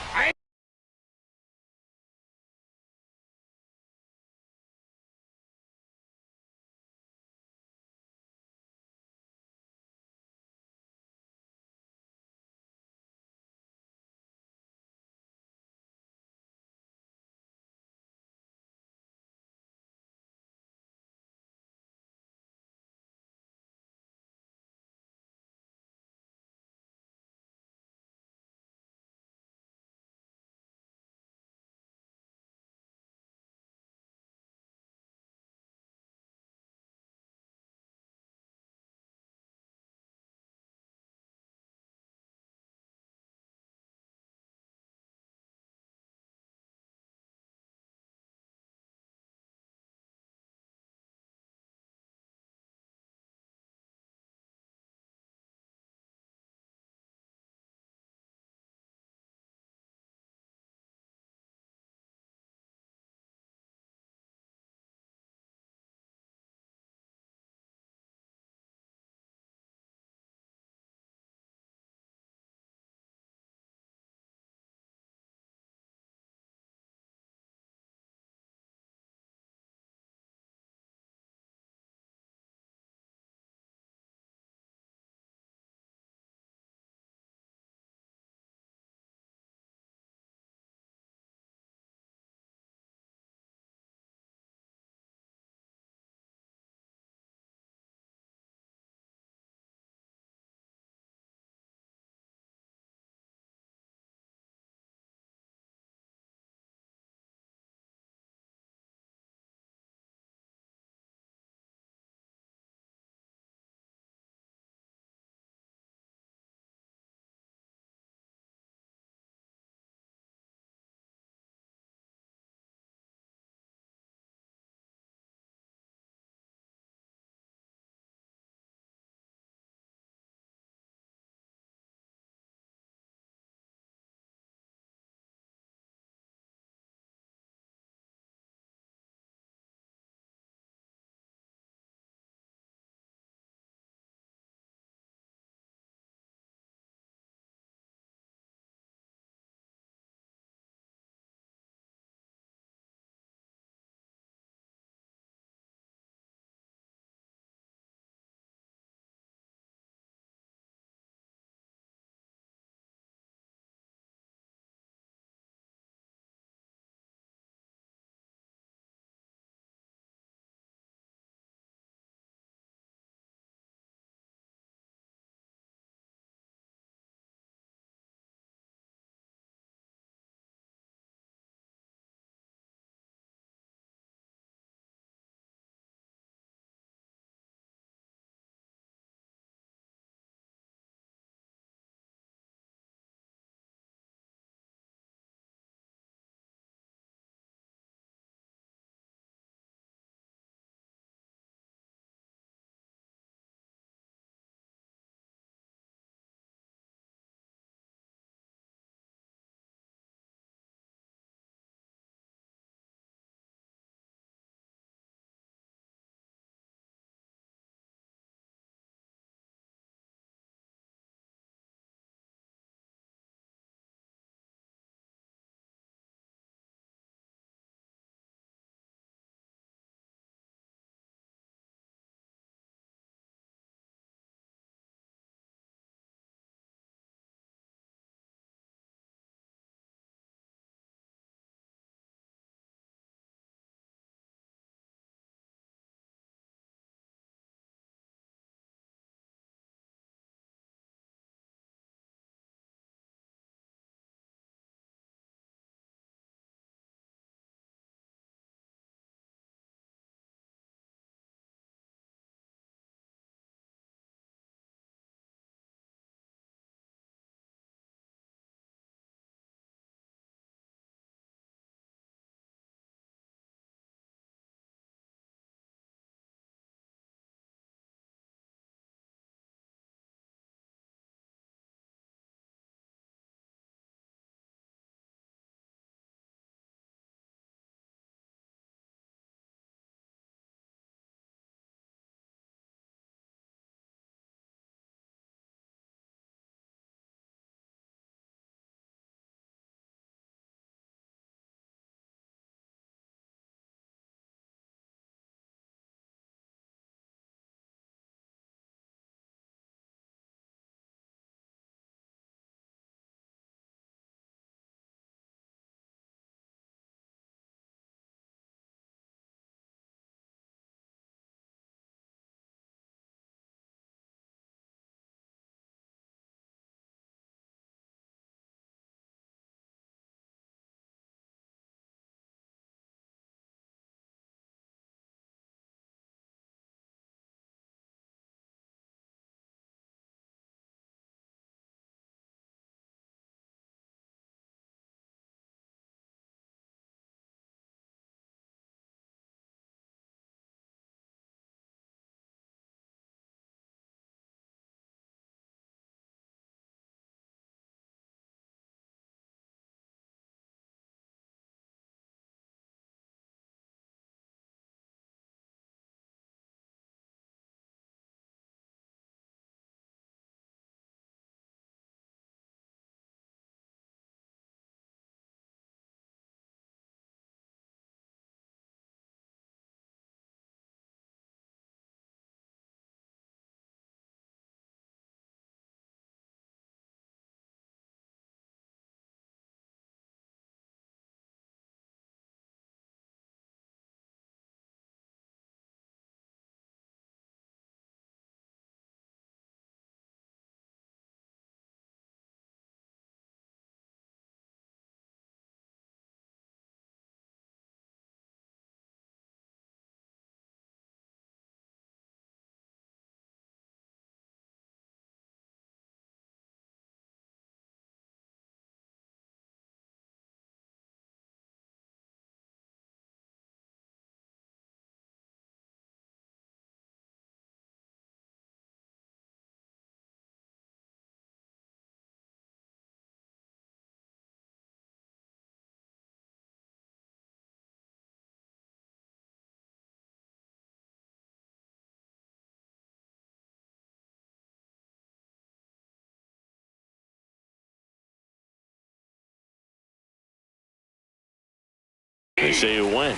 They say you win.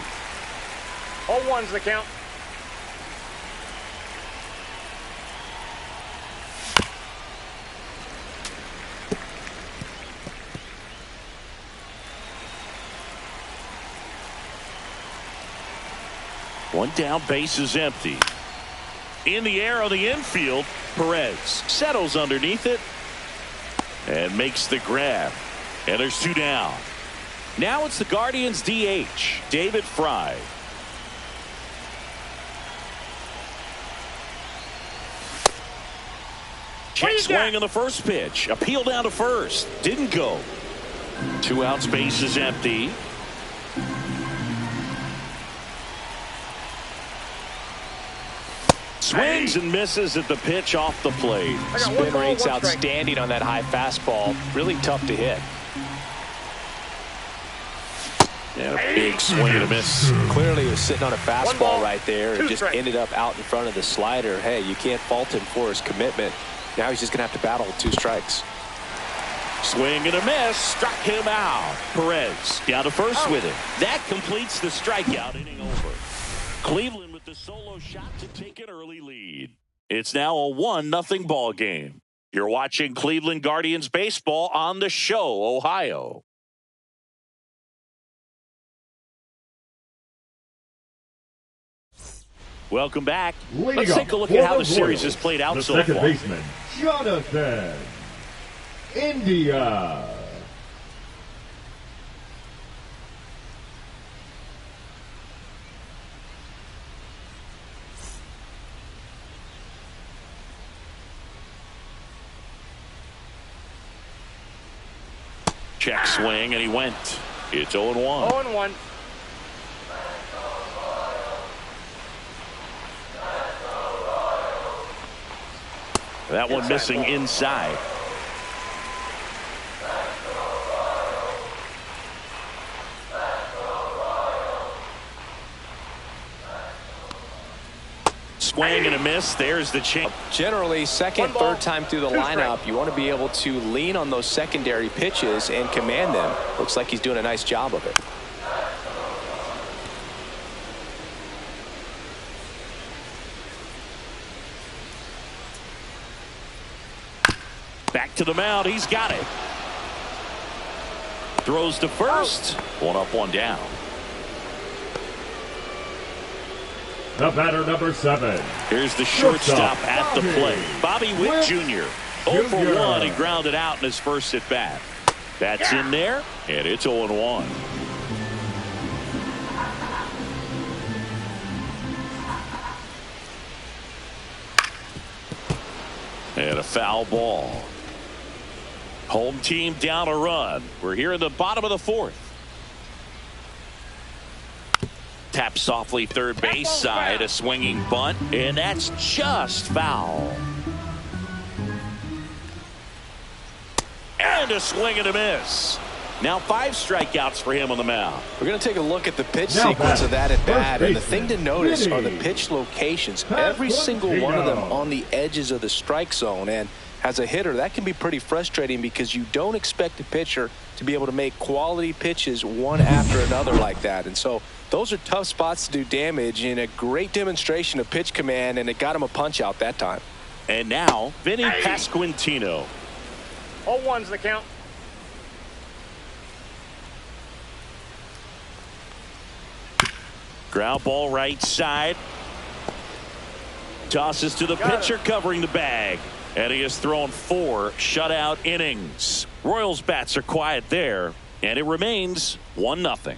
All ones the count. One down, base is empty. In the air on the infield, Perez settles underneath it and makes the grab. And there's 2 down. Now it's the Guardians DH, David Fry. Check swing on the first pitch. Appeal down to first. Didn't go. 2 outs, base is empty. Swings and misses at the pitch off the plate. Spin rate's outstanding on that high fastball. Really tough to hit. And a big swing and a miss. Clearly he was sitting on a fastball right there and just ended up out in front of the slider. Hey, you can't fault him for his commitment. Now he's just going to have to battle with 2 strikes. Swing and a miss. Struck him out. Perez down to first with it. That completes the strikeout inning over. Cleveland with the solo shot to take an early lead. It's now a 1-0 ball game. You're watching Cleveland Guardians baseball on the Show, Ohio. Welcome back. Let's take a look at how the series has played out so far. Second baseman, Jonathan India. Check swing, and he went. It's 0-1. 0-1. That one missing inside. Swing and a miss. There's the chance. Generally, second, third time through the lineup, you want to be able to lean on those secondary pitches and command them. Looks like he's doing a nice job of it. Back to the mound. He's got it. Throws to first. 1 up, 1 down. The batter, number 7. Here's the shortstop at the plate. Bobby Witt Jr. 0 for 1. He grounded out in his first at bat. That's in there, and it's 0-1. And a foul ball. Home team down a run. We're here in the bottom of the 4th. Tap softly third base side, a swinging bunt, and that's just foul. And a swing and a miss. Now 5 strikeouts for him on the mound. We're going to take a look at the pitch sequence of that at bat, and the thing to notice are the pitch locations. Every single one of them on the edges of the strike zone, and as a hitter, that can be pretty frustrating because you don't expect a pitcher to be able to make quality pitches one after another like that. And so those are tough spots to do damage, and a great demonstration of pitch command, and it got him a punch out that time. And now Vinny Pasquantino. All ones the count. Ground ball right side. Tosses to the pitcher covering the bag. And he has thrown 4 shutout innings. Royals bats are quiet there. And it remains 1-0.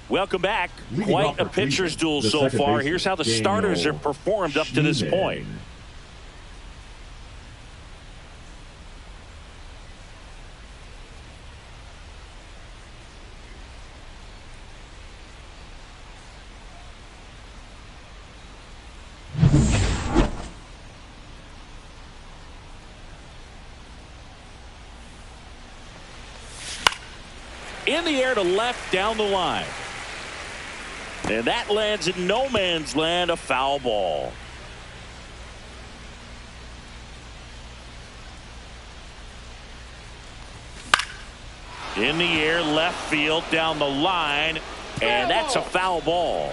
Welcome back. Quite a pitcher's duel so far. Here's how the starters have performed up to this point. In the air to left down the line. And that lands in no man's land, a foul ball. In the air, left field, down the line, and that's a foul ball.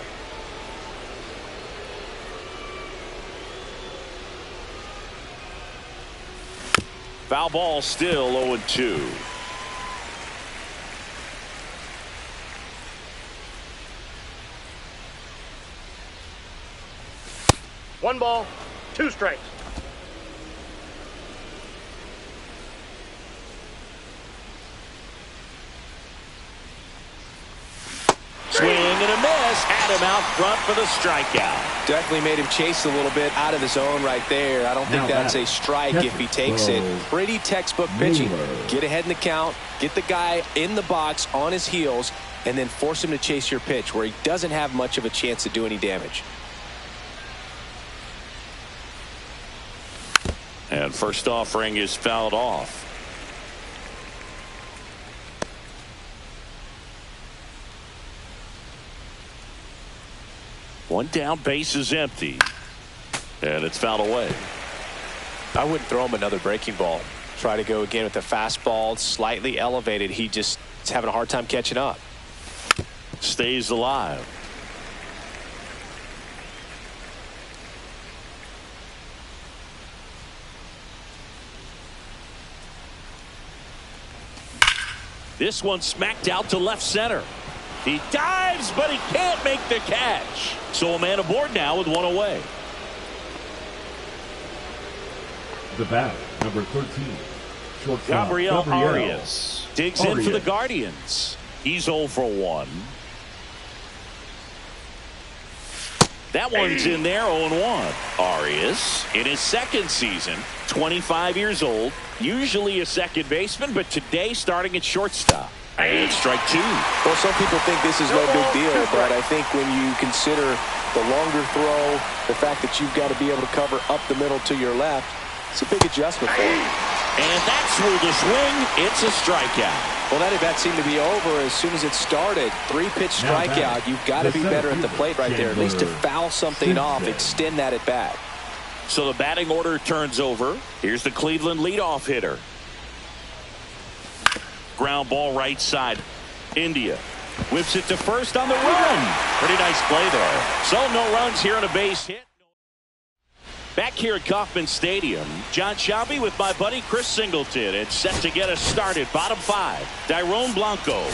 Foul ball, still 0-2. One ball, two strikes. Swing and a miss. Had him out front for the strikeout. Definitely made him chase a little bit out of the zone right there. I don't think that's a strike if he takes it. Pretty textbook pitching. Get ahead in the count, get the guy in the box on his heels, and then force him to chase your pitch where he doesn't have much of a chance to do any damage. And first offering is fouled off. One down, base is empty. And it's fouled away. I wouldn't throw him another breaking ball. Try to go again with the fastball, slightly elevated. He just is having a hard time catching up. Stays alive. This one smacked out to left center. He dives, but he can't make the catch. So a man aboard now with one away. The batter, number 13, shortstop Gabriel Arias digs in for the Guardians. He's 0 for 1. That one's in there, 0-1. Arias, in his second season, 25 years old, usually a second baseman, but today starting at shortstop. And strike two. Well, some people think this is no big deal, but I think when you consider the longer throw, the fact that you've got to be able to cover up the middle to your left, it's a big adjustment for him. And that's ruled a swing. It's a strikeout. Well, that at bat seemed to be over as soon as it started. 3-pitch strikeout. You've got to be better at the plate right there, at least to foul something off, extend that at bat. So the batting order turns over. Here's the Cleveland leadoff hitter. Ground ball right side. India whips it to first on the run. Pretty nice play there. So no runs here on a base hit. Back here at Kauffman Stadium, John Sciambi with my buddy Chris Singleton. It's set to get us started. Bottom 5. Dairon Blanco.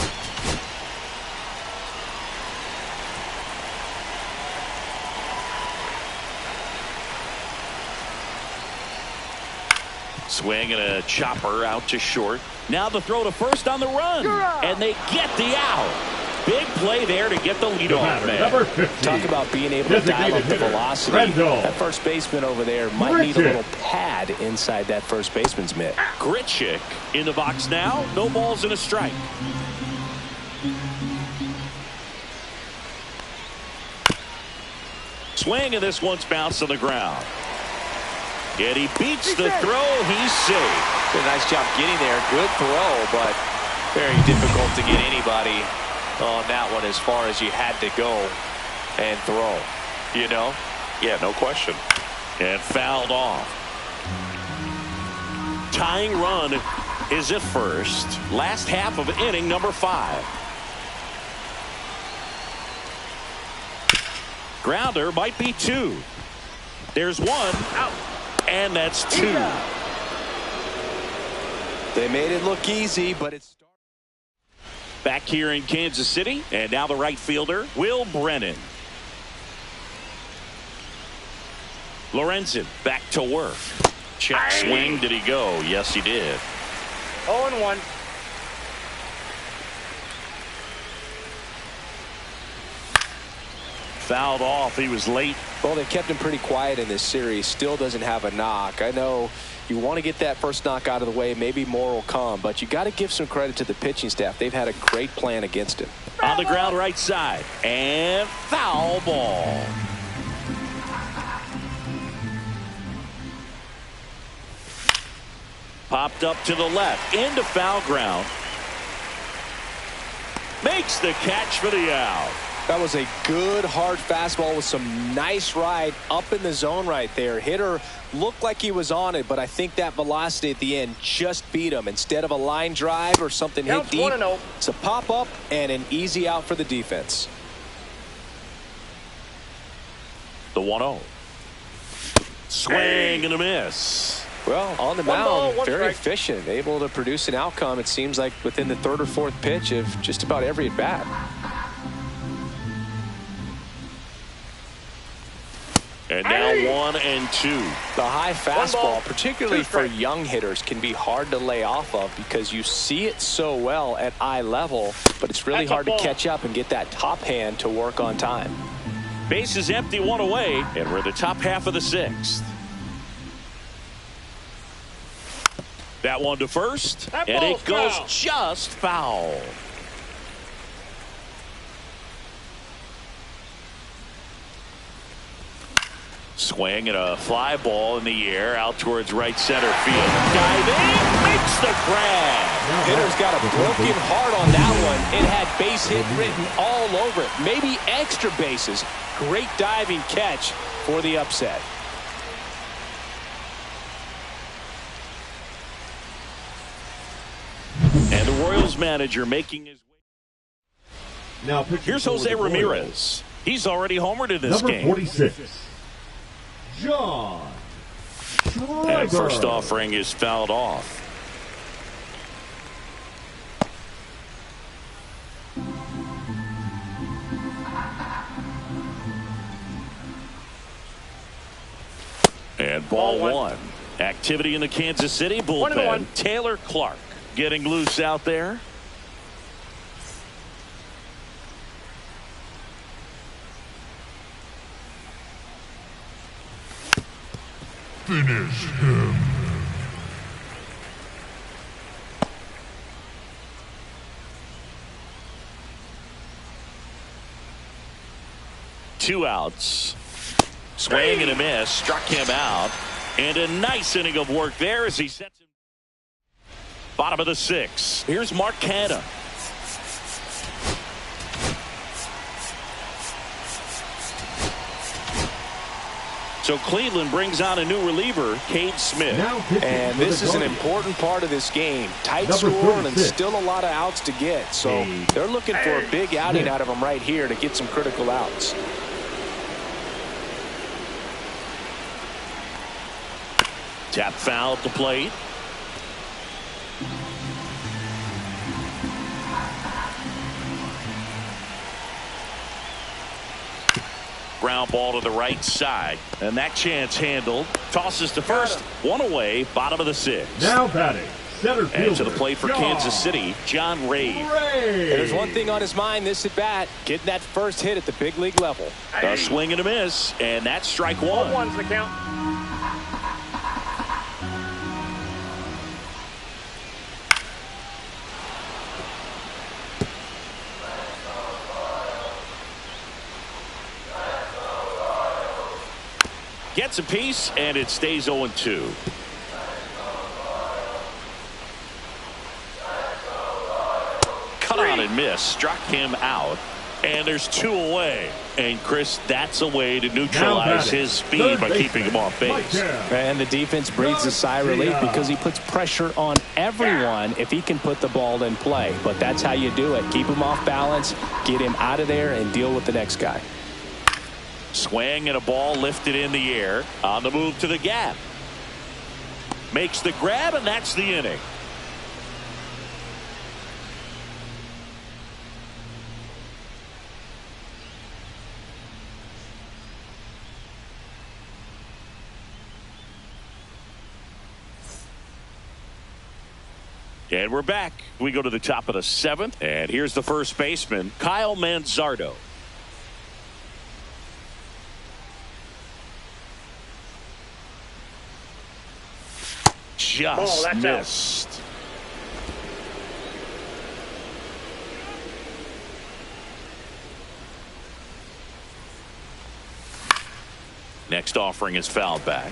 Swing and a chopper out to short. Now the throw to first on the run. And they get the out. Big play there to get the leadoff man. Talk about being able to dial up the velocity. That first baseman over there might need a little pad inside that first baseman's mitt. Grichuk in the box now. No balls and a strike. Swing, and this one's bounced on the ground. And he beats the throw. He's safe. Did a nice job getting there. Good throw, but very difficult to get anybody on that one as far as you had to go and throw. You know? Yeah, no question. And fouled off. Tying run is at first. Last half of inning number 5. Grounder might be 2. There's 1 out. And that's 2. They made it look easy, but it's back here in Kansas City, and now the right fielder, Will Brennan. Lorenzen back to work. Check swing. Did he go? Yes, he did. 0-1. Fouled off. He was late. Well, they kept him pretty quiet in this series. Still doesn't have a knock. I know you want to get that first knock out of the way. Maybe more will come, but you got to give some credit to the pitching staff. They've had a great plan against him. On the ground right side. And foul ball. Popped up to the left. Into foul ground. Makes the catch for the out. That was a good, hard fastball with some nice ride up in the zone right there. Hitter looked like he was on it, but I think that velocity at the end just beat him. Instead of a line drive or something hit deep, it's a pop-up and an easy out for the defense. The 1-0. Swing and a miss. Well, on the mound, very efficient, able to produce an outcome, it seems like, within the third or fourth pitch of just about every at-bat. And now 1-2. The high fastball, particularly for young hitters, can be hard to lay off of because you see it so well at eye level, but it's really hard to catch up and get that top hand to work on time. Base is empty, 1 away, and we're in the top half of the 6th. That one to first, and it goes just foul. Swing and a fly ball in the air out towards right center field. Diving, makes the grab. Hitter's got a broken heart on that one. It had base hit written all over it. Maybe extra bases. Great diving catch for the upset. And the Royals manager making his way. Now here's Jose Ramirez. He's already homered in this game. Number 46. John And first offering is fouled off. And ball one. Activity in the Kansas City bullpen. Taylor Clark getting loose out there. Finish him. Two outs. Swing and a miss. Struck him out. And a nice inning of work there as he sets him. Bottom of the 6th. Here's Mark Canha. So Cleveland brings on a new reliever, Cade Smith. And this is an important part of this game. Tight score and still a lot of outs to get. So they're looking for a big outing out of him right here to get some critical outs. Tap foul at the plate. Ground ball to the right side. And that chance handled. Tosses to first. One away. Bottom of the 6th. Now batting. Center fielder. And to the plate for Kansas City, John Ray. There's one thing on his mind this at bat. Getting that first hit at the big league level. A swing and a miss. And that's strike one. 1's the count. Gets a piece, and it stays 0-2. Cut on and miss. Struck him out. And there's 2 away. And, Chris, that's a way to neutralize his speed by keeping him off base. And the defense breathes a sigh of relief because he puts pressure on everyone if he can put the ball in play. But that's how you do it. Keep him off balance, get him out of there, and deal with the next guy. Swing and a ball lifted in the air on the move to the gap. Makes the grab, and that's the inning. And we're back. We go to the top of the 7th, and here's the first baseman, Kyle Manzardo. Just missed. Out. Next offering is fouled back.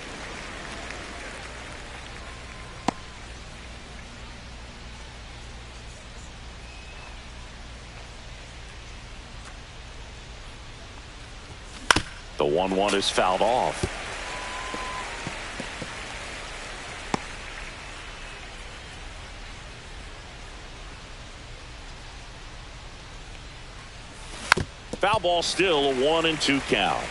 1-1 is fouled off. Foul ball, still a 1-2 count.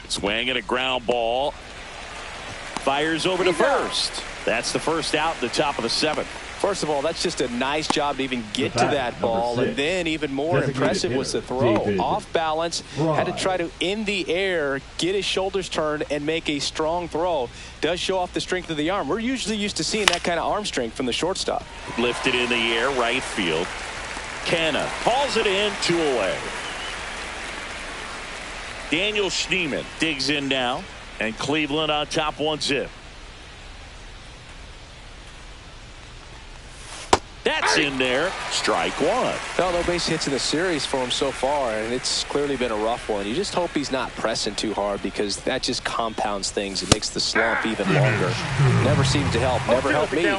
Swing and a ground ball. Fires over to first. That's the first out, the top of the 7th. First of all, that's just a nice job to even get to that ball. And then even more impressive was the throw. Off balance, had to try to, in the air, get his shoulders turned and make a strong throw. Does show off the strength of the arm. We're usually used to seeing that kind of arm strength from the shortstop. Lifted in the air, right field. Canna hauls it in, 2 away. Daniel Schneemann digs in now, and Cleveland on top 1-0. That's in there. Strike 1. Well, no base hits in the series for him so far, and it's clearly been a rough one. You just hope he's not pressing too hard, because that just compounds things. It makes the slump even longer. Never seems to help. Never helped me.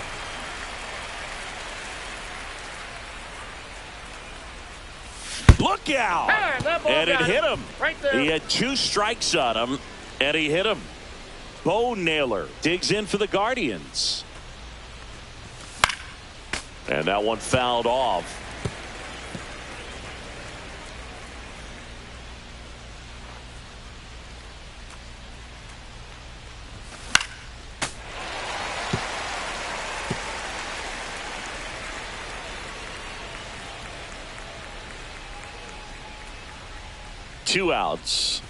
Look out! And it hit him. Right there. He had 2 strikes on him, and he hit him. Bo Naylor digs in for the Guardians. And that one fouled off. Two outs.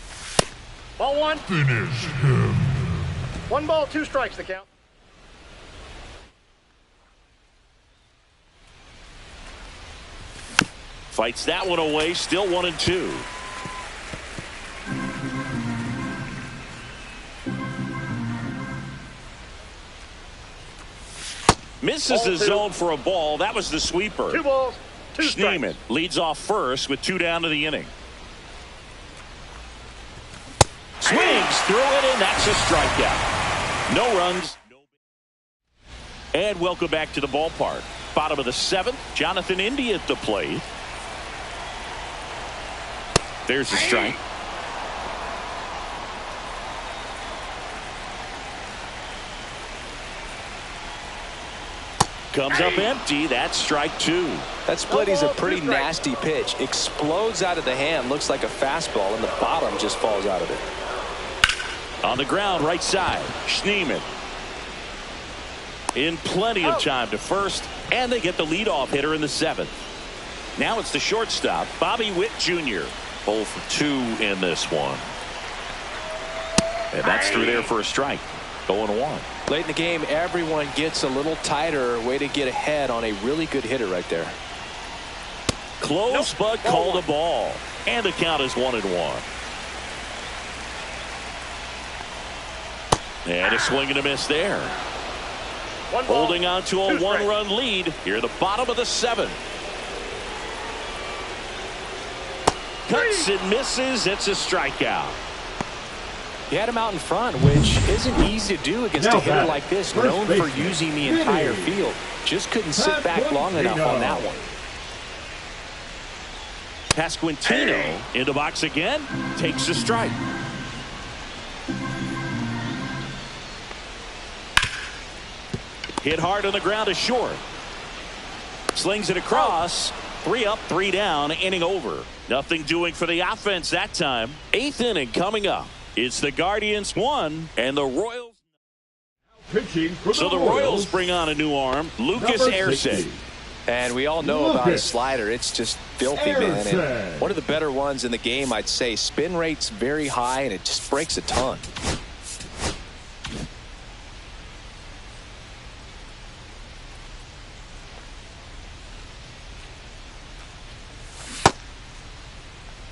Ball 1. Finish him. 1 ball, 2 strikes, the count. Fights that one away. Still 1-2. Misses the zone for a ball. That was the sweeper. 2 balls, 2 strikes. Schneemann leads off first with 2 down to the inning. Swings through it, and that's a strikeout. No runs. And welcome back to the ballpark. Bottom of the 7th, Jonathan India at the plate. There's a strike. Comes up empty. That's strike 2. That split is a pretty nasty pitch. Explodes out of the hand. Looks like a fastball, and the bottom just falls out of it. On the ground, right side. Schneemann. In plenty of time to first, and they get the leadoff hitter in the 7th. Now it's the shortstop, Bobby Witt Jr. 0 for 2 in this one. And that's through there for a strike. 0-1. Late in the game, everyone gets a little tighter. Way to get ahead on a really good hitter right there. Close, but called a ball. And the count is 1-1. And a swing and a miss there. Holding on to a 1-run lead here at the bottom of the 7th. Cuts and misses. It's a strikeout. He had him out in front, which isn't easy to do against a hitter like this, known for using the entire field. Just couldn't sit back long enough on that one. Pasquantino in the box again. Takes a strike. Hit hard on the ground to short. Slings it across. 3 up, 3 down, inning over. Nothing doing for the offense that time. 8th inning coming up. It's the Guardians 1 and the Royals. So the Royals bring on a new arm, Lucas Erceg. And we all know about his slider. It's just filthy, man. And one of the better ones in the game, I'd say. Spin rate's very high, and it just breaks a ton.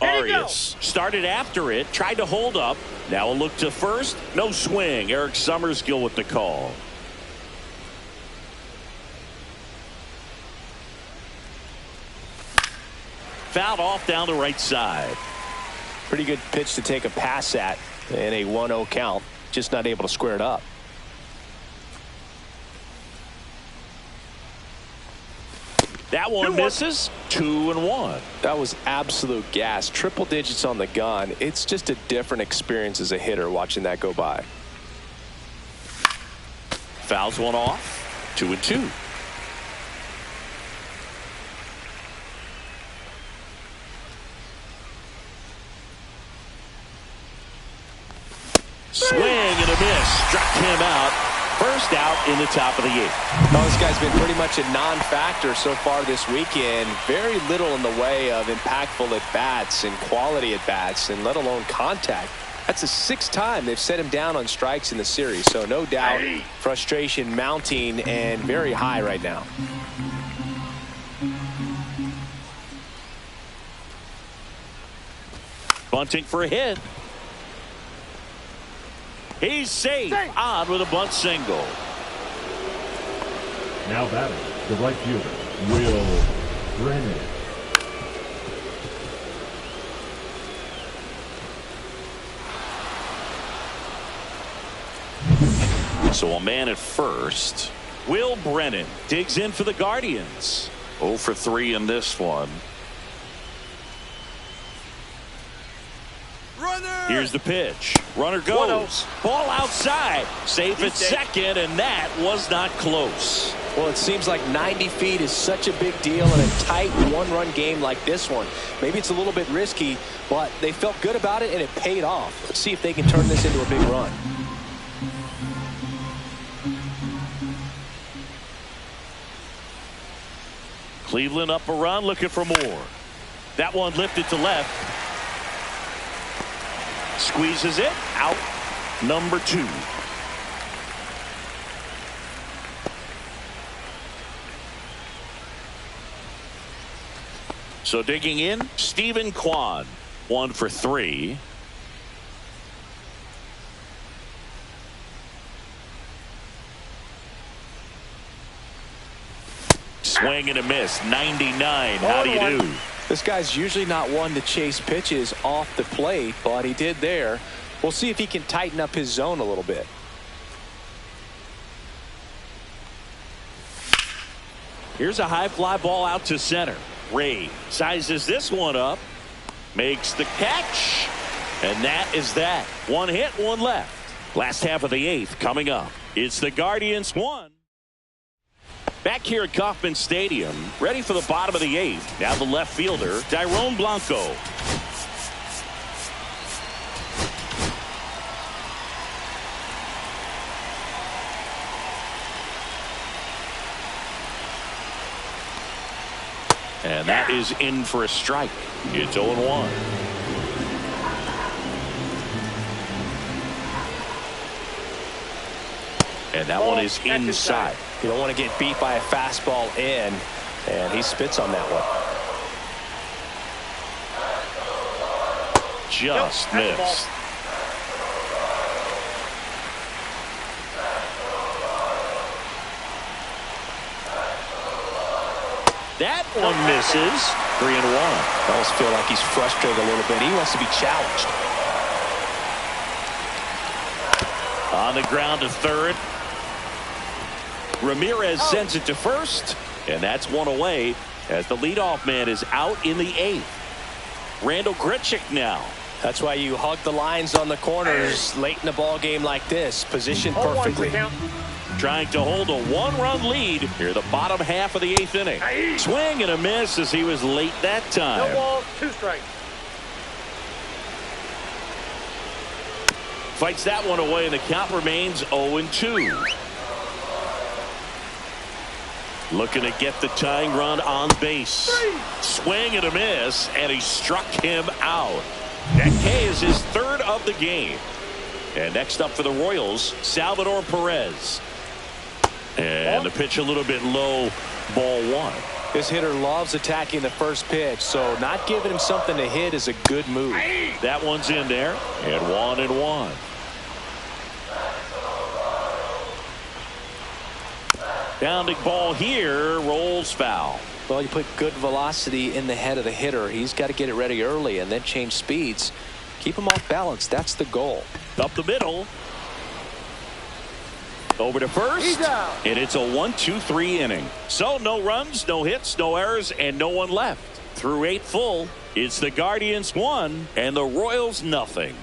Arias started after it, tried to hold up. Now a look to first. No swing. Eric Summerskill with the call. Fouled off down the right side. Pretty good pitch to take a pass at in a 1-0 count. Just not able to square it up. That one misses. 2-1. That was absolute gas. Triple digits on the gun. It's just a different experience as a hitter watching that go by. Fouls one off. 2-2. Swing and a miss. Struck him out. First out in the top of the 8th. Well, this guy's been pretty much a non-factor so far this weekend. Very little in the way of impactful at-bats and quality at-bats, and let alone contact. That's the 6th time they've set him down on strikes in the series. So no doubt frustration mounting and very high right now. Bunting for a hit. He's safe. On with a bunt single. Now batting, the right fielder, Will Brennan. So a man at first. Will Brennan digs in for the Guardians. 0 for 3 in this one. Here's the pitch. Runner goes. Ball outside. Safe at second, and that was not close. Well, it seems like 90 feet is such a big deal in a tight one-run game like this one. Maybe it's a little bit risky, but they felt good about it, and it paid off. Let's see if they can turn this into a big run. Cleveland up a run, looking for more. That one lifted to left. Squeezes it out. Number 2. So digging in, Stephen Kwan. 1 for 3. Swing and a miss. 99. How do you do? This guy's usually not one to chase pitches off the plate, but he did there. We'll see if he can tighten up his zone a little bit. Here's a high fly ball out to center. Ray sizes this one up, makes the catch, and that is that. 1 hit, 1 left. Last half of the 8th coming up. It's the Guardians 1. Back here at Kauffman Stadium, ready for the bottom of the 8th. Now the left fielder, Dairon Blanco. And that is in for a strike. It's 0-1. And that one is inside. You don't want to get beat by a fastball in, and he spits on that one. Just missed. That one misses. 3-1. I almost feel like he's frustrated a little bit. He wants to be challenged. On the ground to third. Ramirez sends it to first, and that's one away as the leadoff man is out in the 8th. Randall Grichuk now. That's why you hug the lines on the corners late in a ball game like this. Positioned perfectly. Trying to hold a 1-run lead here the bottom half of the 8th inning. Swing and a miss as he was late that time. No balls, 2 strikes. Fights that one away, and the count remains 0-2. Looking to get the tying run on base. Swing and a miss, and he struck him out. That K is his 3rd of the game. And next up for the Royals, Salvador Perez. And the pitch a little bit low, ball 1. This hitter loves attacking the first pitch, so not giving him something to hit is a good move. That one's in there, and 1-1. Pounding ball here, rolls foul. Well, you put good velocity in the head of the hitter. He's got to get it ready early and then change speeds. Keep him off balance. That's the goal. Up the middle. Over to first. He's out. And it's a 1-2-3 inning. So no runs, no hits, no errors, and no one left. Through 8 full, it's the Guardians 1 and the Royals nothing.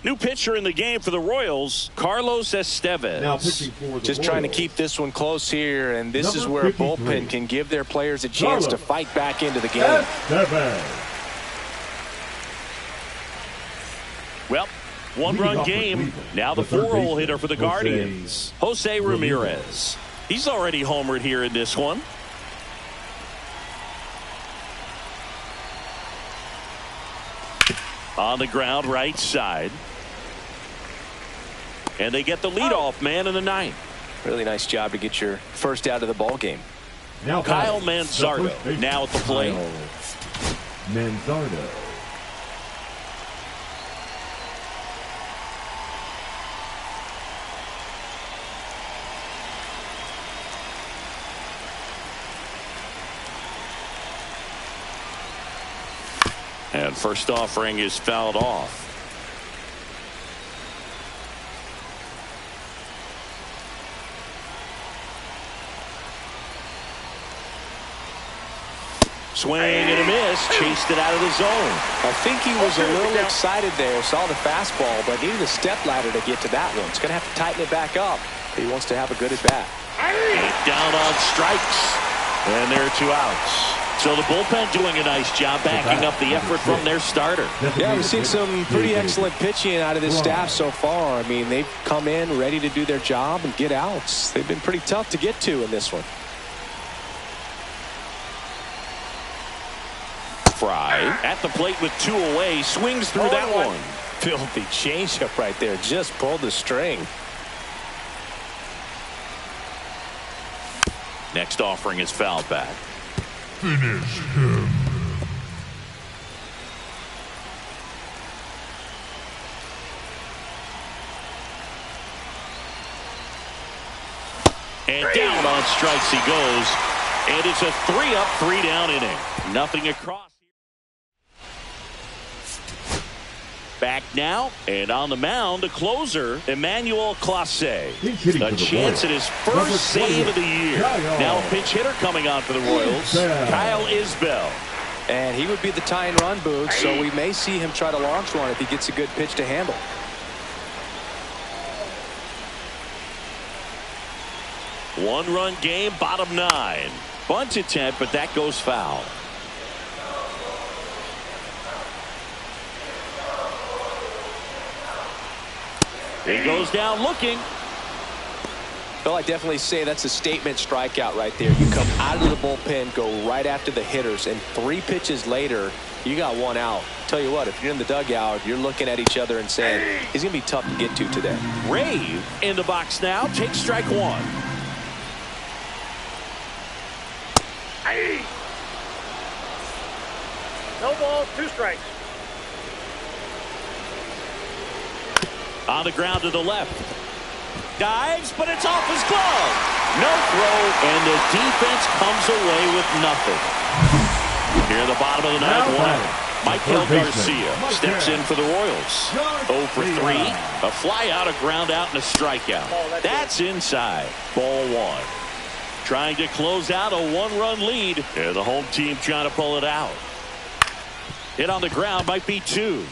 New pitcher in the game for the Royals, Carlos Estevez. Now pitching for the Just trying to Royals. keep this one close here, and this is Number where a 53. bullpen can give their players a chance to Carlos fight back into the game. Estevez. Well, one-run game. Now the 4-hole hitter for the Guardians, Jose Ramirez. He's already homered here in this one. On the ground, right side. And they get the leadoff man in the 9th. Really nice job to get your first out of the ball game. Now Kyle batting, the Manzardo first baseman, now at the plate. Kyle Manzardo. And first offering is fouled off. Swing and a miss. Chased it out of the zone. I think he was a little excited there. Saw the fastball, but needed a step ladder to get to that one. He's going to have to tighten it back up. He wants to have a good at bat. Down on strikes. And there are 2 outs. So the bullpen doing a nice job backing up the effort from their starter. Yeah, we've seen some pretty excellent pitching out of this staff so far. I mean, they've come in ready to do their job and get outs. They've been pretty tough to get to in this one. Fry at the plate with 2 away. Swings through that one. Filthy changeup right there. Just pulled the string. Next offering is fouled back. Finish him. And down on strikes he goes. And it's a 3-up, 3-down inning. Nothing across. Back now, and on the mound, the closer, Emmanuel Clase. A chance at his first save of the year. Now a pinch hitter coming on for the Royals, Kyle Isbell. And he would be the tying run, Boog, so we may see him try to launch one if he gets a good pitch to handle. One-run game, bottom 9. Bunt attempt, but that goes foul. He goes down looking. Well, I definitely say that's a statement strikeout right there. You come out of the bullpen, go right after the hitters, and 3 pitches later, you got 1 out. Tell you what, if you're in the dugout, you're looking at each other and saying, he's going to be tough to get to today. Rave in the box now. Takes strike 1. No balls, 2 strikes. On the ground to the left. Dives, but it's off his glove. No throw, and the defense comes away with nothing. Here in the bottom of the 9th one. Michael Garcia steps in for the Royals. 0 for 3. A fly out, a ground out, and a strikeout. That's inside. Ball 1. Trying to close out a 1-run lead. And the home team trying to pull it out. Hit on the ground might be 2.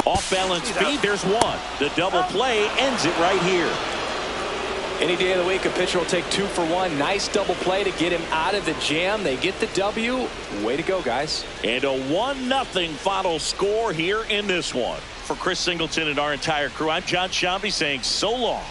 Off balance speed, there's 1. The double play ends it right here. Any day of the week, a pitcher will take 2 for 1. Nice double play to get him out of the jam. They get the W. Way to go, guys. And a 1-0 final score here in this one. For Chris Singleton and our entire crew, I'm John Shambi saying so long.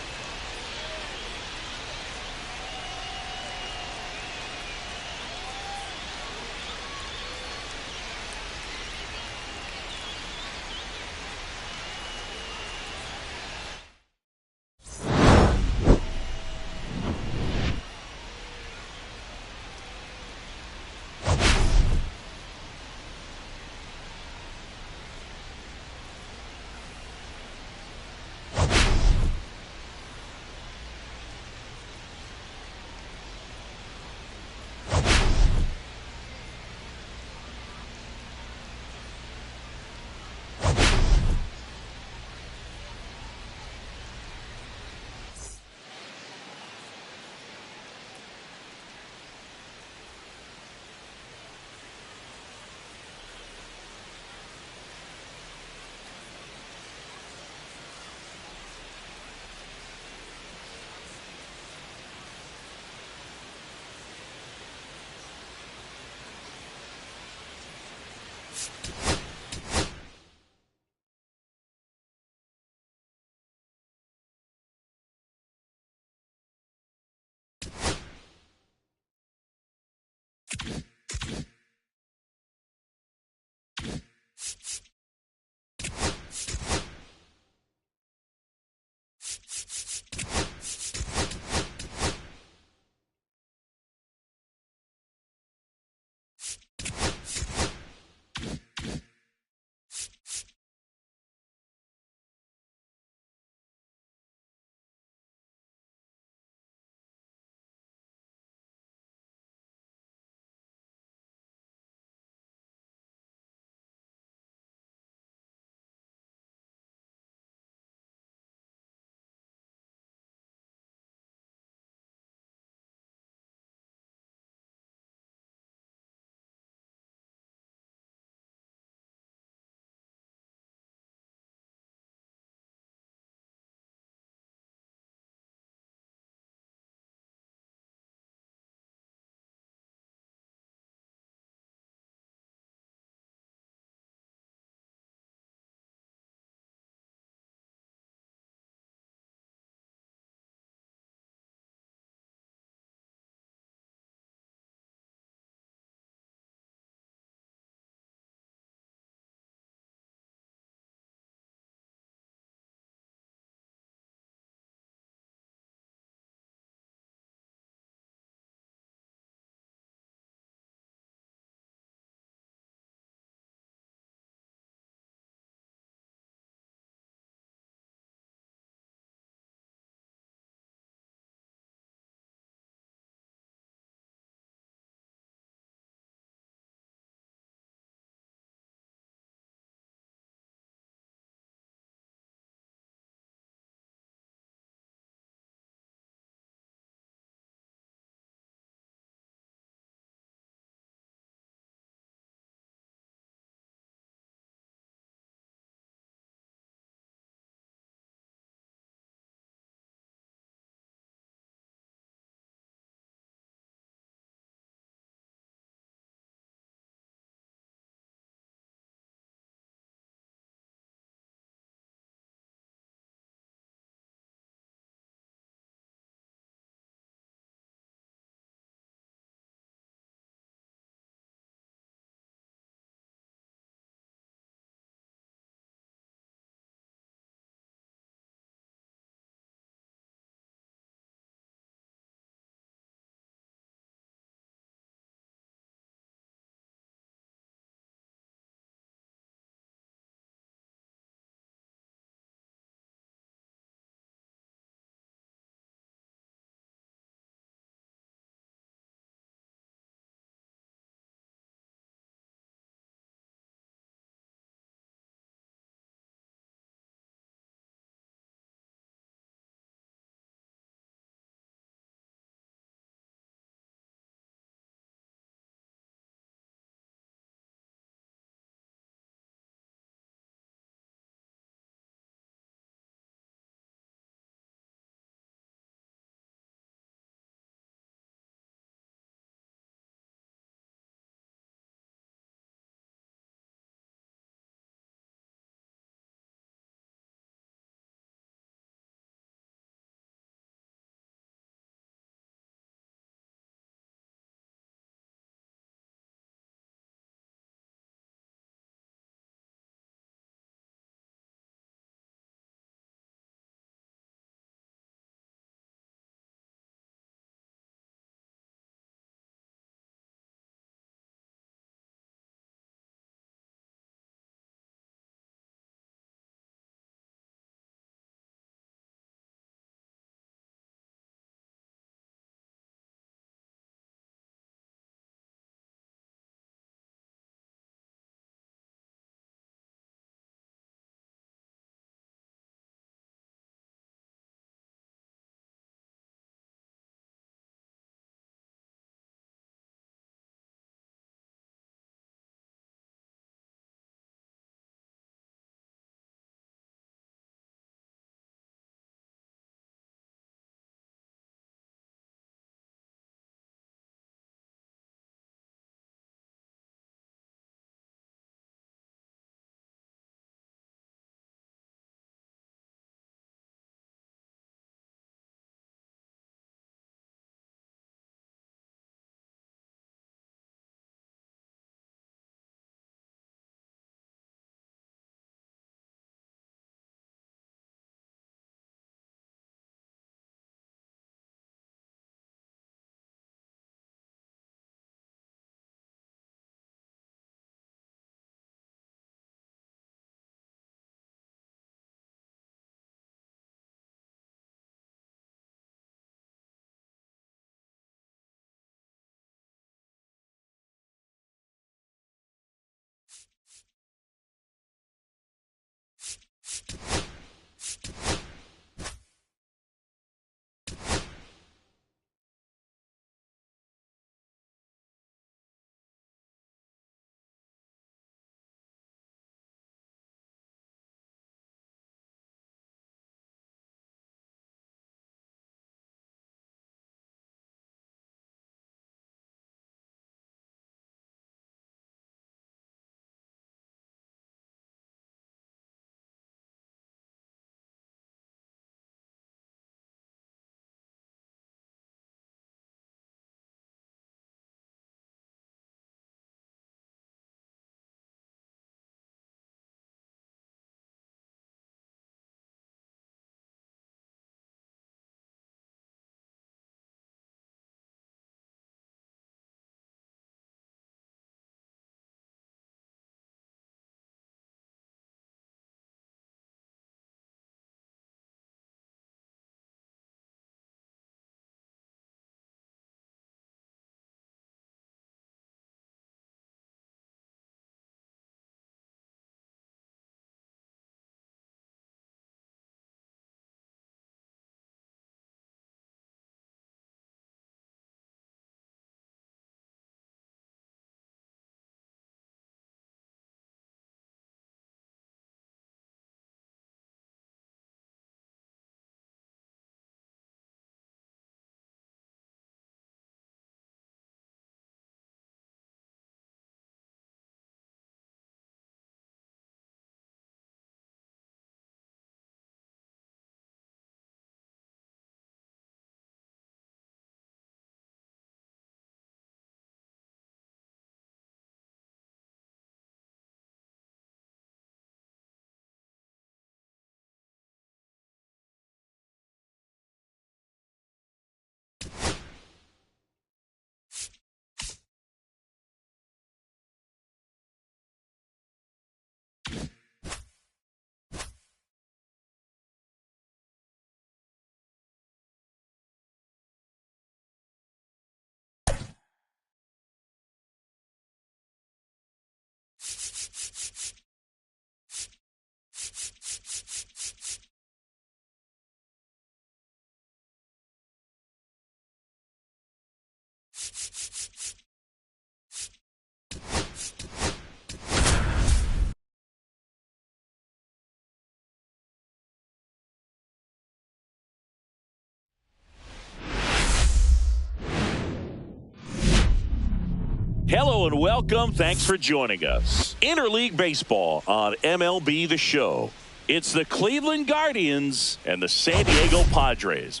Hello and welcome. Thanks for joining us. Interleague Baseball on MLB The Show. It's the Cleveland Guardians and the San Diego Padres.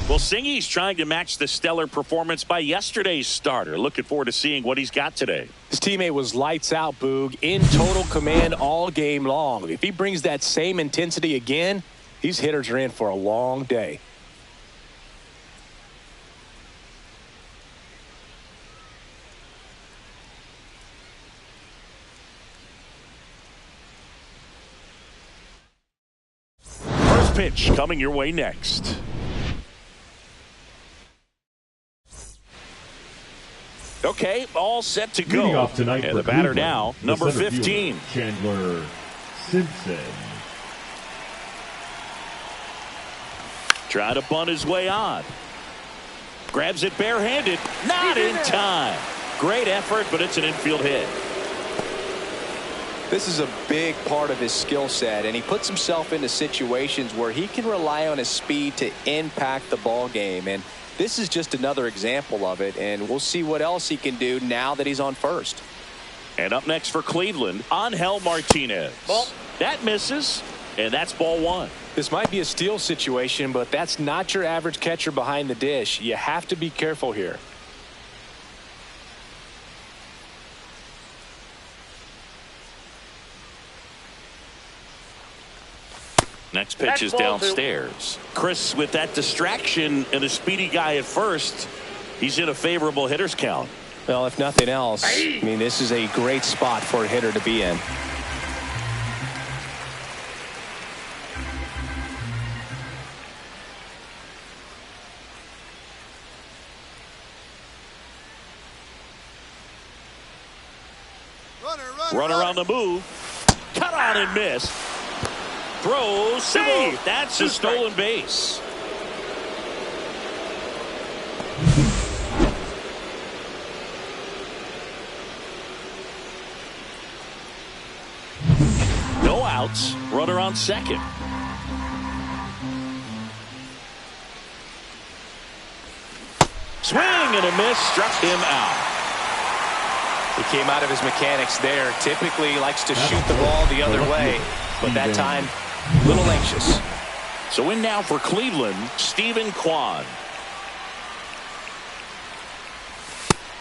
Well, Singy's trying to match the stellar performance by yesterday's starter. Looking forward to seeing what he's got today. His teammate was lights out, Boog, in total command all game long. If he brings that same intensity again, these hitters are in for a long day. First pitch coming your way next. Okay, all set to go. Leading off tonight and for the batter Cleveland, now, the number center 15. fielder, Chandler Simpson. Trying to bunt his way on. Grabs it barehanded. Not in time. Great effort, but it's an infield hit. This is a big part of his skill set, and he puts himself into situations where he can rely on his speed to impact the ball game. And this is just another example of it, and we'll see what else he can do now that he's on first. And up next for Cleveland, Angel Martinez. Ball. That misses, and that's ball one. This might be a steal situation, but that's not your average catcher behind the dish. You have to be careful here. Next pitch Next is ball, downstairs. Chris, with that distraction and a speedy guy at first, he's in a favorable hitter's count. Well, if nothing else, I mean, this is a great spot for a hitter to be in. Runner on the move. Cut on and miss. Throw, save. That's a stolen base. No outs. Runner on second. Swing and a miss. Struck him out. He came out of his mechanics there. Typically likes to shoot the ball the other way, but that time a little anxious. So in now for Cleveland, Stephen Kwan.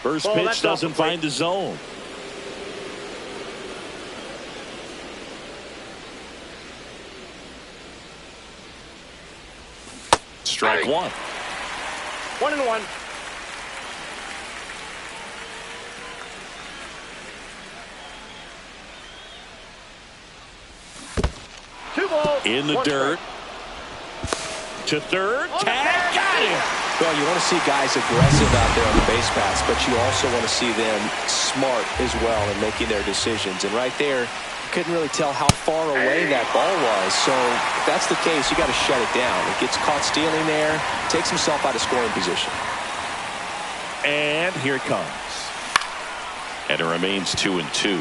First pitch doesn't find the zone. Strike one. 1-1. In the dirt. To third. Tag. Got him. Well, you want to see guys aggressive out there on the base paths, but you also want to see them smart as well in making their decisions. And right there, you couldn't really tell how far away that ball was. So if that's the case, you got to shut it down. It gets caught stealing there, takes himself out of scoring position. And here it comes. And it remains 2-2.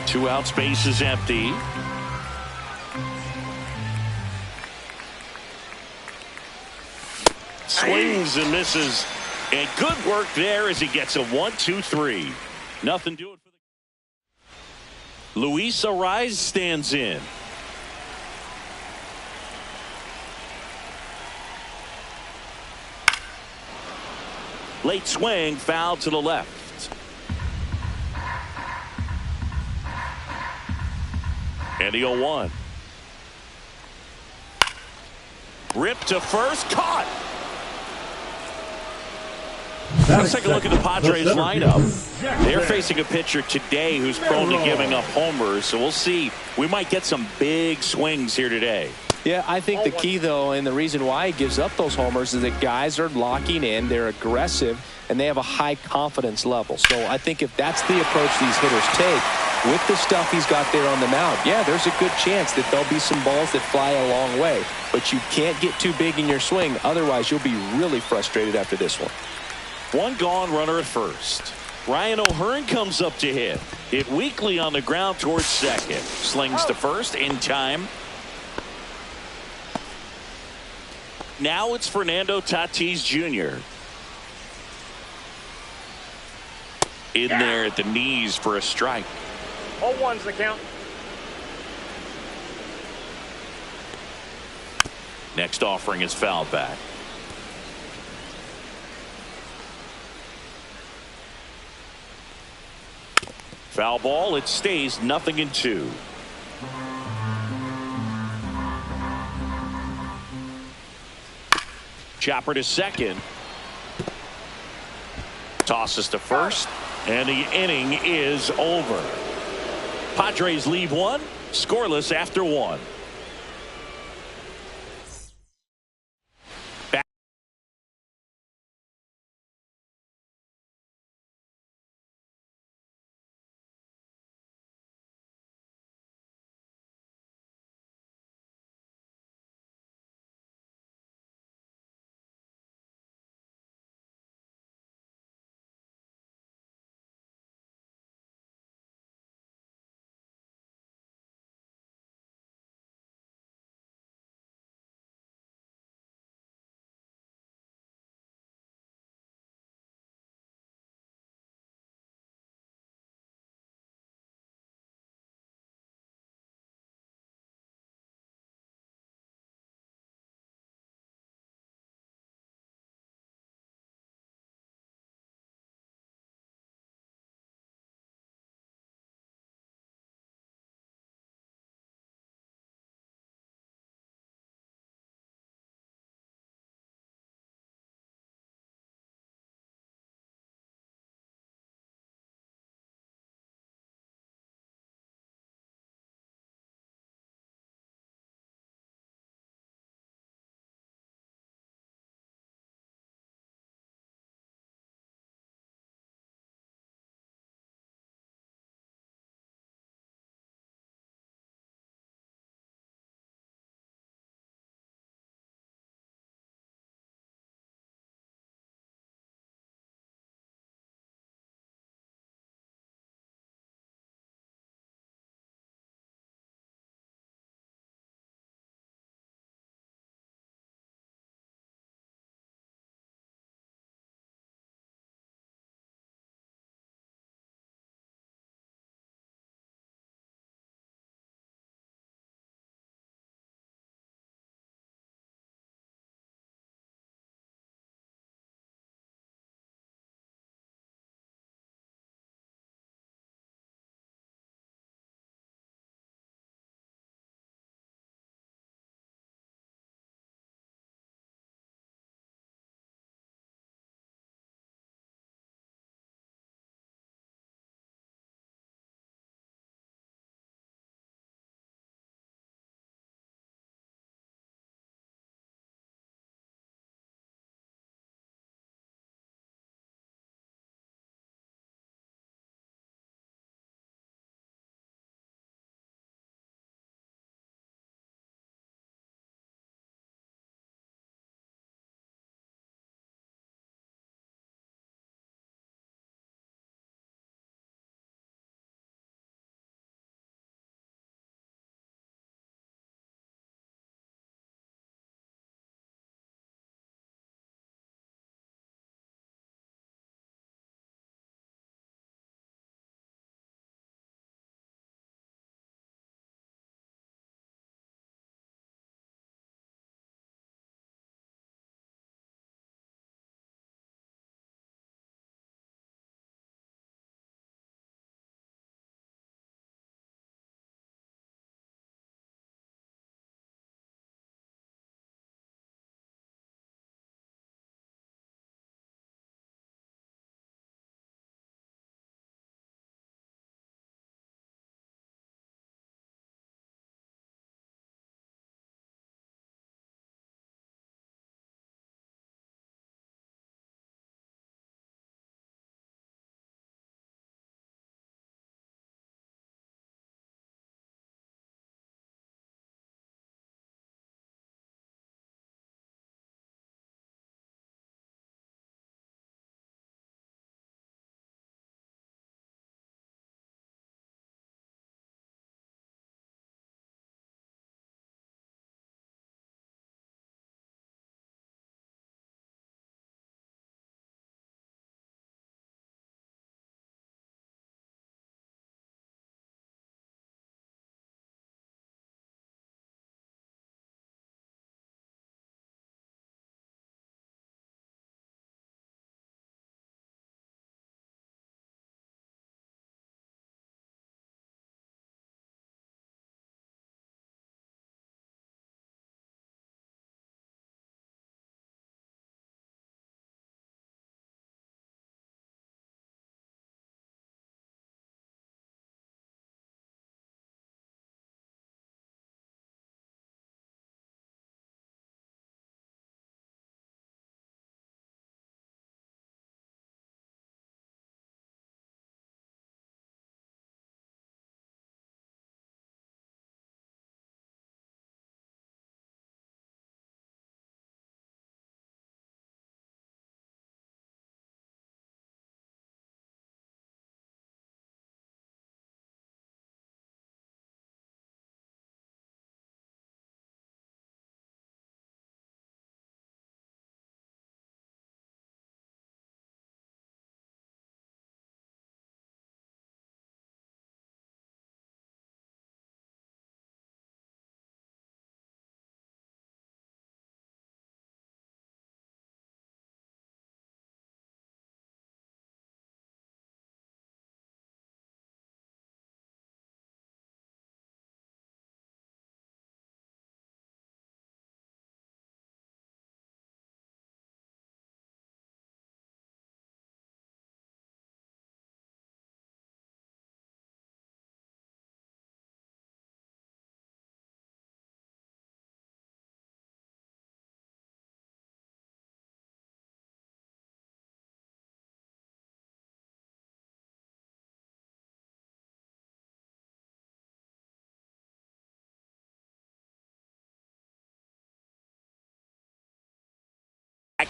2 outs, base is empty. Swings and misses. And good work there as he gets a 1-2-3. Nothing doing for the. Luis Arraez stands in. Late swing, foul to the left. And the 0-1. Ripped to first, caught. Let's take a look at the Padres lineup. They're facing a pitcher today who's prone to giving up homers, so we'll see. We might get some big swings here today. Yeah, I think the key, though, and the reason why he gives up those homers is that guys are locking in, they're aggressive, and they have a high confidence level. So I think if that's the approach these hitters take, with the stuff he's got there on the mound, yeah, there's a good chance that there'll be some balls that fly a long way. But you can't get too big in your swing, otherwise you'll be really frustrated after this one. One gone, runner at first. Ryan O'Hearn comes up to hit weakly on the ground towards second. Slings to first in time. Now it's Fernando Tatis Jr. In there at the knees for a strike. All ones the count. Next offering is fouled back. Foul ball. It stays 0-2. Chopper to second. Tosses to first. And the inning is over. Padres leave one, scoreless after one.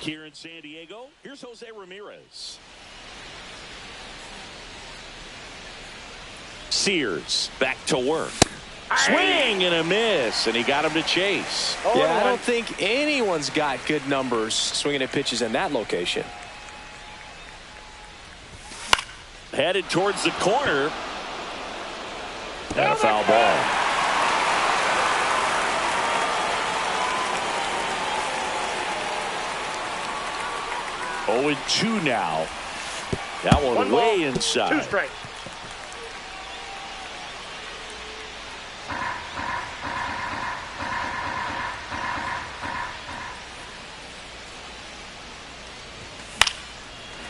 here in San Diego. Here's Jose Ramirez. Sears back to work. Swing and a miss, and he got him to chase. Yeah, I don't think anyone's got good numbers swinging at pitches in that location. Headed towards the corner. And a foul ball. Oh, and 2 now. That one way inside. 2 strikes.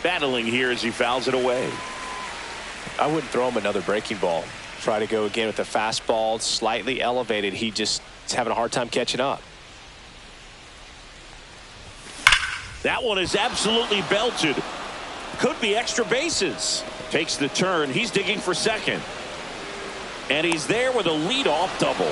Battling here as he fouls it away. I wouldn't throw him another breaking ball. Try to go again with the fastball, slightly elevated. He just is having a hard time catching up. That one is absolutely belted. Could be extra bases. Takes the turn. He's digging for second. And he's there with a leadoff double.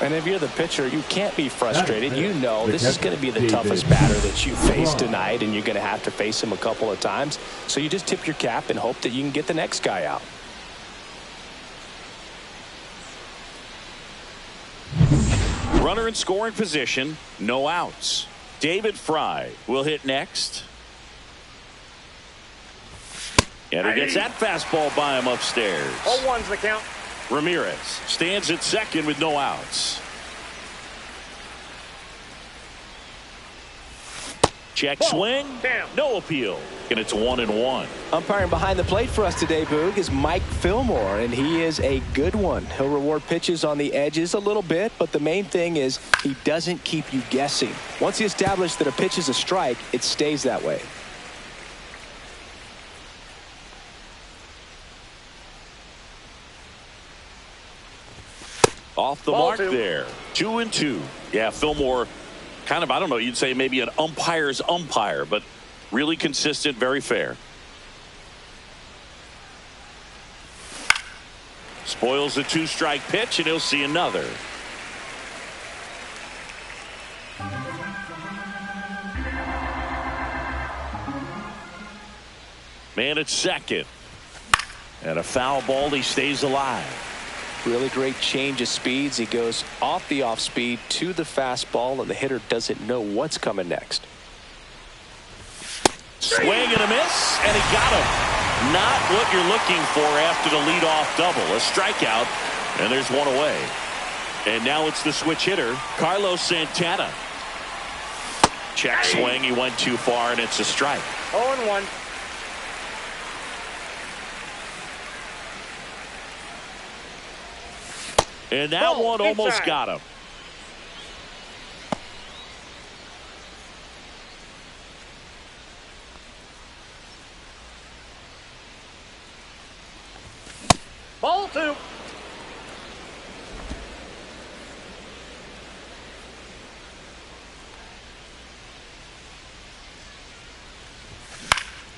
And if you're the pitcher, you can't be frustrated. You know this is going to be the toughest batter that you face tonight, and you're going to have to face him a couple of times. So you just tip your cap and hope that you can get the next guy out. Runner in scoring position, no outs. David Fry will hit next. And he gets that fastball by him upstairs. 0-1's the count. Ramirez stands at second with no outs. Check swing. No appeal. And it's 1-1. Umpiring behind the plate for us today, Boog, is Mike Fillmore, and he is a good one. He'll reward pitches on the edges a little bit, but the main thing is he doesn't keep you guessing. Once he establishes that a pitch is a strike, it stays that way. Off the mark there. 2-2. Yeah, Fillmore, kind of, I don't know, you'd say maybe an umpire's umpire, but really consistent, very fair. Spoils the 2-strike pitch, and he'll see another. Man at second. And a foul ball. He stays alive. Really great change of speeds. He goes off the off speed to the fastball, and the hitter doesn't know what's coming next. Swing and a miss, and he got him. Not what you're looking for after the leadoff double. A strikeout, and there's one away. And now it's the switch hitter, Carlos Santana. Check swing. He went too far, and it's a strike. 0-1. And that one almost got him. Ball 2.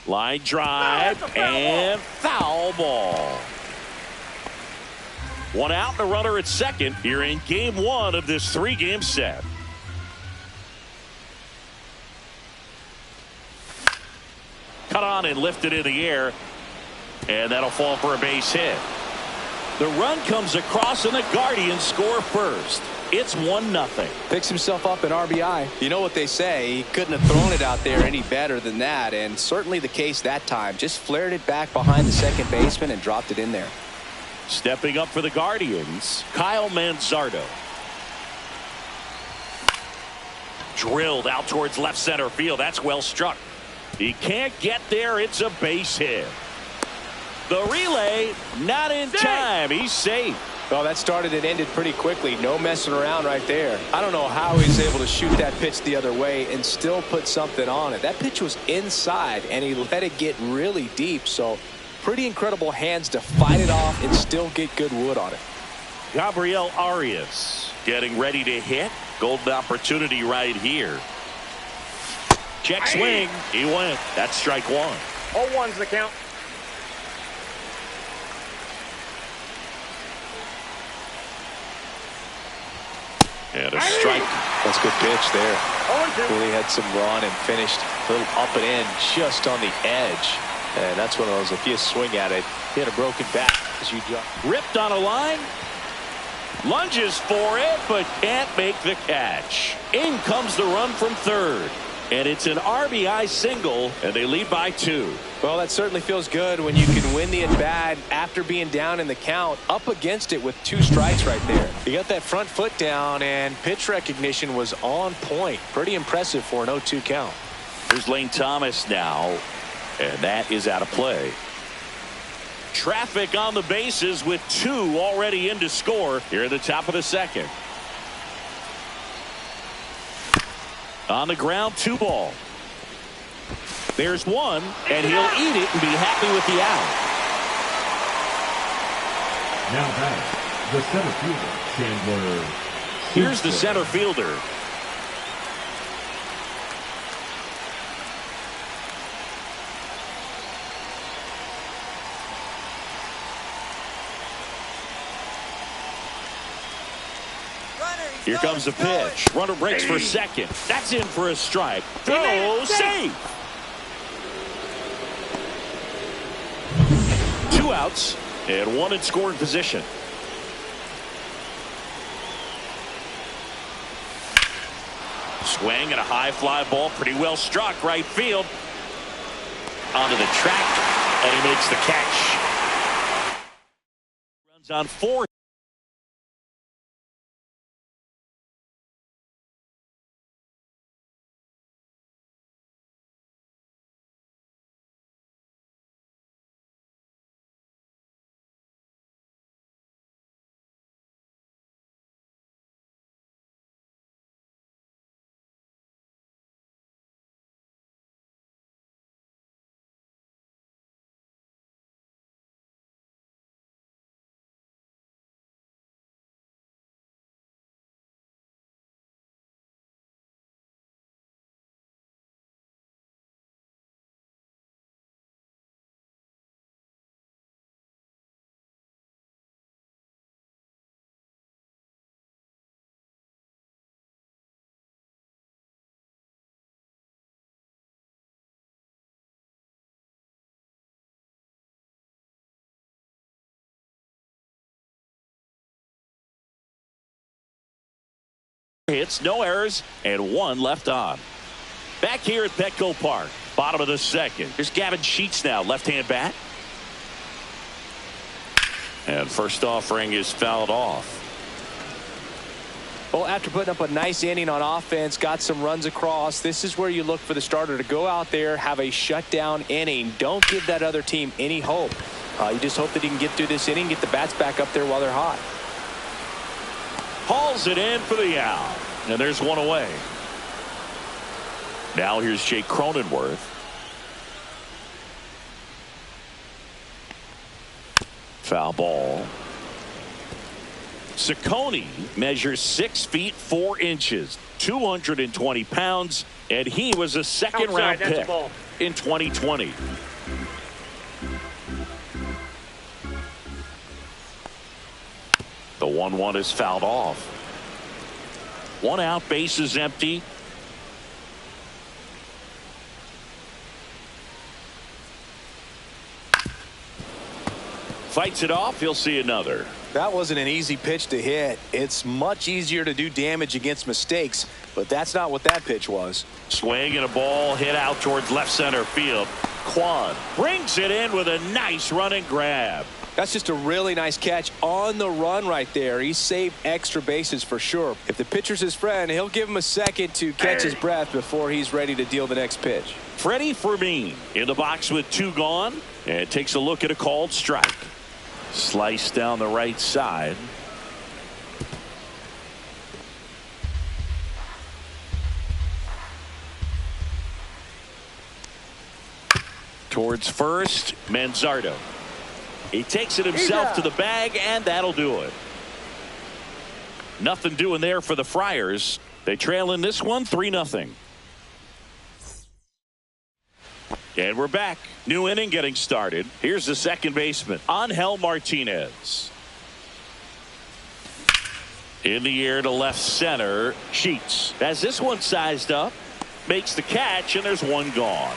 Line drive and foul ball. One out and a runner at second here in game 1 of this 3-game set. Cut on and lifted in the air, and that'll fall for a base hit. The run comes across, and the Guardians score first. It's 1-0. Picks himself up an RBI. You know what they say, he couldn't have thrown it out there any better than that, and certainly the case that time. Just flared it back behind the second baseman and dropped it in there. Stepping up for the Guardians, Kyle Manzardo. Drilled out towards left center field. That's well struck. He can't get there. It's a base hit. The relay not in time. He's safe. Well, that started and ended pretty quickly. No messing around right there. I don't know how he's able to shoot that pitch the other way and still put something on it. That pitch was inside, and he let it get really deep. So pretty incredible hands to fight it off and still get good wood on it. Gabriel Arias getting ready to hit. Golden opportunity right here. Check swing. He went. That's strike 1. 0-1's the count. And a strike. That's a good pitch there. 0-2. Really had some run and finished a little up and in just on the edge. And that's one of those, if you swing at it, hit a broken bat as you drop. Ripped on a line. Lunges for it, but can't make the catch. In comes the run from third. And it's an RBI single, and they lead by 2. Well, that certainly feels good when you can win the at-bat after being down in the count, up against it with 2 strikes right there. You got that front foot down, and pitch recognition was on point. Pretty impressive for an 0-2 count. Here's Lane Thomas now, and that is out of play. Traffic on the bases with 2 already in to score here at the top of the second. On the ground, 2 ball. There's 1, and he'll eat it and be happy with the out. Now back, the center fielder, Chandler. Here's the center fielder. Here comes the pitch. Runner breaks for second. That's in for a strike. Throw, save. 2 outs and 1 in scoring position. Swing and a high fly ball. Pretty well struck right field. Onto the track, and he makes the catch. Runs on 4. Hits, no errors, and 1 left on. Back here at Petco Park, bottom of the second. Here's Gavin Sheets now, left-hand bat. And first offering is fouled off. Well, after putting up a nice inning on offense, got some runs across, this is where you look for the starter to go out there, have a shutdown inning. Don't give that other team any hope. You just hope that he can get through this inning, get the bats back up there while they're hot. Hauls it in for the out. And there's 1 away. Now here's Jake Cronenworth. Foul ball. Ciccone measures 6 feet 4 inches, 220 pounds, and he was a second-round pick in 2020. The 1-1 is fouled off. 1 out, base is empty. Fights it off. He'll see another. That wasn't an easy pitch to hit. It's much easier to do damage against mistakes, but that's not what that pitch was. Swing and a ball hit out towards left center field. Quan brings it in with a nice run and grab. That's just a really nice catch on the run right there. He saved extra bases for sure. If the pitcher's his friend, he'll give him a second to catch his breath before he's ready to deal the next pitch. Freddie Fermin in the box with 2 gone, and takes a look at a called strike. Slice down the right side. Towards first, Manzardo. He takes it himself to the bag, and that'll do it. Nothing doing there for the Friars. They trail in this one 3-0. And we're back. New inning getting started. Here's the second baseman, Angel Martinez. In the air to left center. Sheets has this one sized up. Makes the catch, and there's one gone.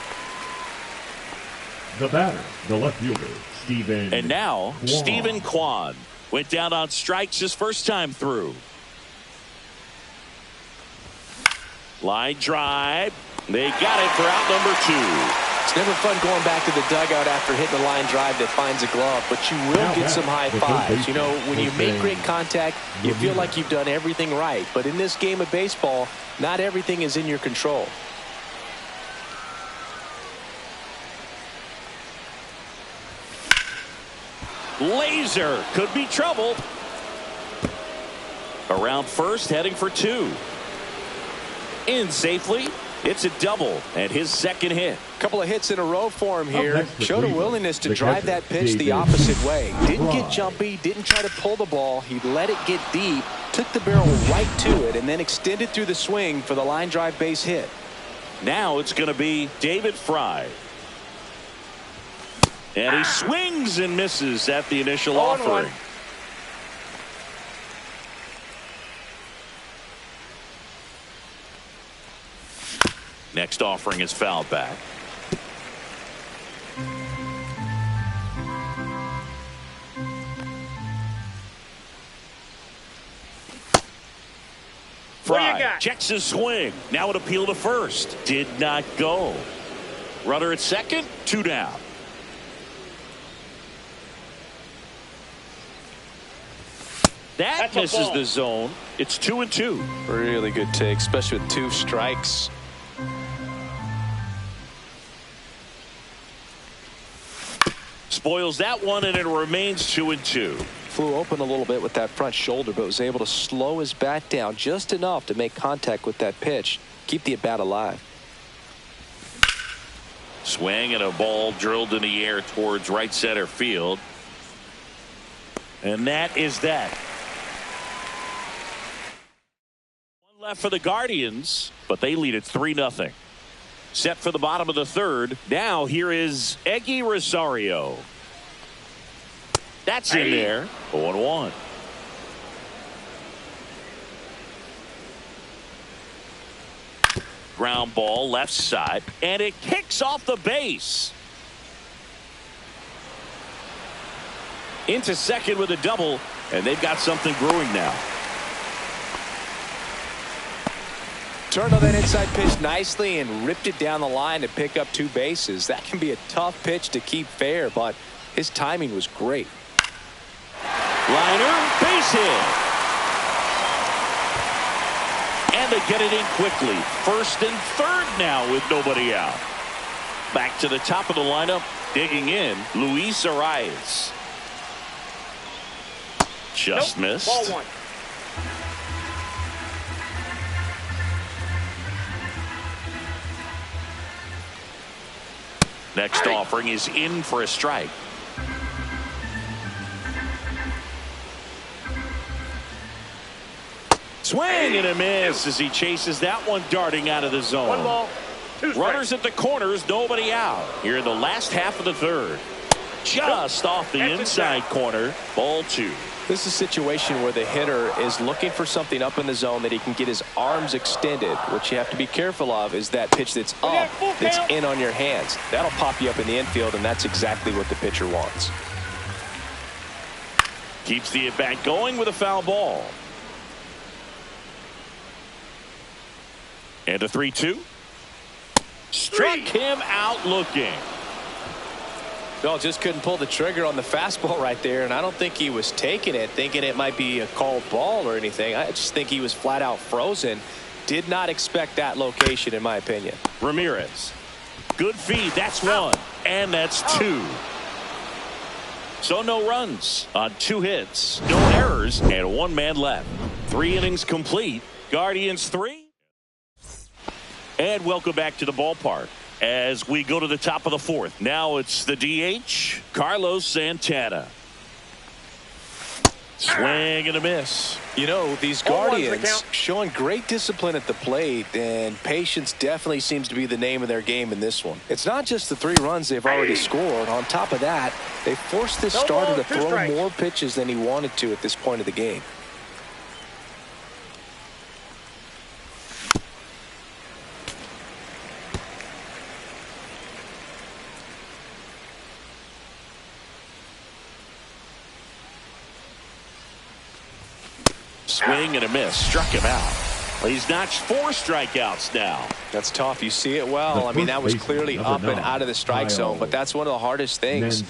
The batter, the left fielder, Steven. And now, Kwan. Stephen Kwan went down on strikes his first time through. Line drive. They got it for out number 2. It's never fun going back to the dugout after hitting a line drive that finds a glove, but you will get some high fives. You know, when you make great contact, you feel like you've done everything right. But in this game of baseball, not everything is in your control. Laser could be trouble. Around first, heading for 2. In safely. It's a double and his second hit. Couple of hits in a row for him here. Showed a willingness to drive that pitch the opposite way. Didn't get jumpy, didn't try to pull the ball. He let it get deep, took the barrel right to it, and then extended through the swing for the line drive base hit. Now it's going to be David Fry. And he swings and misses at the initial offering. Next offering is fouled back. Fry checks his swing. Now an appeal to first. Did not go. Runner at second. 2 down. That misses the zone. It's 2-2. Really good take, especially with 2 strikes. Spoils that one, and it remains 2-2. Flew open a little bit with that front shoulder, but was able to slow his bat down just enough to make contact with that pitch. Keep the at-bat alive. Swing and a ball drilled in the air towards right center field. And that is that. One left for the Guardians, but they lead it 3-0. Set for the bottom of the third. Now here is Eggy Rosario. That's in there. 0-1. Ground ball left side, and it kicks off the base. Into second with a double, and they've got something brewing now. Turned on that inside pitch nicely and ripped it down the line to pick up 2 bases. That can be a tough pitch to keep fair, but his timing was great. Liner, base hit. And they get it in quickly. First and third now with nobody out. Back to the top of the lineup, digging in, Luis Arias. Just missed. Ball 1. Next offering is in for a strike. Swing and a miss as he chases that one darting out of the zone. 1 ball, 2 strikes. Runners at the corners, nobody out. Here in the last half of the third. Just off the inside corner. Ball 2. This is a situation where the hitter is looking for something up in the zone that he can get his arms extended. What you have to be careful of is that pitch that's up, that's in on your hands. That'll pop you up in the infield, and that's exactly what the pitcher wants. Keeps the at-bat going with a foul ball. And a 3-2. Struck him out looking. Bill just couldn't pull the trigger on the fastball right there, and I don't think he was taking it thinking it might be a called ball or anything. I just think he was flat out frozen. Did not expect that location, in my opinion. Ramirez. Good feed. That's 1. And that's 2. So no runs on 2 hits, no errors, and 1 man left. 3 innings complete. Guardians 3. And welcome back to the ballpark as we go to the top of the 4th. Now it's the DH, Carlos Santana. Swing and a miss. You know, these Guardians showing great discipline at the plate, and patience definitely seems to be the name of their game in this one. It's not just the 3 runs they've already scored. On top of that, they forced this starter to throw more pitches than he wanted to at this point of the game. Swing and a miss. Struck him out. Well, he's notched 4 strikeouts now. That's tough. You see it well. I mean, that was clearly up and out of the strike zone, but that's one of the hardest things.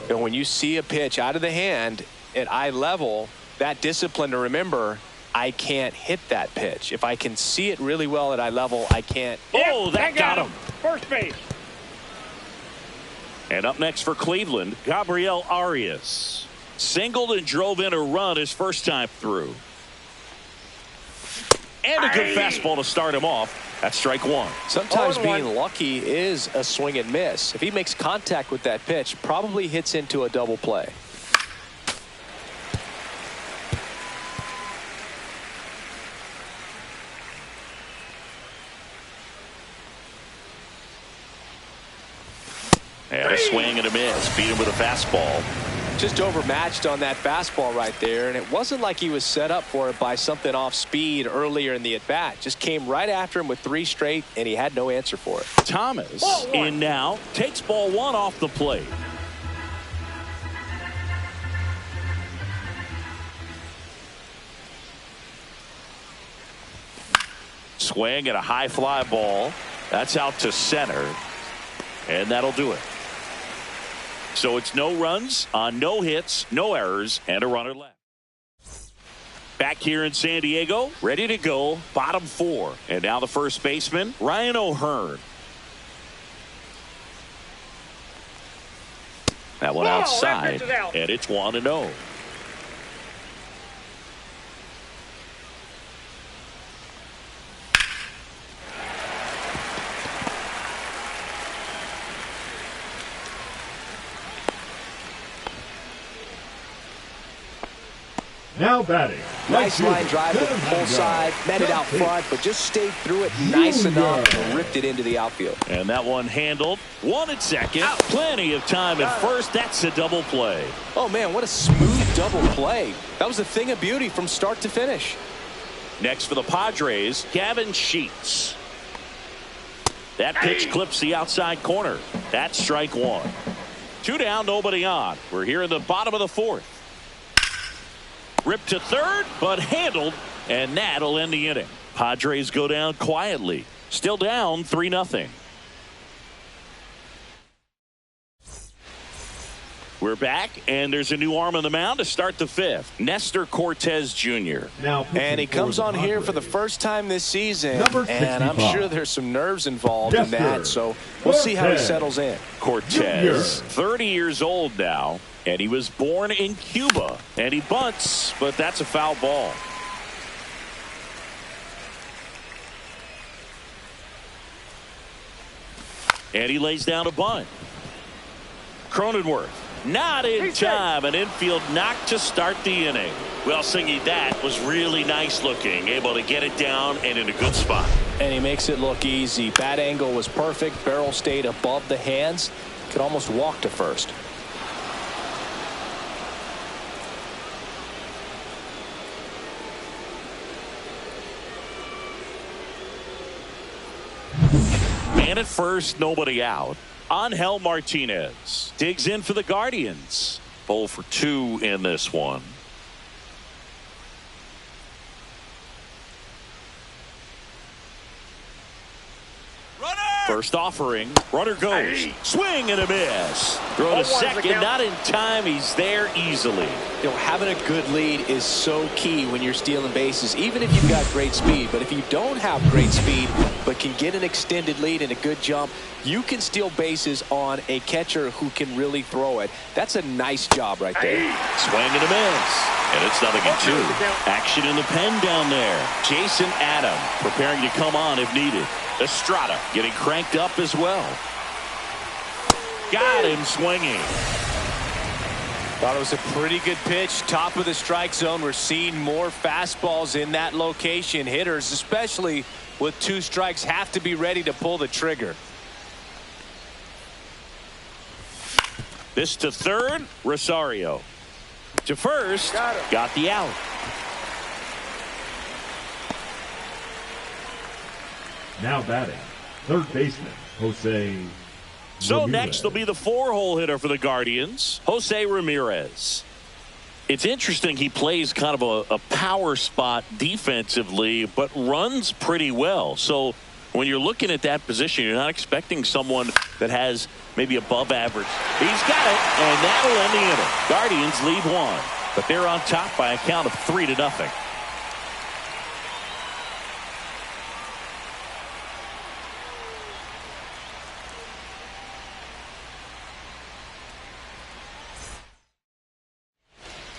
And when you see a pitch out of the hand at eye level, that discipline to remember, I can't hit that pitch. If I can see it really well at eye level, I can't. Oh, that got him. First base. And up next for Cleveland, Gabriel Arias. Singled and drove in a run his first time through. And a good fastball to start him off. That's strike 1. Sometimes being lucky is a swing and miss. If he makes contact with that pitch, probably hits into a double play. And a swing and a miss. Beat him with a fastball. Just overmatched on that fastball right there, and it wasn't like he was set up for it by something off speed earlier in the at-bat. Just came right after him with 3 straight, and he had no answer for it. Thomas in now, takes ball 1 off the plate. Swing and a high fly ball. That's out to center, and that'll do it. So it's no runs on no hits, no errors, and a runner left. Back here in San Diego, ready to go, bottom 4. And now the first baseman, Ryan O'Hearn. That one outside, and it's 1-0. Now batting. Nice line drive to the pull side, met it out front, but just stayed through it nice enough and ripped it into the outfield. And that one handled. 1 at second. Plenty of time at first. That's a double play. Oh, man, what a smooth double play. That was a thing of beauty from start to finish. Next for the Padres, Gavin Sheets. That pitch clips the outside corner. That's strike 1. 2 down, nobody on. We're here in the bottom of the 4th. Ripped to third, but handled, and that'll end the inning. Padres go down quietly. Still down 3-0. We're back, and there's a new arm on the mound to start the 5th. Nestor Cortez Jr. And he comes on here for the first time this season, and I'm sure there's some nerves involved in that, so we'll see how he settles in. Cortez, 30 years old now, and he was born in Cuba, and he bunts, but that's a foul ball. And he lays down a bunt. Cronenworth. Not in time. An infield knock to start the inning. Well, Singy, that was really nice looking. Able to get it down and in a good spot. And he makes it look easy. Bat angle was perfect. Barrel stayed above the hands. Could almost walk to first. Man at first, nobody out. Angel Martinez digs in for the Guardians. 0 for 2 in this one. First offering, runner goes, swing and a miss. Throw to second, not in time. He's there easily. You know, having a good lead is so key when you're stealing bases, even if you've got great speed. But if you don't have great speed, but can get an extended lead and a good jump, you can steal bases on a catcher who can really throw it. That's a nice job right there. Swing and a miss. And it's 0-2. Action in the pen down there. Jason Adam preparing to come on if needed. Estrada getting cranked up as well. Got him swinging. Thought it was a pretty good pitch. Top of the strike zone. We're seeing more fastballs in that location. Hitters, especially with 2 strikes, have to be ready to pull the trigger. This to third, Rosario. To first, got the out. Now batting, third baseman, Jose So Ramirez. next will be the 4-hole hitter for the Guardians, Jose Ramirez. It's interesting. He plays kind of a power spot defensively, but runs pretty well. So when you're looking at that position, you're not expecting someone that has maybe above average. He's got it, and that'll end the inning. Guardians lead 1, but they're on top by a count of 3-0.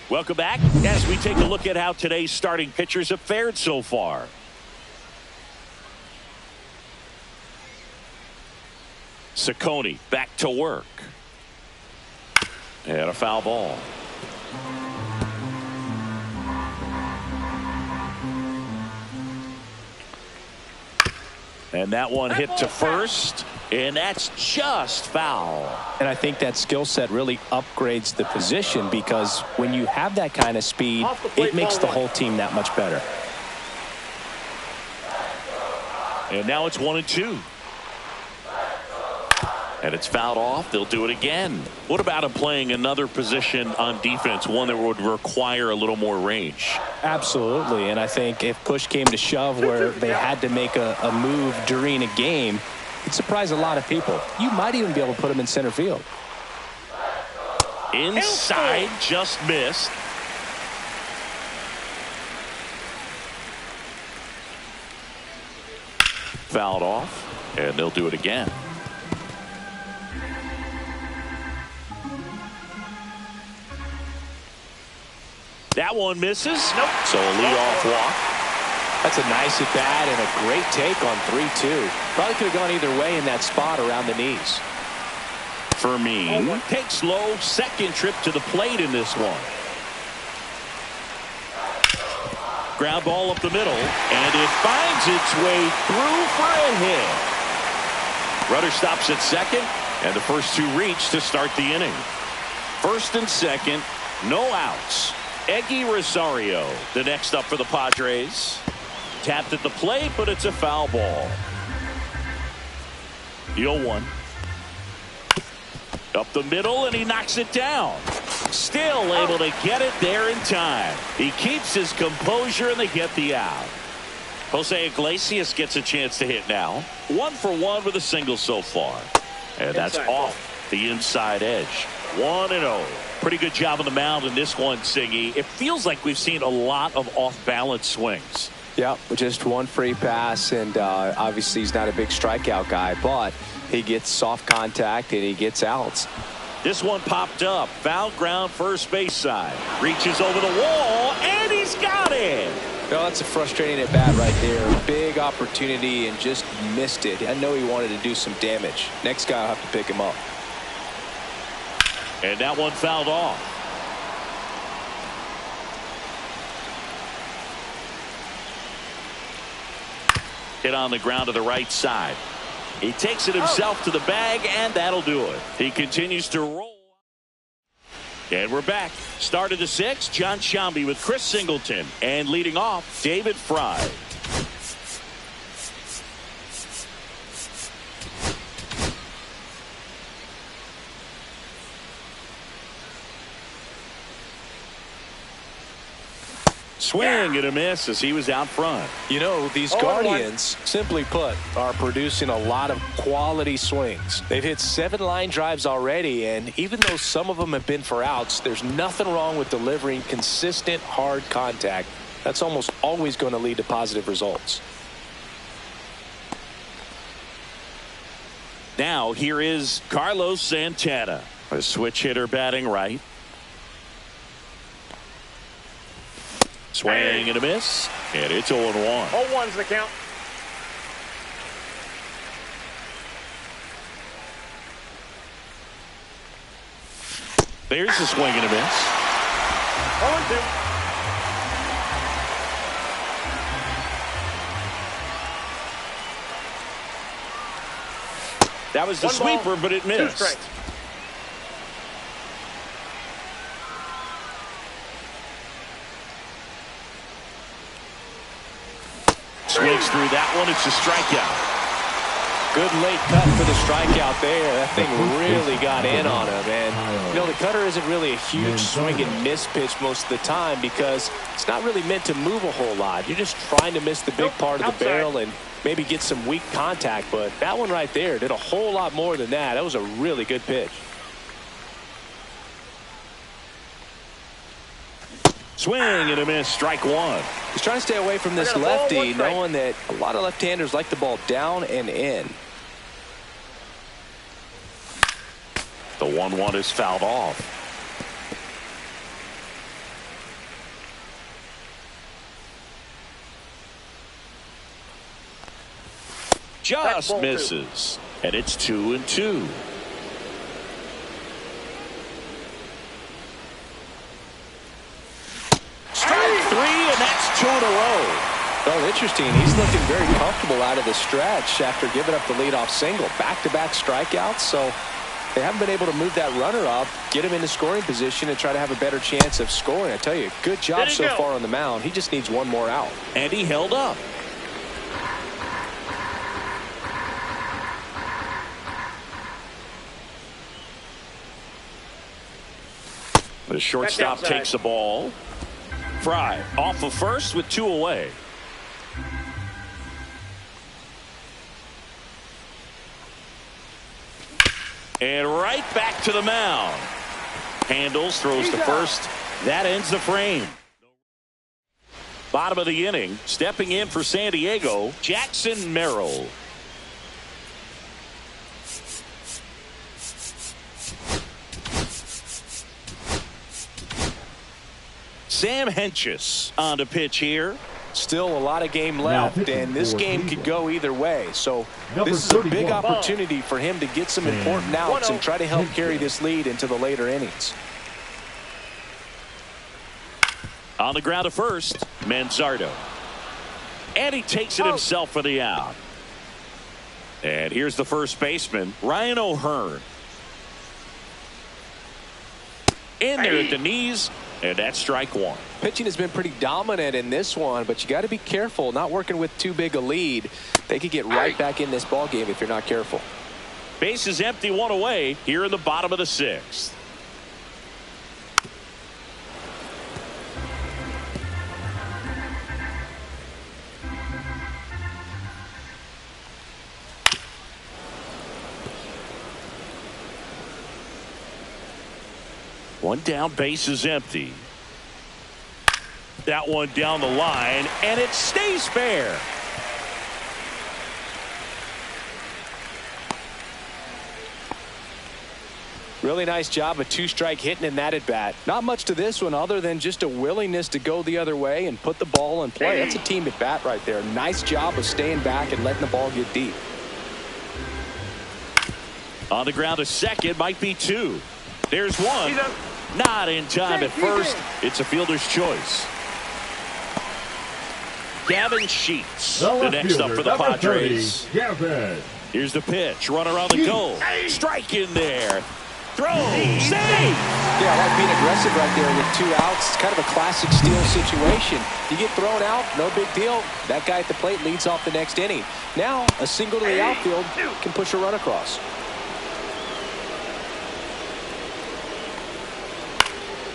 Welcome back as we take a look at how today's starting pitchers have fared so far. Ciccone back to work. And a foul ball. And that one hit to first. And that's just foul. And I think that skill set really upgrades the position, because when you have that kind of speed, it makes the whole team that much better. And now it's 1-2. And it's fouled off. They'll do it again. What about him playing another position on defense, one that would require a little more range? Absolutely. And I think if push came to shove where they had to make a move during a game, it'd surprise a lot of people. You might even be able to put him in center field. Inside, just missed. Fouled off, and they'll do it again. That one misses. Nope. So a leadoff walk. That's a nice at bat and a great take on 3-2. Probably could have gone either way in that spot around the knees. Fermin takes low, second trip to the plate in this one. Ground ball up the middle, and it finds its way through for a hit. Runner stops at second, and the first two reach to start the inning. First and second, no outs. Eggy Rosario, the next up for the Padres. Tapped at the plate, but it's a foul ball. The 0-1. Up the middle, and he knocks it down. Still able to get it there in time. He keeps his composure, and they get the out. Jose Iglesias gets a chance to hit now. 1 for 1 with a single so far. And that's off the inside edge. 1-0. Pretty good job on the mound in this one, Singy. It feels like we've seen a lot of off-balance swings. Yeah, just one free pass, and obviously he's not a big strikeout guy, but he gets soft contact and he gets outs. This one popped up. Foul ground first base side. Reaches over the wall, and he's got it. Well, that's a frustrating at bat right there. Big opportunity and just missed it. I know he wanted to do some damage. Next guy will have to pick him up. And that one fouled off. Hit on the ground to the right side. He takes it himself to the bag, and that'll do it. He continues to roll. And we're back. Start of the 6th, John Sciambi with Chris Singleton. And leading off, David Fry. Swing and a miss as he was out front. You know, these Guardians, simply put, are producing a lot of quality swings. They've hit 7 line drives already, and even though some of them have been for outs, there's nothing wrong with delivering consistent, hard contact. That's almost always going to lead to positive results. Now, here is Carlos Santana, a switch hitter batting right. Swing and a miss, and it's 0-1. 0-1's the count. There's the swing and a miss. 0-2. That was the sweeper, but it missed. 2 strikes. Swings through that one. It's a strikeout. Good late cut for the strikeout there. That thing really got in on him. And, the cutter isn't really a huge swing and miss pitch most of the time because it's not really meant to move a whole lot. You're just trying to miss the big part of the barrel and maybe get some weak contact. But that one right there did a whole lot more than that. That was a really good pitch. Swing and a miss, strike one. He's trying to stay away from this lefty, knowing that a lot of left-handers like the ball down and in. The 1-1 is fouled off. Just misses. And it's 2-2. Strike three, and that's 2 in a row. Well, interesting. He's looking very comfortable out of the stretch after giving up the leadoff single. Back-to-back strikeouts, so they haven't been able to move that runner up, get him into scoring position, and try to have a better chance of scoring. I tell you, good job so far on the mound. He just needs one more out. And he held up. The shortstop takes the ball. Fry off of first with 2 away. And right back to the mound. Handles, throws to first. That ends the frame. Bottom of the inning, stepping in for San Diego, Jackson Merrill. Sam Hentges on the pitch here. Still a lot of game left, and this game could go either way. So this is a big opportunity for him to get some important outs and try to help carry this lead into the later innings. On the ground to first, Manzardo. And he takes it himself for the out. And here's the first baseman, Ryan O'Hearn. In there at the knees. And that's strike one. Pitching has been pretty dominant in this one, but you got to be careful. Not working with too big a lead. They could get right back in this ball game if you're not careful. Base is empty, 1 away here in the bottom of the 6th. One down, base is empty. That one down the line, and it stays fair. Really nice job of 2-strike hitting in that at bat. Not much to this one other than just a willingness to go the other way and put the ball in play. That's a team at bat right there. Nice job of staying back and letting the ball get deep. On the ground to second, might be 2. There's one. Not in time at first. It's a fielder's choice. Gavin Sheets, the next up for the Padres. Here's the pitch. Runner on the goal. Strike in there. Throw. Save. Yeah, I like being aggressive right there with 2 outs. It's kind of a classic steal situation. You get thrown out, no big deal. That guy at the plate leads off the next inning. Now, a single to the outfield can push a run across.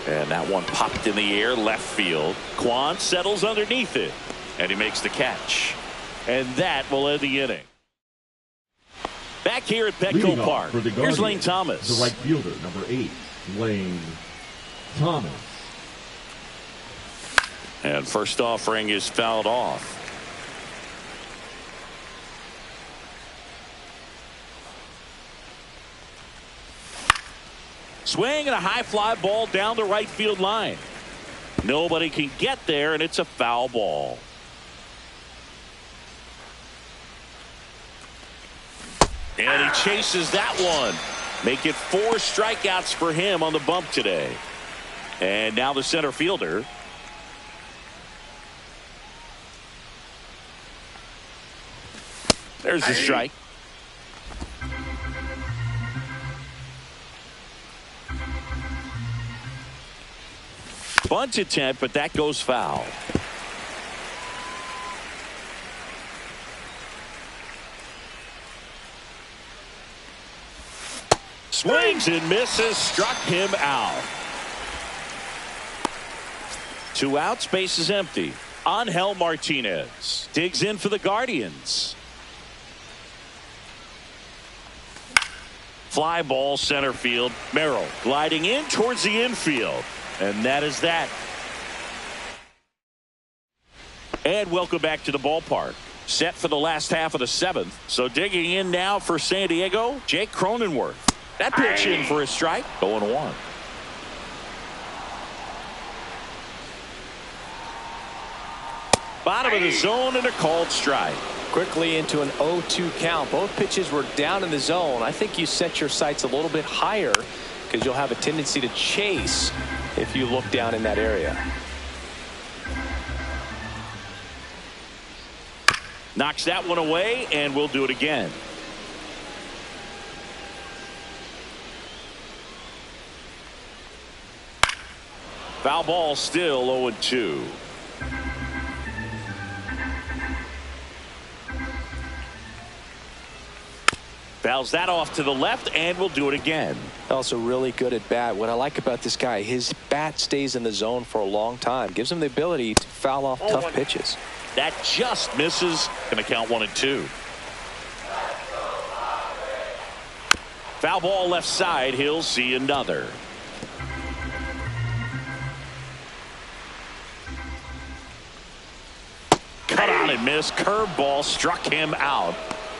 And that one popped in the air left field. Kwan settles underneath it. And he makes the catch. And that will end the inning. Back here at Petco Park, here's Lane Thomas. The right fielder, number 8, Lane Thomas. And first offering is fouled off. Swing and a high fly ball down the right field line. Nobody can get there, and it's a foul ball. And he chases that one. Make it 4 strikeouts for him on the bump today. And now the center fielder. There's the strike. Bunt attempt, but that goes foul. Swings and misses. Struck him out. 2 outs. Base is empty. Angel Martinez digs in for the Guardians. Fly ball center field. Merrill gliding in towards the infield. And that is that. And welcome back to the ballpark. Set for the last half of the 7th. So digging in now for San Diego, Jake Cronenworth. That pitch in for a strike. 0-1. Bottom of the zone and a called strike. Quickly into an 0-2 count. Both pitches were down in the zone. I think you set your sights a little bit higher because you'll have a tendency to chase if you look down in that area. Knocks that one away, and we'll do it again. Foul ball, still 0-2. Fouls that off to the left, and we'll do it again. Also really good at bat. What I like about this guy, his bat stays in the zone for a long time. Gives him the ability to foul off tough pitches. That just misses. Going to count 1-2. Foul ball left side. He'll see another. Cut on and miss. Curveball struck him out.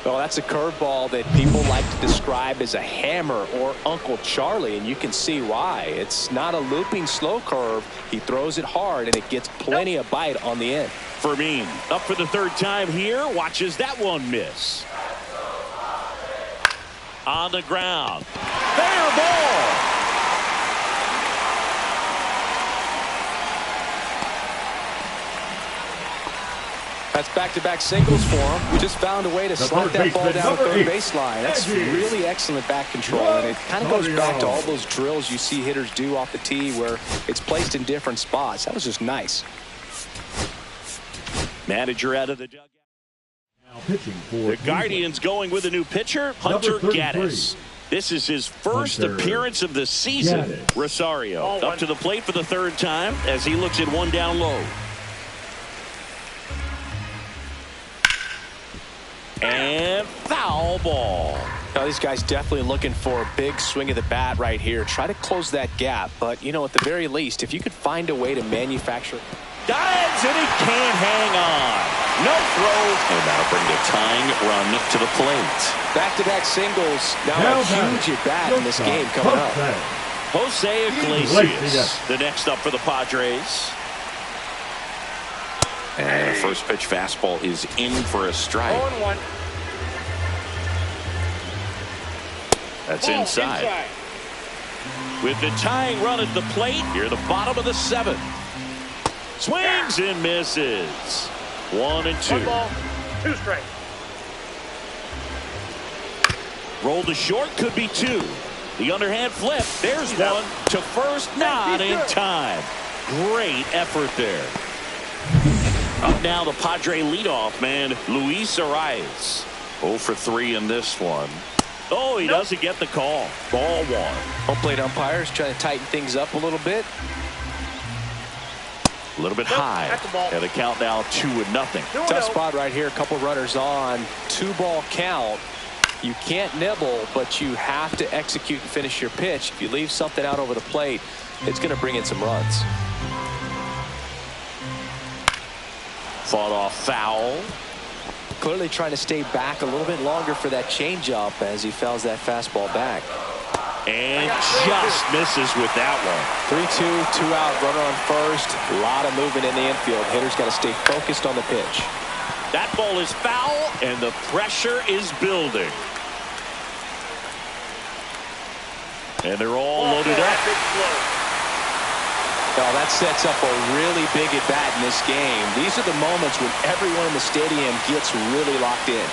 Well, that's a curveball that people like to describe as a hammer or Uncle Charlie, and you can see why. It's not a looping slow curve. He throws it hard, and it gets plenty of bite on the end. Fermin up for the 3rd time here. Watches that one miss. On the ground. Fair ball. That's back-to-back singles for him. We just found a way to slot that ball down the third baseline. That's really excellent back control, and it kind of goes back to all those drills you see hitters do off the tee where it's placed in different spots. That was just nice. Manager out of the dugout. Now pitching for The Guardians going with a new pitcher, Hunter Gaddis. This is his first appearance of the season. Rosario up to the plate for the 3rd time as he looks at one down low. And foul ball. Now, these guys definitely looking for a big swing of the bat right here. Try to close that gap. But, you know, at the very least, if you could find a way to manufacture. Dives and he can't hang on. No throw. And that'll bring the tying run to the plate. Back-to-back singles. Now a huge at bat in this game coming up. Jose Iglesias, the next up for the Padres. And the first pitch fastball is in for a strike. 0-1. That's inside. With the tying run at the plate, here the bottom of the 7th. Swings and misses. 1-2. 1 ball, 2 strikes. Roll to short, could be 2. The underhand flip. There's one to first, not in time. Great effort there. Up now, the Padre leadoff man, Luis Arias. 0 for 3 in this one. Oh, he doesn't get the call. Ball 1. Home plate umpires trying to tighten things up a little bit. A little bit high. And the count now 2-0. Tough spot right here. A couple runners on. 2-ball count. You can't nibble, but you have to execute and finish your pitch. If you leave something out over the plate, it's going to bring in some runs. Fought off foul. Clearly trying to stay back a little bit longer for that changeup as he fouls that fastball back. And just misses with that one. 3-2, 2 out, runner on first. A lot of movement in the infield. Hitter's got to stay focused on the pitch. That ball is foul, and the pressure is building. And they're all loaded up. Well, that sets up a really big at bat in this game. These are the moments when everyone in the stadium gets really locked in.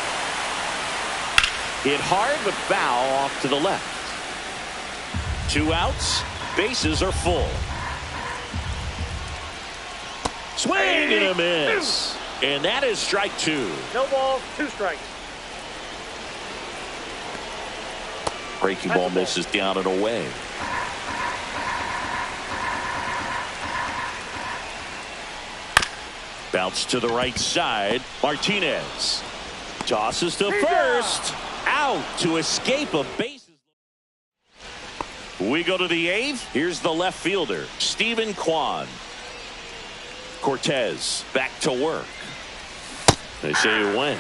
Hit hard, but foul off to the left. 2 outs. Bases are full. Swing and a miss. And that is strike 2. No balls, 2 strikes. Breaking ball misses down and away. Bounce to the right side. Martinez tosses to first. Out to escape a bases. We go to the 8th. Here's the left fielder, Stephen Kwan. Cortez back to work. They say you win.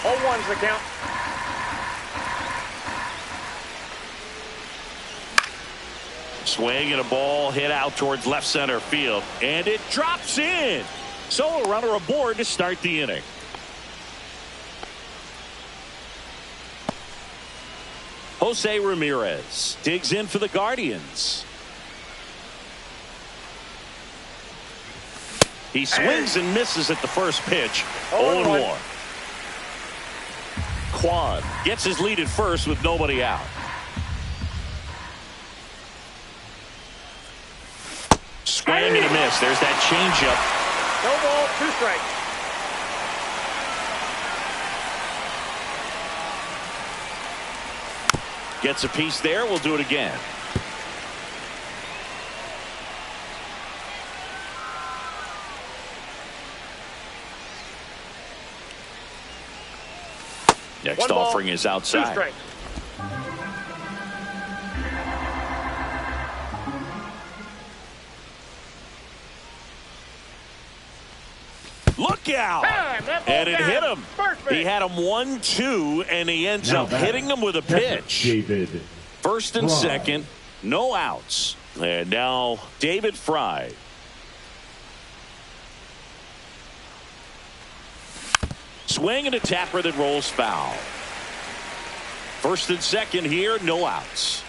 0-1's the count. Swing and a ball hit out towards left center field. And it drops in. So a runner aboard to start the inning. Jose Ramirez digs in for the Guardians. He swings and misses at the first pitch. 0-1. Kwan gets his lead at first with nobody out. Swing and a miss. There's that changeup. No ball, 2 strikes. Gets a piece there. We'll do it again. Next 1 ball, offering is 2 outside. strikes. Look out! And it hit him. He had him 1-2, and he ends up hitting him with a pitch. David. First and Fry. second, no outs. And now David Fry. Swing and a tapper that rolls foul. First and second here, no outs.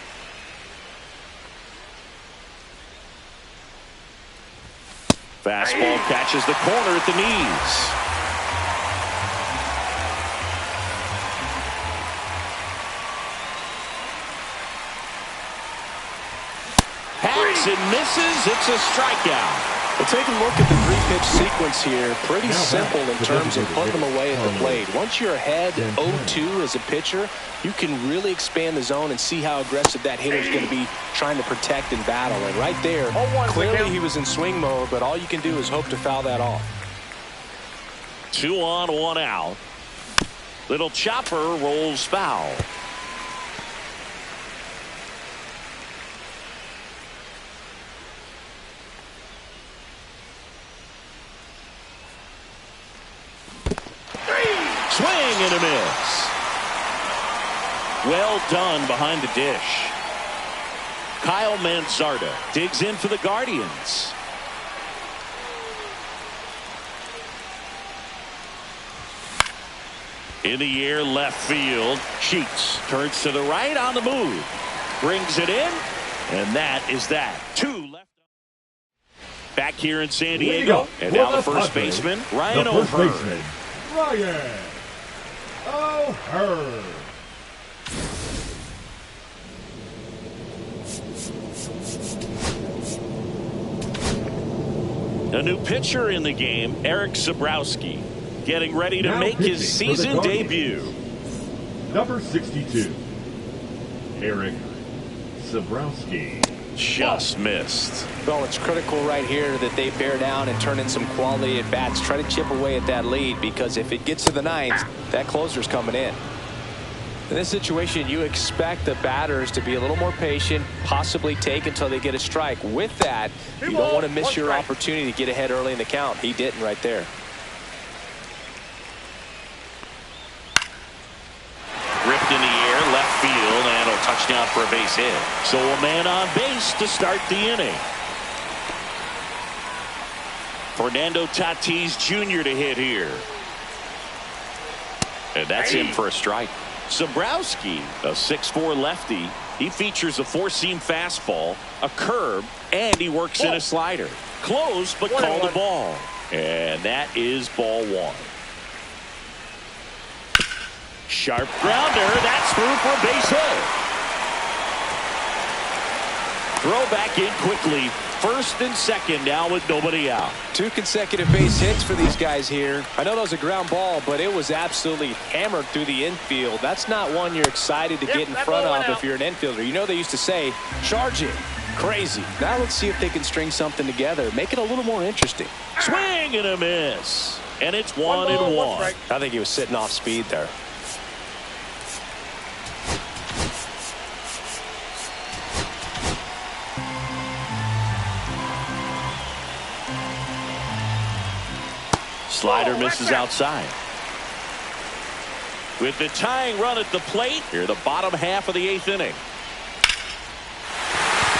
Fastball catches the corner at the knees. Hacks and misses. It's a strikeout. Well, take a look at the 3-pitch sequence here. Pretty simple in terms of putting them away at the plate. Once you're ahead 0-2 as a pitcher, you can really expand the zone and see how aggressive that hitter is going to be trying to protect and battle. And right there, clearly he was in swing mode, but all you can do is hope to foul that off. 2 on, 1 out. Little chopper rolls foul. Swing and a miss. Well done behind the dish. Kyle Manzardo digs in for the Guardians. In the air, left field. Sheets turns to the right on the move. Brings it in. And that is that. 2 left. Back here in San Diego. And now the first baseman, Ryan O'Hearn. Ryan O'Hearn. A new pitcher in the game, Eric Sabrowski, getting ready to Now make his pitching for the season Guardians. debut. Number 62, Eric Sabrowski. Just missed. Well, it's critical right here that they bear down and turn in some quality at bats. Try to chip away at that lead, because if it gets to the 9th, that closer's coming in. In this situation, you expect the batters to be a little more patient, possibly take until they get a strike. With that, you don't want to miss your opportunity to get ahead early in the count. He didn't right there. Ripped in the air, left field, and a touchdown for a base hit. So a man on base to start the inning. Fernando Tatis Jr. to hit here. And that's in for a strike. Sabrowski, a 6'4" lefty. He features a 4-seam fastball, a curve, and he works in a slider. Close, but called a ball. And that is ball 1. Sharp grounder. That's through for a base hit. Throw back in quickly. first and second now with nobody out. 2 consecutive base hits for these guys here. I know that was a ground ball, but it was absolutely hammered through the infield. That's not one you're excited to get in front of if you're an infielder. You know they used to say, charge it. Crazy. Now let's see if they can string something together. Make it a little more interesting. Swing and a miss. And it's 1-1. I think he was sitting off speed there. Slider misses outside. With the tying run at the plate, here the bottom half of the 8th inning.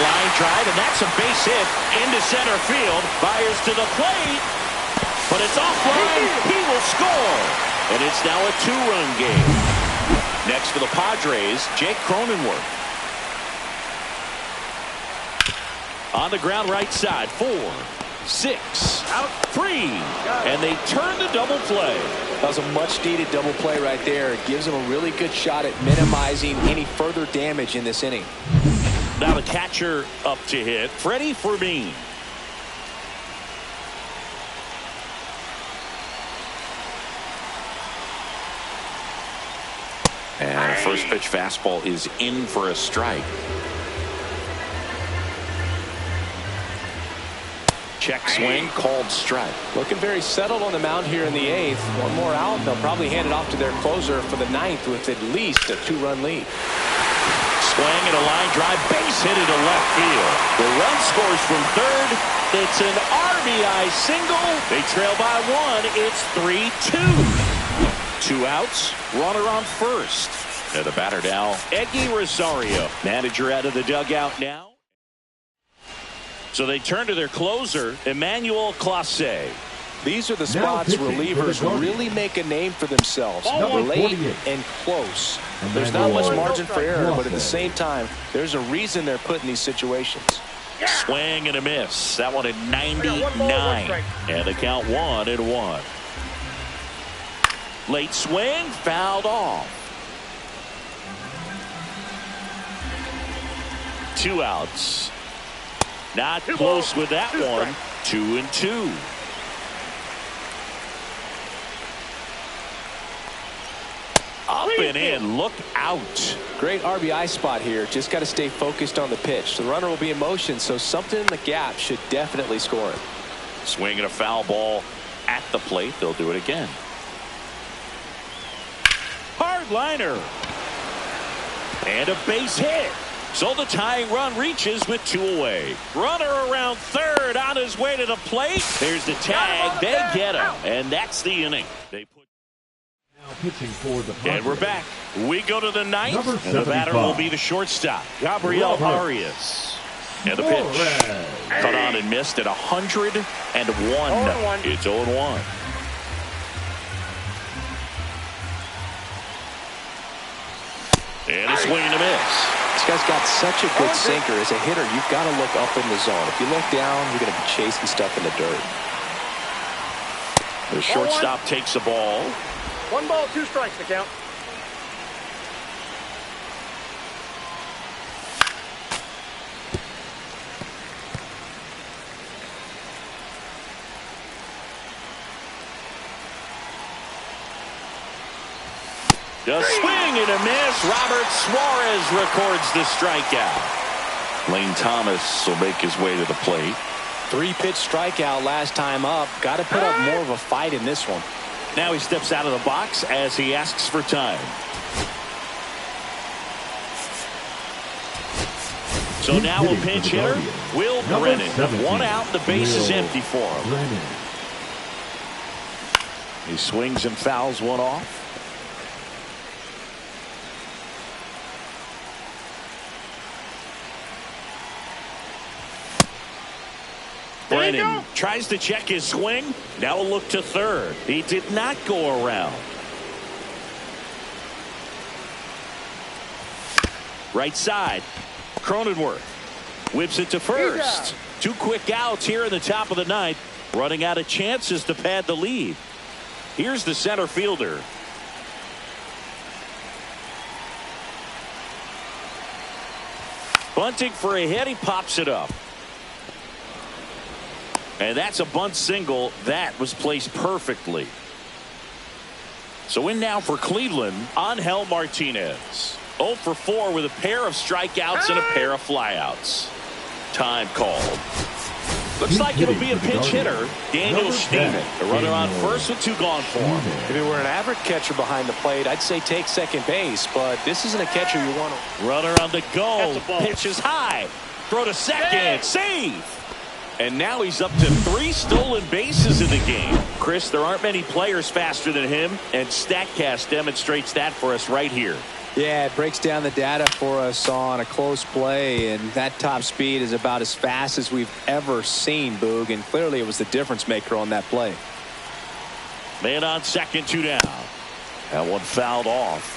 Line drive, and that's a base hit into center field. Fires to the plate, but it's offline. He will score, and it's now a 2-run game. Next for the Padres, Jake Cronenworth. On the ground right side, 4, 6, out 3, and they turn the double play. That was a much-needed double play right there. It gives them a really good shot at minimizing any further damage in this inning. Now the catcher up to hit, Freddie Fermin. And a first pitch fastball is in for a strike. Check swing, called strike. Looking very settled on the mound here in the 8th. One more out. They'll probably hand it off to their closer for the 9th with at least a 2-run lead. Swing and a line drive, base hit into left field. The run scores from third. It's an RBI single. They trail by 1. It's 3-2. 2 outs, runner on first. And the batter now, Eggy Rosario. Manager out of the dugout now. So they turn to their closer, Emmanuel Clase. These are the spots relievers really make a name for themselves. Late and close. There's not much margin for error, but at the same time, there's a reason they're put in these situations. Swing and a miss. That one at 99. And the count 1-1. Late swing, fouled off. 2 outs. Not close with that one. 2-2. Up and in. Look out. Great RBI spot here. Just got to stay focused on the pitch. The runner will be in motion, so something in the gap should definitely score him. Swing and a foul ball at the plate. They'll do it again. Hard liner. And a base hit. So the tying run reaches with 2 away. Runner around third on his way to the plate. There's the tag. They get him. And that's the inning. They put. Now pitching for the Padres. And we're back. We go to the 9th. And the batter will be the shortstop, Gabriel Arias. And the pitch. Cut on and missed at 101. It's 0-1. And a swing and a miss. This guy's got such a good sinker. As a hitter, you've got to look up in the zone. If you look down, you're going to be chasing stuff in the dirt. The shortstop takes the ball. 1 ball, 2 strikes to count. A swing and a miss. Robert Suarez records the strikeout. Lane Thomas will make his way to the plate. 3-pitch strikeout last time up. Got to put up more of a fight in this one. Now he steps out of the box as he asks for time. So now a pinch hitter, Will Brennan. 1 out, the base is empty for him. He swings and fouls one off. Brennan tries to check his swing. Now a look to third. He did not go around. Right side. Cronenworth whips it to first. 2 quick outs here in the top of the 9th. Running out of chances to pad the lead. Here's the center fielder. Bunting for a hit. He pops it up. And that's a bunt single that was placed perfectly. So in now for Cleveland, Angel Martinez. 0 for 4 with a pair of strikeouts and a pair of flyouts. Time called. Looks like it'll be a pinch hitter, Daniel Schneemann. The runner on first with 2 gone for him. If it were an average catcher behind the plate, I'd say take second base, but this isn't a catcher you want to. Runner on the go. Pitch is high. Throw to second. Save. And now he's up to 3 stolen bases in the game. Chris, there aren't many players faster than him, and StatCast demonstrates that for us right here. Yeah, it breaks down the data for us on a close play, and that top speed is about as fast as we've ever seen, Boog, and clearly it was the difference maker on that play. Man on second, 2 down. That one fouled off.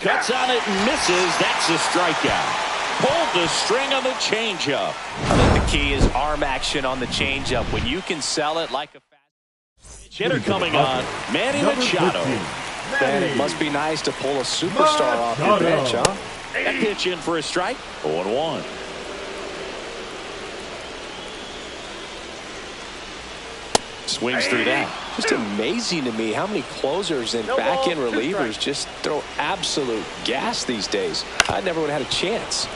Cuts on it and misses. That's a strikeout. Pulled the string on the changeup. I think the key is arm action on the changeup. When you can sell it like a fast hitter coming on, Manny Machado. Man, it must be nice to pull a superstar off your bench, huh? That pitch in for a strike. 0-1. Swings through that. Just amazing to me how many closers and back-end relievers just throw absolute gas these days. I never would have had a chance.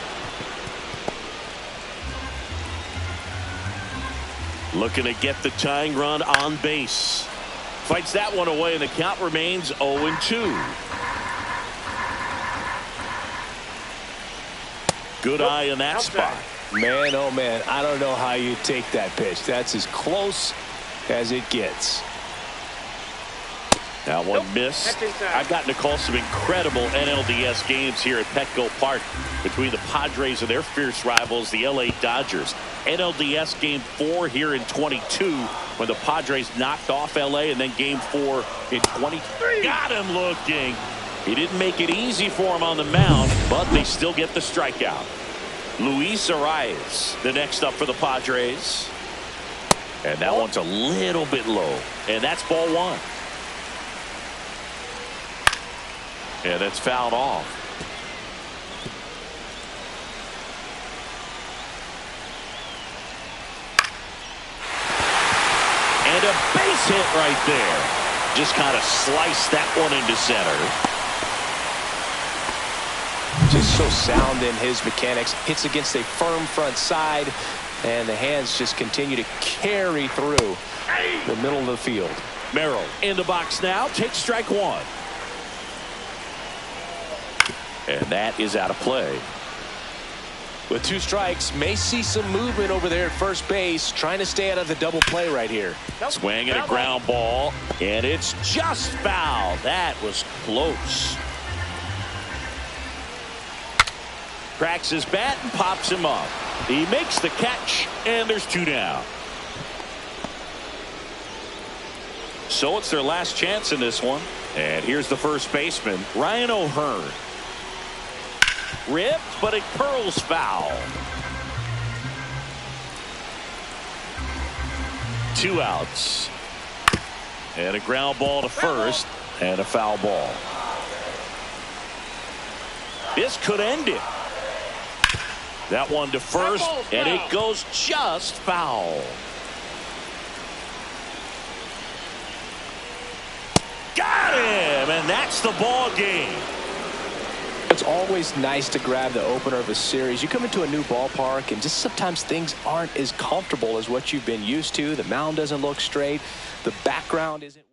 Looking to get the tying run on base. Fights that one away, and the count remains 0-2. Good eye in that spot. Man, oh man, I don't know how you take that pitch. That's as close as it gets. That one missed. I've gotten to call some incredible NLDS games here at Petco Park between the Padres and their fierce rivals, the LA Dodgers. NLDS Game 4 here in 22 when the Padres knocked off LA, and then Game 4 in 23. Got him looking. He didn't make it easy for him on the mound, but they still get the strikeout. Luis Arias, the next up for the Padres. And that one's a little bit low. And that's ball 1. And that's fouled off. And a base hit right there. Just kind of sliced that one into center. Just so sound in his mechanics. Hits against a firm front side, and the hands just continue to carry through the middle of the field. Merrill in the box now. Takes strike 1. And that is out of play. With 2 strikes, may see some movement over there at first base, trying to stay out of the double play right here. Swing and a ground ball, and it's just foul. That was close. Cracks his bat and pops him up. He makes the catch, and there's 2 down. So it's their last chance in this one. And here's the first baseman, Ryan O'Hearn. Ripped, but it curls foul. 2 outs. And a ground ball to first, and a foul ball. This could end it. That one to first, and it goes just foul. Got him, and that's the ball game. It's always nice to grab the opener of a series. You come into a new ballpark, and just sometimes things aren't as comfortable as what you've been used to. The mound doesn't look straight. The background isn't